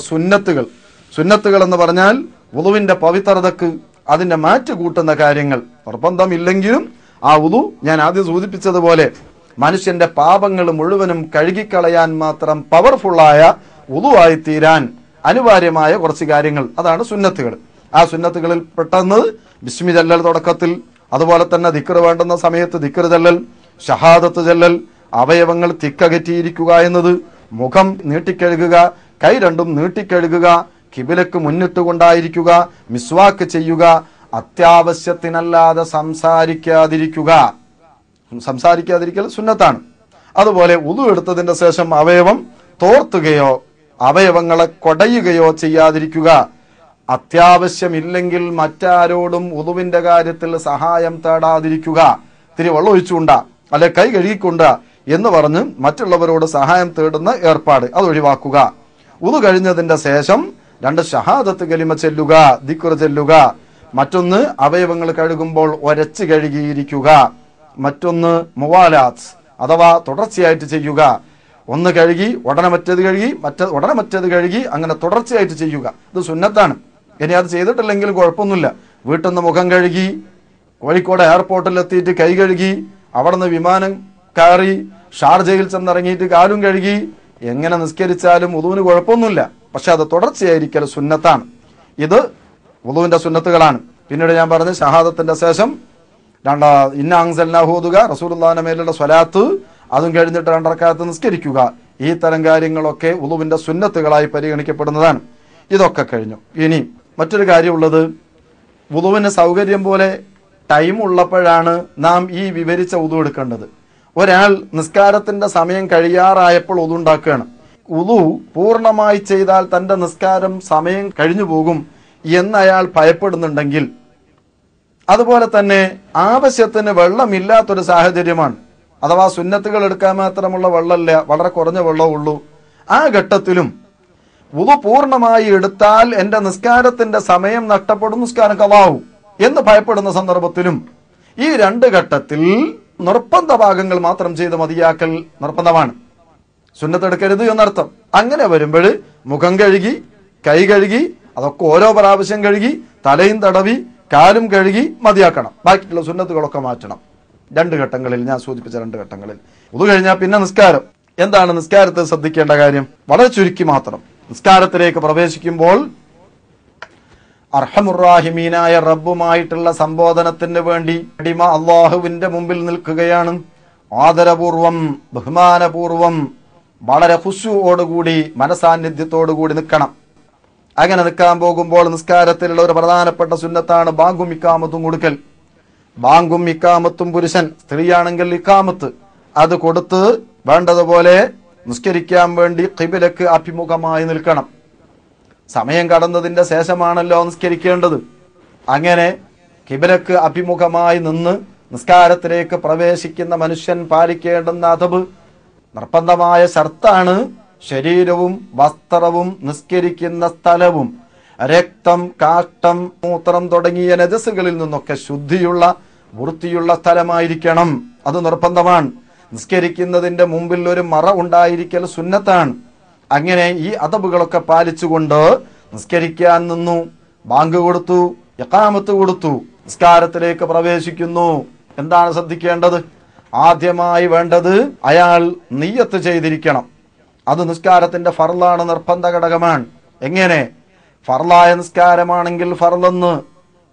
സുന്നത്തുകൾ എന്ന് പറഞ്ഞാൽ ഉളുവിന്റെ പവിത്രതക്ക് അതിന്റെ മാറ്റ് കൂട്ടുന്ന കാര്യങ്ങൾ. നിർബന്ധമില്ലെങ്കിലും ആ ഉളു ഞാൻ ആദ്യം സൂചിപ്പിച്ചതുപോലെ മനുഷ്യന്റെ പാപങ്ങൾ മുഴുവനും കഴുകിക്കളയാൻ മാത്രം പവർഫുള്ളായ ഉളുവായി തീരാൻ അനിവാര്യമായ കുറച്ച് കാര്യങ്ങൾ, അതാണ് സുന്നത്തുകൾ. ആ സുന്നത്തുകളിൽ പെട്ടെന്ന് ബിസ്മി ചൊല്ലൽ തുടക്കത്തിൽ, അതുപോലെ തന്നെ ദിക്ർ വേണ്ടുന്ന സമയത്ത് ദിക്ർ ചൊല്ലൽ, ഷഹാദത്ത് ചൊല്ലൽ, അവയവങ്ങൾ തിക്കകറ്റിയിരിക്കുക എന്നത്, മുഖം നീട്ടിക്കഴുകുക, കൈ രണ്ടും നീട്ടിക്കഴുകുക, കിബിലക്ക് മുന്നിട്ടുകൊണ്ടായിരിക്കുക, മിസ്വാക്ക് ചെയ്യുക, അത്യാവശ്യത്തിനല്ലാതെ സംസാരിക്കാതിരിക്കൽ സുന്നത്താണ്. അതുപോലെ ഉളു എടുത്തതിന്റെ ശേഷം അവയവം തോർത്തുകയോ അവയവങ്ങളെ കൊടയുകയോ ചെയ്യാതിരിക്കുക. അത്യാവശ്യമില്ലെങ്കിൽ മറ്റാരോടും ഉളുവിന്റെ കാര്യത്തിൽ സഹായം തേടാതിരിക്കുക. തിരി വെള്ളം ഒഴിച്ചുകൊണ്ടാ അല്ലെ കൈ കഴുകിക്കൊണ്ടാ എന്ന് പറഞ്ഞ് മറ്റുള്ളവരോട് സഹായം തേടുന്ന ഏർപ്പാട് അത് ഒഴിവാക്കുക. ഉളു കഴിഞ്ഞതിന്റെ ശേഷം 2 ഷഹാദത്ത് കലിമ ചെല്ലുക, ദിക്ർ ചെല്ലുക. മറ്റൊന്ന്, അവയവങ്ങൾ കഴുകുമ്പോൾ ഒരച്ച് കഴുകിയിരിക്കുക. മറ്റൊന്ന് മുവാലാത്ത് അഥവാ തുടർച്ചയായിട്ട് ചെയ്യുക. ഒന്ന് കഴുകി ഉടനെ മറ്റേത് കഴുകി, ഉടനെ മറ്റേത് കഴുകി, അങ്ങനെ തുടർച്ചയായിട്ട് ചെയ്യുക. ഇത് സുന്നത്താണ്. ഇനി അത് ചെയ്തിട്ടില്ലെങ്കിൽ കുഴപ്പമൊന്നുമില്ല. വീട്ടിൽ നിന്ന് മുഖം കഴുകി, കോഴിക്കോട് എയർപോർട്ടിൽ എത്തിയിട്ട് കൈ കഴുകി, അവിടെ നിന്ന് വിമാനം കയറി ഷാർജയിൽ ചെന്നിറങ്ങിയിട്ട് കാലും കഴുകി, എങ്ങനെ നിസ്കരിച്ചാലും ഉളുവിന് കുഴപ്പമൊന്നുമില്ല. പക്ഷെ അത് തുടർച്ചയായിരിക്കൽ സുന്നത്താണ്. ഇത് ഉളുവിന്റെ സുന്നത്തുകളാണ്. പിന്നീട് ഞാൻ പറഞ്ഞ ഷഹാദത്തിന്റെ ശേഷം ഇന്ന അൻസൽനാഹൂദുക, റസൂലുള്ളാഹിന്റെ മേലുള്ള സ്വലാത്ത്, അതും കഴിഞ്ഞിട്ട് 2 റക്അത്ത് നിസ്കരിക്കുക. ഈ തരം കാര്യങ്ങളൊക്കെ ഉളുവിന്റെ സുന്നത്തുകളായി പരിഗണിക്കപ്പെടുന്നതാണ്. ഇതൊക്കെ കഴിഞ്ഞു. ഇനി മറ്റൊരു കാര്യമുള്ളത്, ഉളുവിന് സൗകര്യം പോലെ ടൈം ഉള്ളപ്പോഴാണ് നാം ഈ വിവരിച്ച ഉദു എടുക്കേണ്ടത്. ഒരാൾ നിസ്കാരത്തിന്റെ സമയം കഴിയാറായപ്പോൾ ഉദു ഉണ്ടാക്കുകയാണ്. ഉദു പൂർണ്ണമായി ചെയ്താൽ തന്റെ നിസ്കാരം സമയം കഴിഞ്ഞു പോകും എന്ന് അയാൾ ഭയപ്പെടുന്നുണ്ടെങ്കിൽ, അതുപോലെ തന്നെ ആവശ്യത്തിന് വെള്ളമില്ലാത്തൊരു സാഹചര്യമാണ്, അഥവാ സുന്നത്തുകൾ എടുക്കാൻ മാത്രമുള്ള വെള്ളമില്ല, വളരെ കുറഞ്ഞ വെള്ളമേ ഉള്ളൂ, ആ ഘട്ടത്തിലും വുളു പൂർണ്ണമായി എടുത്താൽ എന്റെ നിസ്കാരത്തിന്റെ സമയം നഷ്ടപ്പെടും, നിസ്കാരം കളാവും എന്ന് ഭയപ്പെടുന്ന സന്ദർഭത്തിലും ഈ രണ്ട് ഘട്ടത്തിൽ നിർബന്ധ ഭാഗങ്ങൾ മാത്രം ചെയ്ത് മതിയാക്കൽ നിർബന്ധമാണ്. സുന്നത്തെടുക്കരുത് എന്നർത്ഥം. അങ്ങനെ വരുമ്പോൾ മുഖം കഴുകി, കൈ കഴുകി, അതൊക്കെ ഓരോ പ്രാവശ്യം കഴുകി, തലയും തടവി, കാലും കഴുകി മതിയാക്കണം. ബാക്കിയുള്ള സുന്നത്തുകളൊക്കെ മാറ്റണം. രണ്ട് ഘട്ടങ്ങളിൽ, ഞാൻ സൂചിപ്പിച്ച രണ്ട് ഘട്ടങ്ങളിൽ. ഉദു കഴിഞ്ഞാൽ പിന്നെ നിസ്കാരം. എന്താണ് നിസ്കാരത്തിൽ ശ്രദ്ധിക്കേണ്ട കാര്യം? വളരെ ചുരുക്കി മാത്രം. നിസ്കാരത്തിലേക്ക് പ്രവേശിക്കുമ്പോൾ അർഹമുറാഹിമീനായ റബ്ബുമായിട്ടുള്ള സംബോധനത്തിന് വേണ്ടി അടിമ അള്ളാഹുവിന്റെ മുമ്പിൽ നിൽക്കുകയാണ്. ആദരപൂർവം, ബഹുമാനപൂർവം, വളരെ ഖുശൂഓടുകൂടി, മനസാന്നിധ്യത്തോടുകൂടി നിൽക്കണം. അങ്ങനെ നിൽക്കാൻ പോകുമ്പോൾ നിസ്കാരത്തിലുള്ള ഒരു പ്രധാനപ്പെട്ട സുന്നത്താണ് ബാങ്കും ഇക്കാമത്തും കൊടുക്കൽ. ബാങ്കും ഇക്കാമത്തും പുരുഷൻ, സ്ത്രീയാണെങ്കിൽ ഇക്കാമത്ത് അത് കൊടുത്ത് വേണ്ടതുപോലെ നിസ്കരിക്കാൻ വേണ്ടി ഖിബിലക്ക് അഭിമുഖമായി നിൽക്കണം. സമയം കടന്നതിന്റെ ശേഷമാണല്ലോ നിസ്കരിക്കേണ്ടത്. അങ്ങനെ ഖിബിലക്ക് അഭിമുഖമായി നിന്ന് നിസ്കാരത്തിലേക്ക് പ്രവേശിക്കുന്ന മനുഷ്യൻ പാലിക്കേണ്ടുന്ന അദബ്, നിർബന്ധമായ ശർത്താണ് ശരീരവും വസ്ത്രവും നിസ്കരിക്കുന്ന സ്ഥലവും രക്തം, കാഷ്ടം, മൂത്രം തുടങ്ങിയ നജസുകളിൽ നിന്നൊക്കെ ശുദ്ധിയുള്ള, വൃത്തിയുള്ള സ്ഥലമായിരിക്കണം. അത് നിർബന്ധമാണ്. നിസ്കരിക്കുന്നതിന്റെ മുമ്പിൽ ഒരു മറ ഉണ്ടായിരിക്കൽ സുന്നത്താണ്. അങ്ങനെ ഈ അദബുകളൊക്കെ പാലിച്ചുകൊണ്ട് നിസ്കരിക്കാൻ നിന്നു. ബാങ്ക് കൊടുത്തു, ഇഖാമത്ത് കൊടുത്തു, നിസ്കാരത്തിലേക്ക് പ്രവേശിക്കുന്നു. എന്താണ് ശ്രദ്ധിക്കേണ്ടത്? ആദ്യമായി വേണ്ടത് അയാൾ നിയ്യത്ത് ചെയ്തിരിക്കണം. അത് നിസ്കാരത്തിന്റെ ഫർളാണ്, നിർബന്ധ ഘടകമാണ്. എങ്ങനെ? ഫർളായ നിസ്കാരമാണെങ്കിൽ ഫർളെന്ന്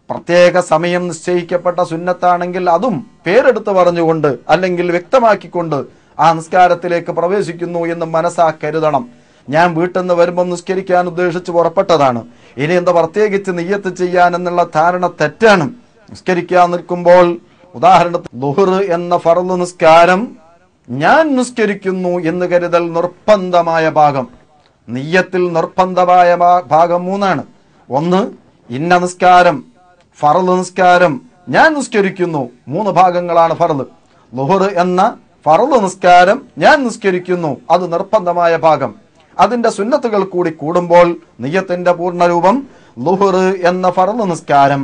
പ്രത്യേക സമയം നിശ്ചയിക്കപ്പെട്ട സുന്നത്താണെങ്കിൽ അതും പേരെടുത്ത് പറഞ്ഞുകൊണ്ട് അല്ലെങ്കിൽ വ്യക്തമാക്കിക്കൊണ്ട് ആ നിസ്കാരത്തിലേക്ക് പ്രവേശിക്കുന്നു എന്ന് മനസ്സാക്കരുതണം. ഞാൻ വീട്ടിൽ നിന്ന് വരുമ്പം നിസ്കരിക്കാൻ ഉദ്ദേശിച്ച് പുറപ്പെട്ടതാണ്, ഇനി എന്താ പ്രത്യേകിച്ച് നിയ്യത്ത് ചെയ്യാൻ എന്നുള്ള ധാരണ തെറ്റാണ്. നിസ്കരിക്കാൻ നിൽക്കുമ്പോൾ ഉദാഹരണത്തിന് ളുഹർ എന്ന ഫർള് നിസ്കാരം ഞാൻ നിസ്കരിക്കുന്നു എന്ന് കരുതൽ നിർബന്ധമായ ഭാഗം. നിയ്യത്തിൽ നിർബന്ധമായ ഭാഗം മൂന്നാണ്. ഒന്ന്, ഇന്ന നിസ്കാരം, ഫർള് നിസ്കാരം, ഞാൻ നിസ്കരിക്കുന്നു. മൂന്ന് ഭാഗങ്ങളാണ് ഫർള്. ളുഹർ എന്ന ഫർള് നിസ്കാരം ഞാൻ നിസ്കരിക്കുന്നു, അത് നിർബന്ധമായ ഭാഗം. അതിന്റെ സുന്നത്തുകൾ കൂടി കൂടുമ്പോൾ നിയ്യത്തിന്റെ പൂർണ്ണരൂപം ളുഹർ എന്ന ഫർള് നിസ്കാരം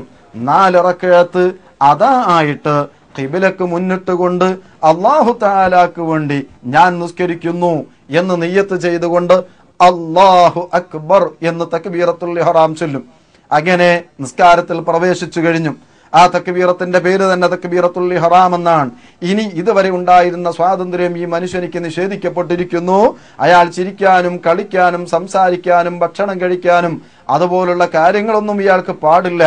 4 റക്അത്ത് അദാ ആയിട്ട് ഖിബിലക്ക് മുന്നിട്ടുകൊണ്ട് അല്ലാഹു തആലാക്ക് വേണ്ടി ഞാൻ നിസ്കരിക്കുന്നു എന്ന് നിയ്യത്ത് ചെയ്തുകൊണ്ട് അല്ലാഹു അക്ബർ എന്ന് തക്ബീറത്തുൽ ഇഹ്റാം ചൊല്ലും. അങ്ങനെ നിസ്കാരത്തിൽ പ്രവേശിച്ചു കഴിഞ്ഞു. ആ തക്ബീറത്തിന്റെ പേര് തന്നെ തക്ബീറത്തുൽ ഇഹ്റാം എന്നാണ്. ഇനി ഇതുവരെ ഉണ്ടായിരുന്ന സ്വാതന്ത്ര്യം ഈ മനുഷ്യനിക്ക് നിഷേധിക്കപ്പെട്ടിരിക്കുന്നു. അയാൾ ചിരിക്കാനും കളിക്കാനും സംസാരിക്കാനും ഭക്ഷണം കഴിക്കാനും അതുപോലുള്ള കാര്യങ്ങളൊന്നും ഇയാൾക്ക് പാടില്ല.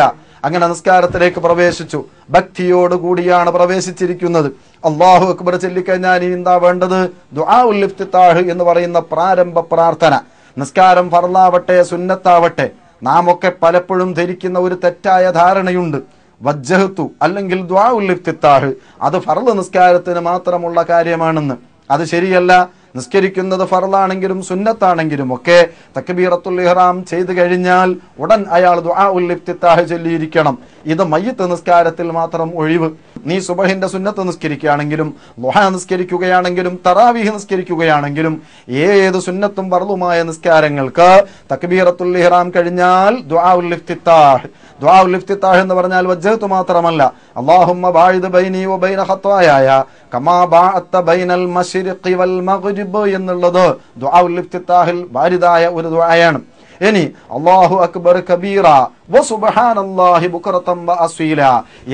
അങ്ങനെ നിസ്കാരത്തിലേക്ക് പ്രവേശിച്ചു. ഭക്തിയോടുകൂടിയാണ് പ്രവേശിച്ചിരിക്കുന്നത്. അല്ലാഹു അക്ബർ ചൊല്ലിക്കഴിഞ്ഞാൽ ഇനി എന്താ വേണ്ടത്? ദുആഉൽ ഇഫ്തിതാഹ് എന്ന് പറയുന്ന പ്രാരംഭ പ്രാർത്ഥന. നിസ്കാരം ഫർളാവട്ടെ സുന്നത്താവട്ടെ, നാം ഒക്കെ പലപ്പോഴും ധരിക്കുന്ന ഒരു തെറ്റായ ധാരണയുണ്ട്. വജ്ജഹത്തു അല്ലെങ്കിൽ ദുആഉൽ ഇഫ്തിതാഹ് അത് ഫർള് നിസ്കാരത്തിന് മാത്രമുള്ള കാര്യമാണെന്ന്. അത് ശരിയല്ല. നിസ്കരിക്കുന്നത് ഫർളാണെങ്കിലും സുന്നത്താണെങ്കിലും ഒക്കെ തക്ബീറത്തുൽ ഇഹ്റാം ചെയ്തു കഴിഞ്ഞാൽ ഉടൻ അയാൾ ദുആഉൽ ഇഫ്തിതാഹ് ചൊല്ലിയിരിക്കണം. ഇത് മയ്യിത്ത് നിസ്കാരത്തിൽ മാത്രം ഒഴിവ്. നീ സുബഹിന്റെ സുന്നത്ത് നിസ്കരിക്കുകയാണെങ്കിലും ളുഹ നിസ്കരിക്കുകയാണെങ്കിലും തറാവീഹ് നിസ്കരിക്കുകയാണെങ്കിലും ഏത് സുന്നത്തും ഫർളുമായ നിസ്കാരങ്ങൾക്ക് തക്ബീറത്തുൽ ഇഹ്റാം കഴിഞ്ഞാൽ ദുആഉൽ ഇഫ്തിതാഹ്. ദുആഉൽ ഇഫ്തിതാഹ് എന്ന് പറഞ്ഞാൽ വജ്ജഹത്തു മാത്രമല്ല, അല്ലാഹുമ്മ ബാഇദ് ബൈനി വബൈന ഖത്വായായ കമാ ബഅഅത ബൈനൽ മശ്രിഖി വൽ മഗ്രിബ് എന്നുള്ളത് ദുആഉൽ ഇഫ്തിതാഹിൽ വാരിദായ ഒരു ദുആയാണ്. ഇനി അല്ലാഹു അക്ബർ കബീറ വസുബ്ഹാനല്ലാഹി ബുക്റതൻ വഅസീല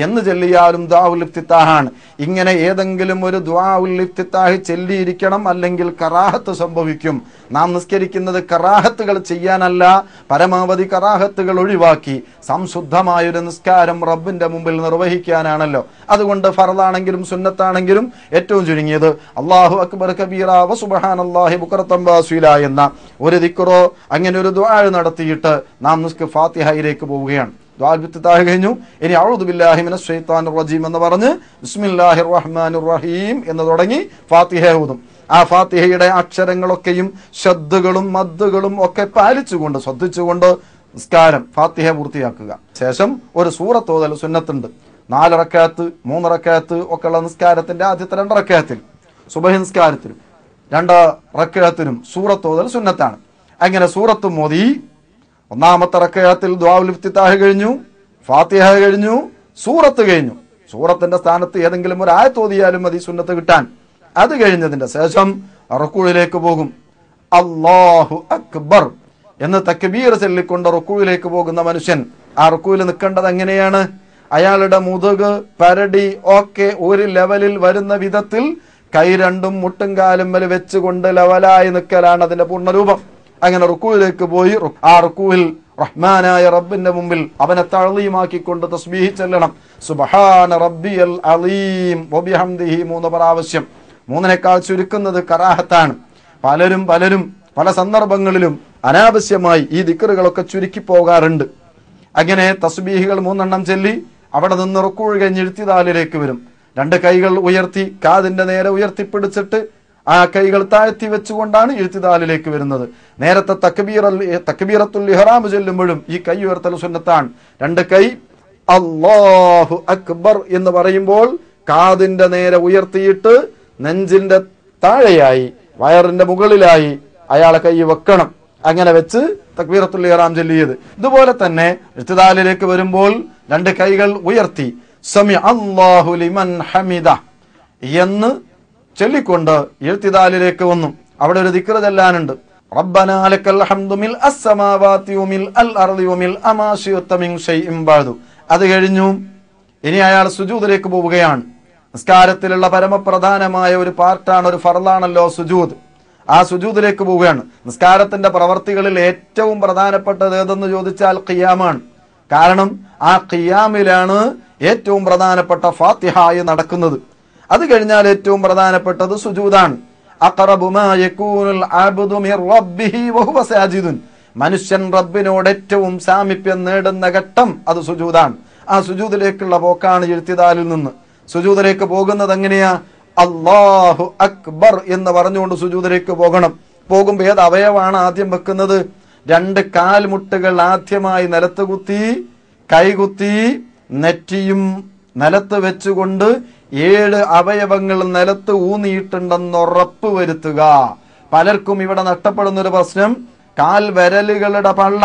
എന്ന് ചൊല്ലിയാലും ദുആഉൽ ഇഫ്തിതാഹാണ്. ഇങ്ങനെ ഏതെങ്കിലും ഒരു ദുആഉൽ ഇഫ്തിതാഹ് ചൊല്ലിയിരിക്കണം, അല്ലെങ്കിൽ കറാഹത്ത് സംഭവിക്കും. നാം നിസ്കരിക്കുന്നത് കറാഹത്തുകൾ ചെയ്യാനല്ല, പരമാവധി കറാഹത്തുകൾ ഒഴിവാക്കി സംശുദ്ധമായൊരു നിസ്കാരം റബ്ബിന്റെ മുമ്പിൽ നിർവഹിക്കാനാണല്ലോ. അതുകൊണ്ട് ഫർളാണെങ്കിലും സുന്നത്താണെങ്കിലും ഏറ്റവും ചുരുങ്ങിയത് അല്ലാഹു അക്ബർ കബീറ വസുബ്ഹാനല്ലാഹി ബുക്റതൻ വഅസീല എന്ന ഒരു ദിക്റോ അങ്ങനെ ഒരു ദുആ നടത്തിയിട്ട് നാം ഫാത്തിഹയിലേക്ക് പോവുകയാണ്. ദുആഉൽ ഇഫ്തിതാഹ് കഴിഞ്ഞു. ഇനി അഊദു ബില്ലാഹി മിനശ് ശൈത്വാനിർ റജീം എന്ന് പറഞ്ഞ് ബിസ്മില്ലാഹിർ റഹ്മാനിർ റഹീം എന്ന് തുടങ്ങി ഫാത്തിഹ ഓതും. ആ ഫാത്തിഹയുടെ അക്ഷരങ്ങളൊക്കെയും ശബ്ദങ്ങളും മദ്ദുകളും ഒക്കെ പാലിച്ചുകൊണ്ട് ശ്രദ്ധിച്ചുകൊണ്ട് നിസ്കാരം ഫാത്തിഹ പൂർത്തിയാക്കുക. ശേഷം ഒരു സൂറത്ത് ഓതൽ സുന്നത്തുണ്ട്. 4 റക്അത്ത് 3 റക്അത്ത് ഒക്കെ ഉള്ള നിസ്കാരത്തിന്റെ ആദ്യത്തെ 2 റക്അത്തിൽ സുബഹി നിസ്കാരത്തിലും 2 റക്അത്തിനും സൂറത്ത് ഓതൽ സുന്നത്താണ്. അങ്ങനെ സൂറത്തും ഓതി ഒന്നാമത്തെ റക്അത്തിൽ ദുആഉൽ ഇഫ്തിതാഹ് കഴിഞ്ഞു, ഫാത്തിഹ കഴിഞ്ഞു, സൂറത്ത് കഴിഞ്ഞു. സൂറത്തിന്റെ സ്ഥാനത്ത് ഏതെങ്കിലും ഒരു ആയത്ത് ഓതിയാലും മതി സുന്നത്ത് കിട്ടാൻ. അത് കഴിഞ്ഞതിന്റെ ശേഷം റുക്കൂഇലേക്ക് പോകും. അല്ലാഹു അക്ബർ എന്ന് തക്ബീർ ചൊല്ലിക്കൊണ്ട് റുക്കൂഇലേക്ക് പോകുന്ന മനുഷ്യൻ ആ റുക്കൂയിൽ നിൽക്കേണ്ടത് എങ്ങനെയാണ്? അയാളുടെ മുതുക് പരടി ഒക്കെ ഒരു ലെവലിൽ വരുന്ന വിധത്തിൽ കൈ രണ്ടും മുട്ടും കാലും മേൽ വെച്ചുകൊണ്ട് ലെവലായി നിൽക്കലാണ് അതിന്റെ പൂർണ്ണരൂപം. അങ്ങനെ റുക്കൂയിലേക്ക് പോയി ആ റുക്കൂയിൽ റഹ്മാനായ റബ്ബിന്റെ മുമ്പിൽ അവനെ തഅ്ലീമാക്കിക്കൊണ്ട് തസ്ബീഹ് ചൊല്ലണം. സുബ്ഹാന റബ്ബിയൽ അലീം വബിഹംദിഹി 3 പ്രാവശ്യം. 3നേക്കാൾ ചുരുക്കുന്നത് കറാഹത്താണ്. പലരും പല സന്ദർഭങ്ങളിലും അനാവശ്യമായി ഈ ദിക്റുകളൊക്കെ ചുരുക്കി പോകാറുണ്ട്. അങ്ങനെ തസ്ബീഹുകൾ 3 എണ്ണം ചൊല്ലി അവിടെ നിന്ന് റുക്കൂഴ് കഴിഞ്ഞ് ഇഴ്തിദാലിലേക്ക് വരും. 2 കൈകൾ ഉയർത്തി കാതിന്റെ നേരെ ഉയർത്തിപ്പിടിച്ചിട്ട് ആ കൈകൾ താഴ്ത്തി വെച്ചുകൊണ്ടാണ് ഇഴ്തിദാലിലേക്ക് വരുന്നത്. നേരത്തെ തക്ബീറത്തുൽ ഇഹ്റാം ചൊല്ലുമ്പോഴും ഈ കൈ ഉയർത്തൽ സുന്നത്താണ്. 2 കൈ അല്ലാഹു അക്ബർ എന്ന് പറയുമ്പോൾ കാതിന്റെ നേരെ ഉയർത്തിയിട്ട് നെഞ്ചിന്റെ താഴെയായി വയറിന്റെ മുകളിലായി അയാളെ കൈ വെക്കണം. അങ്ങനെ വെച്ച് തക്ബീറത്തുൽ ഇഹ്റാം ചൊല്ലിയത്. ഇതുപോലെ തന്നെ ഇഴ്തിദാലിലേക്ക് വരുമ്പോൾ 2 കൈകൾ ഉയർത്തി സമി അല്ലാഹു ലിമൻ ഹമിദ എന്ന് ചൊല്ലിക്കൊണ്ട് ഇഴ്തിദാലിലേക്ക് വന്നു. അവിടെ ഒരു ദിക്ർ ചൊല്ലാനുണ്ട്. റബ്ബനാ ലക്കൽ ഹംദു മിൽ അസ്സമാവാതി വമിൽ അൽ അർളി വമിൽ അമാ ശിഅത മിൻ ഷൈഇൻ ബഅദു. അത് കഴിഞ്ഞു ഇനി അയാൾ സുജൂദിലേക്ക് പോവുകയാണ്. നിസ്കാരത്തിലുള്ള പരമപ്രധാനമായ ഒരു പാർട്ടാണ്, ഒരു ഫർളാണല്ലോ സുജൂദ്. ആ സുജൂദിലേക്ക് പോവുകയാണ്. നിസ്കാരത്തിന്റെ പ്രവർത്തികളിൽ ഏറ്റവും പ്രധാനപ്പെട്ടത് ഏതെന്ന് ചോദിച്ചാൽ ഖിയാമാണ്. കാരണം ആ ഖിയാമിലാണ് ഏറ്റവും പ്രധാനപ്പെട്ട ഫാത്തിഹായി നടക്കുന്നത്. അത് കഴിഞ്ഞാൽ ഏറ്റവും പ്രധാനപ്പെട്ടത് സുജൂദാണ്. അഖറബു മാ യകൂനുൽ അബ്ദു മിർ റബ്ബിഹി വഹുവ സാജിദുൻ. മനുഷ്യൻ റബ്ബിനോട് ഏറ്റവും സാമീപ്യം നേടുന്ന ഘട്ടം അത് സുജൂദാണ്. ആ സുജൂദിലേക്കുള്ള പോക്കാണ് ഇഴ്തിദാലിൽ നിന്ന്. സുജൂദിലേക്ക് പോകുന്നത് എങ്ങനെയാ? അല്ലാഹു അക്ബർ എന്ന് പറഞ്ഞുകൊണ്ട് സുജൂദിലേക്ക് പോകണം. പോകുമ്പോൾ ഏത് അവയവാണ് ആദ്യം വെക്കുന്നത്? 2 കാൽമുട്ടുകൾ ആദ്യമായി നിലത്ത് കുത്തി, കൈകുത്തി, നെറ്റിയും നിലത്ത് വെച്ചുകൊണ്ട് 7 അവയവങ്ങൾ നിലത്ത് ഊന്നിയിട്ടുണ്ടെന്ന് ഉറപ്പ് വരുത്തുക. പലർക്കും ഇവിടെ നഷ്ടപ്പെടുന്നൊരു പ്രശ്നം, കാൽ വിരലുകളുടെ പള്ള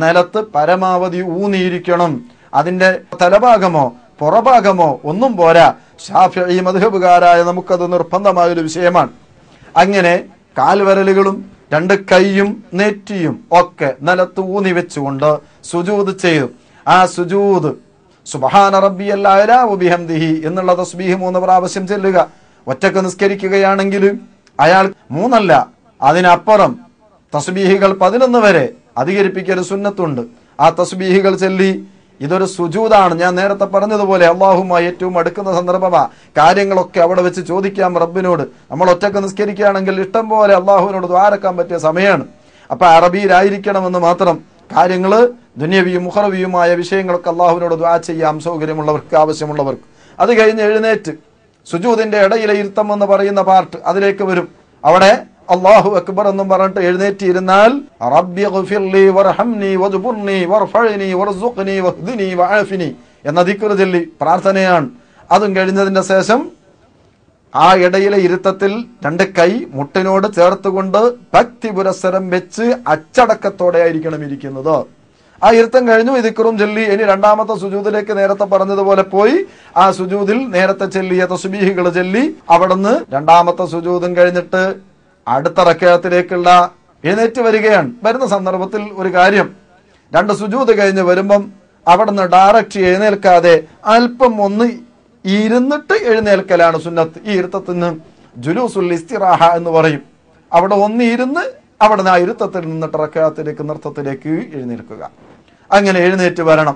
നിലത്ത് പരമാവധി ഊന്നിയിരിക്കണം. അതിന്റെ തലഭാഗമോ പുറഭാഗമോ ഒന്നും പോരാ. ശാഫിഈ മദ്ഹബുകാരായ നമുക്കത് നിർബന്ധമായൊരു വിഷയമാണ്. അങ്ങനെ കാൽവിരലുകളും 2 കൈയും നെറ്റിയും ഒക്കെ നിലത്ത് ഊന്നി വെച്ചുകൊണ്ട് സുജൂദ് ചെയ്തു. ആ സുജൂദ് സുബ്ഹാന റബ്ബിയൽ അഅ്ലാ വബിഹംദിഹി എന്നുള്ള തസ്ബീഹ് 3 പ്രാവശ്യം ചൊല്ലുക. ഒറ്റക്ക് നിസ്കരിക്കുകയാണെങ്കിൽ അയാൾ 3 അല്ല അതിനപ്പുറം തസ്ബീഹുകൾ 11 വരെ അധികരിപ്പിക്കൽ സുന്നത്തുണ്ട്. ആ തസ്ബീഹുകൾ ചൊല്ലി ഇതൊരു സുജൂദാണ്. ഞാൻ നേരത്തെ പറഞ്ഞതുപോലെ അല്ലാഹുമായി ഏറ്റവും അടുക്കുന്ന സന്ദർഭമാണ്. കാര്യങ്ങളൊക്കെ അവിടെ വെച്ച് ചോദിക്കാം റബ്ബിനോട്. നമ്മൾ ഒറ്റക്ക് നിസ്കരിക്കുകയാണെങ്കിൽ ഇഷ്ടം പോലെ അല്ലാഹുവിനോട് ദ്വാരക്കാൻ പറ്റിയ സമയമാണ്. അപ്പൊ അറബിയിലായിരിക്കണമെന്ന് മാത്രം. കാര്യങ്ങള് ദുനിയവിയും മുഖറവിയുമായ വിഷയങ്ങളൊക്കെ അല്ലാഹുവിനോട് ദുആ ചെയ്യാം, സൗകര്യമുള്ളവർക്ക്, ആവശ്യമുള്ളവർക്ക്. അത് കഴിഞ്ഞ് എഴുന്നേറ്റ് സുജൂദിന്റെ ഇടയിലെ ഇരുത്തം എന്ന് പറയുന്ന പാർട്ട് അതിലേക്ക് വരും. അവിടെ അല്ലാഹു അക്ബർ എന്നും പറഞ്ഞിട്ട് എഴുന്നേറ്റ് ഇരുന്നാൽ റബ്ബി ഗ്ഫിർലി വർഹംനി വജ്ബുർനി വർഫഅനി വർസുഖ്നി വഹ്ദിനി വആഫിനി എന്ന ദിക്ർ ചൊല്ലി പ്രാർത്ഥനയാണ്. അതും കഴിഞ്ഞതിന്റെ ശേഷം ആ ഇടയിലെ ഇരുത്തത്തിൽ 2 കൈ മുട്ടിനോട് ചേർത്തുകൊണ്ട് ഭക്തി പുരസ്സരം വെച്ച് അച്ചടക്കത്തോടെ ആയിരിക്കണം ഇരിക്കുന്നത്. ആ ഇരുത്തം കഴിഞ്ഞു, ദിക്റും ചൊല്ലി ഇനി 2ാമത്തെ സുജൂദിലേക്ക് നേരത്തെ പറഞ്ഞതുപോലെ പോയി ആ സുജൂദിൽ നേരത്തെ ചൊല്ലിയ തസ്ബീഹുകൾ ചൊല്ലി അവിടുന്ന് 2ാമത്തെ സുജൂദും കഴിഞ്ഞിട്ട് അടുത്ത റക്അത്തിലേക്കുള്ള എഴുന്നേറ്റ് വരികയാണ്. വരുന്ന സന്ദർഭത്തിൽ ഒരു കാര്യം, 2 സുജൂദ് കഴിഞ്ഞ് വരുമ്പം അവിടുന്ന് ഡയറക്റ്റ് എഴുന്നേൽക്കാതെ അല്പം ഒന്ന് ഇരുന്നിട്ട് എഴുന്നേൽക്കലാണ് സുന്നത്ത്. ഈ ഇരുത്തത്തിന് ജുലൂസുൽ ഇസ്തിറാഹ എന്ന് പറയും. അവിടെ ഒന്ന് ഇരുന്ന് അവിടെ ആ ഇരുത്തത്തിൽ നിന്നിട്ട് റക്അത്തിലേക്ക് നൃത്തത്തിലേക്ക് എഴുന്നേൽക്കുക. അങ്ങനെ എഴുന്നേറ്റ് വരണം.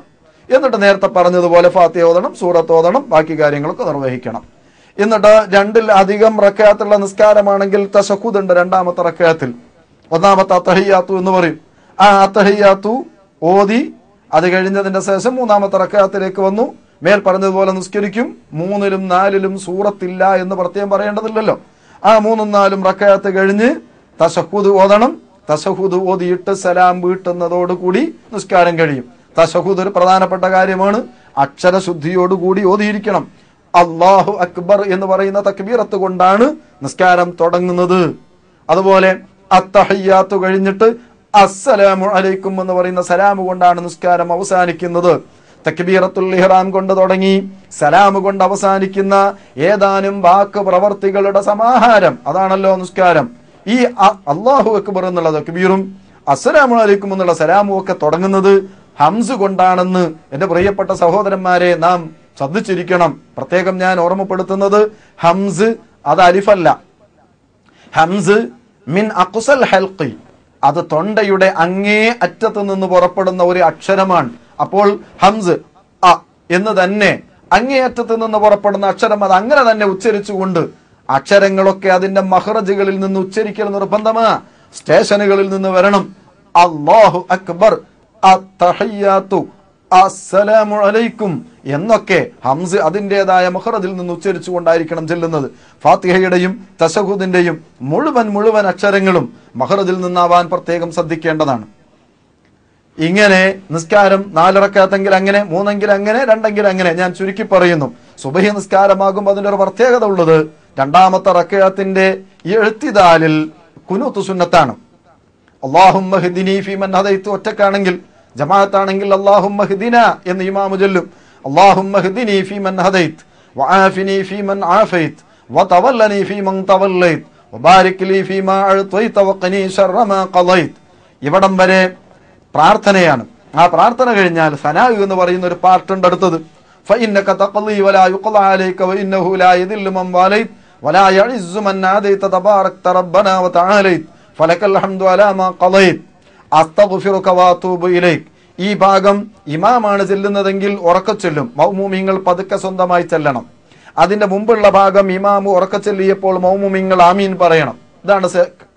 എന്നിട്ട് നേരത്തെ പറഞ്ഞതുപോലെ ഫാത്തിഹ ഓതണം, സൂറത്ത് ഓതണം, ബാക്കി കാര്യങ്ങളൊക്കെ നിർവഹിക്കണം. എന്നിട്ട് 2ൽ അധികം റക്അത്തുള്ള നിസ്കാരമാണെങ്കിൽ തശഹുദ് ഉണ്ട് 2ാമത്തെ റക്അത്തിൽ. 1ാമത്തെ അത്തഹിയ്യാത്തു എന്ന് പറയും. ആ അത്തഹിയ്യാത്തു ഓതി അത് കഴിഞ്ഞതിന്റെ ശേഷം മൂന്നാമത്തെ റക്അത്തിലേക്ക് വന്നു. മേൽ പറഞ്ഞതുപോലെ നിസ്കരിക്കും. 3-ലും 4-ലും സൂറത്തില്ല എന്ന് പ്രത്യേകം പറയേണ്ടതില്ലല്ലോ. ആ 3ഉം 4ഉം റക്അത്ത് കഴിഞ്ഞ് തശഹുദ് ഓതണം. തശഹുദ് ഓതിയിട്ട് സലാം വീട്ടുന്നതോടുകൂടി നിസ്കാരം കഴിയും. തശഹുദ് ഒരു പ്രധാനപ്പെട്ട കാര്യമാണ്. അക്ഷരശുദ്ധിയോടുകൂടി ഓതിയിരിക്കണം. അല്ലാഹു അക്ബർ എന്ന് പറയുന്ന തക്ബീറത്ത് കൊണ്ടാണ് നിസ്കാരം തുടങ്ങുന്നത്. അതുപോലെ അത്തഹിയ്യാത്തു കഴിഞ്ഞിട്ട് അസ്സലാമു അലൈക്കും എന്ന് പറയുന്ന സലാം കൊണ്ടാണ് നിസ്കാരം അവസാനിക്കുന്നത്. തക്ബീറത്തുൽ ഇഹ്റാം കൊണ്ട് തുടങ്ങി സലാം കൊണ്ട് അവസാനിക്കുന്ന ഏതാനും വാക്ക് പ്രവർത്തികളുടെ സമാഹാരം, അതാണല്ലോ നിസ്കാരം. ഈ അല്ലാഹു അക്ബർ എന്നുള്ള തക്ബീറും അസ്സലാമു അലൈക്കും എന്നുള്ള സലാമും ഒക്കെ തുടങ്ങുന്നത് ഹംസ് കൊണ്ടാണെന്ന് എന്റെ പ്രിയപ്പെട്ട സഹോദരന്മാരെ നാം ശ്രദ്ധിച്ചിരിക്കണം. പ്രത്യേകം ഞാൻ ഓർമ്മപ്പെടുത്തുന്നത്, ഹംസ് അത് അലിഫല്ല. ഹംസ് മിൻ അഖ്സൽ ഹൽഖി, അത് തൊണ്ടയുടെ അങ്ങേ അറ്റത്ത് നിന്ന് പുറപ്പെടുന്ന ഒരു അക്ഷരമാണ്. അപ്പോൾ ഹംസ് അ എന്ന് തന്നെ അങ്ങേയറ്റത്ത് നിന്ന് പുറപ്പെടുന്ന അക്ഷരം, അത് അങ്ങനെ തന്നെ ഉച്ചരിച്ചുകൊണ്ട് അക്ഷരങ്ങളൊക്കെ അതിന്റെ മഹ്റജുകളിൽ നിന്ന് ഉച്ചരിക്കൽ നിർബന്ധമാ. സ്റ്റേഷനുകളിൽ നിന്ന് വരണം. അല്ലാഹു അക്ബർ, അത്തഹിയ്യാത്തു, അസ്സലാമു അലൈക്കും എന്നൊക്കെ ഹംസ് അതിൻ്റെതായ മഖ്റജിൽ നിന്ന് ഉച്ചരിച്ചു കൊണ്ടായിരിക്കണം ചെല്ലുന്നത്. ഫാത്തിഹയുടെയും തശഹുദിന്റെയും മുഴുവൻ അക്ഷരങ്ങളും മഖ്റജിൽ നിന്നാവാൻ പ്രത്യേകം ശ്രദ്ധിക്കേണ്ടതാണ്. ഇങ്ങനെ നിസ്കാരം 4 റക്അത്തെങ്കിൽ അങ്ങനെ, 3 അങ്ങനെ, 2 അങ്ങനെ. ഞാൻ ചുരുക്കി പറയുന്നു. സുബഹി നിസ്കാരമാകുമ്പോൾ അതിന്റെ ഒരു പ്രത്യേകത ഉള്ളത്, 2ാമത്തെ റക്അത്തിന്റെ ഇഅ്തിദാലിൽ ഖുനൂത്ത് സുന്നത്താണ്. അല്ലാഹുമ്മ ഹ്ദിനി ഫീമൻ ഹദൈതു ഒറ്റക്കാണെങ്കിൽ, ജമാഅത്താണെങ്കിൽ അല്ലാഹുമ്മ ഹ്ദിന എന്ന് ഇമാമു ചൊല്ലും. അല്ലാഹുമ്മ ഹ്ദിനി ഫീമൻ ഹദൈത് വആഫിനി ഫീമൻ ആഫൈത് വതവല്ലനി ഫീമൻ തവല്ലൈത് വബാരിക് ലീ ഫീമാ അഅ്തൈത വഖനി ശർറ മാ ഖളൈത്. ഇവിടം വരെ പ്രാർത്ഥനയാണ്. ആ പ്രാർത്ഥന കഴിഞ്ഞാൽ സനാഉ എന്ന് പറയുന്ന ഒരു പാർട്ടുണ്ട് അടുത്തത്. ഫഇന്നക തഖളി വലാ യുഖള അലൈക വഇന്നഹു ലാ യദില്ലു മൻ വാലൈത് വലാ യഇസ്സു മൻ നാദൈത തബാറക്ത റബ്ബനാ വതആലൈത് ഫലകൽ ഹംദു അലാ മാ ഖളൈത് അസ്തഗ്ഫിറുക വഅതൂബു ഇലൈക്. ഈ ഭാഗം ഇമാമാണ് ചെല്ലുന്നതെങ്കിൽ ഉറക്കെ ചൊല്ലും. മൗമൂമിങ്ങൾ പതുക്കെ സ്വന്തമായി ചെല്ലണം. അതിന്റെ മുമ്പുള്ള ഭാഗം ഇമാമു ഉറക്കെ ചൊല്ലിയപ്പോൾ മൗമൂമിങ്ങൾ ആമീൻ പറയണം. ഇതാണ്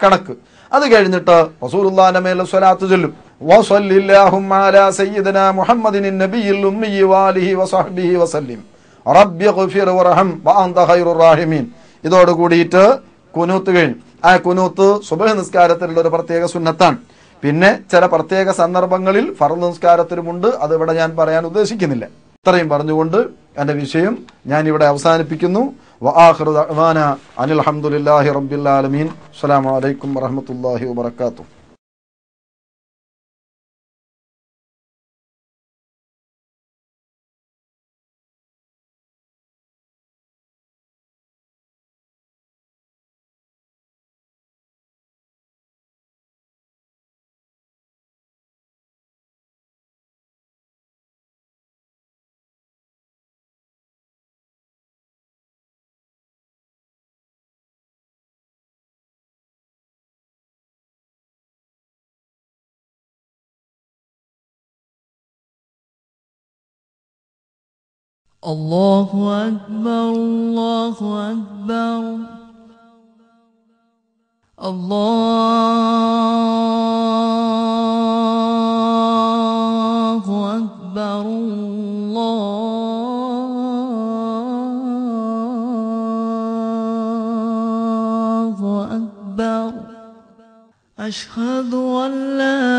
കണക്ക്. അത് കഴിഞ്ഞിട്ട് റസൂലുള്ളാഹിന്റെ മേൽ സ്വലാത്ത് ചൊല്ലും. വസല്ലല്ലാഹുമ്മ അലാ സയ്യിദിനാ മുഹമ്മദിൻ നബിയിൽ ഉമ്മി വആലിഹി വസഹ്ബിഹി വസല്ലിം റബ്ബിഗ്ഫിർ വർഹം വഅൻത ഖൈറുർ റഹീമീൻ. ഇതോട് കൂടിയിട്ട് കുനൂത്ത് കഴിഞ്ഞു. ആ കുനൂത്ത് സുബ്ഹ് നിസ്കാരത്തിലുള്ള ഒരു പ്രത്യേക സുന്നത്താണ്. പിന്നെ ചില പ്രത്യേക സന്ദർഭങ്ങളിൽ ഫർള് നിസ്കാരത്തിലുമുണ്ട്. അത് ഇവിടെ ഞാൻ പറയാൻ ഉദ്ദേശിക്കുന്നില്ല. ഇത്രയും പറഞ്ഞുകൊണ്ട് എന്റെ വിഷയം ഞാൻ ഇവിടെ അവസാനിപ്പിക്കുന്നു. വആഖിറു ദഅ്വാനാ അനിൽ ഹംദുലില്ലാഹി റബ്ബിൽ ആലമീൻ. അസ്സലാമു അലൈക്കും വറഹ്മത്തുള്ളാഹി വബറകാതുഹു. الله أكبر الله أكبر الله أكبر الله أكبر أشهد أن لا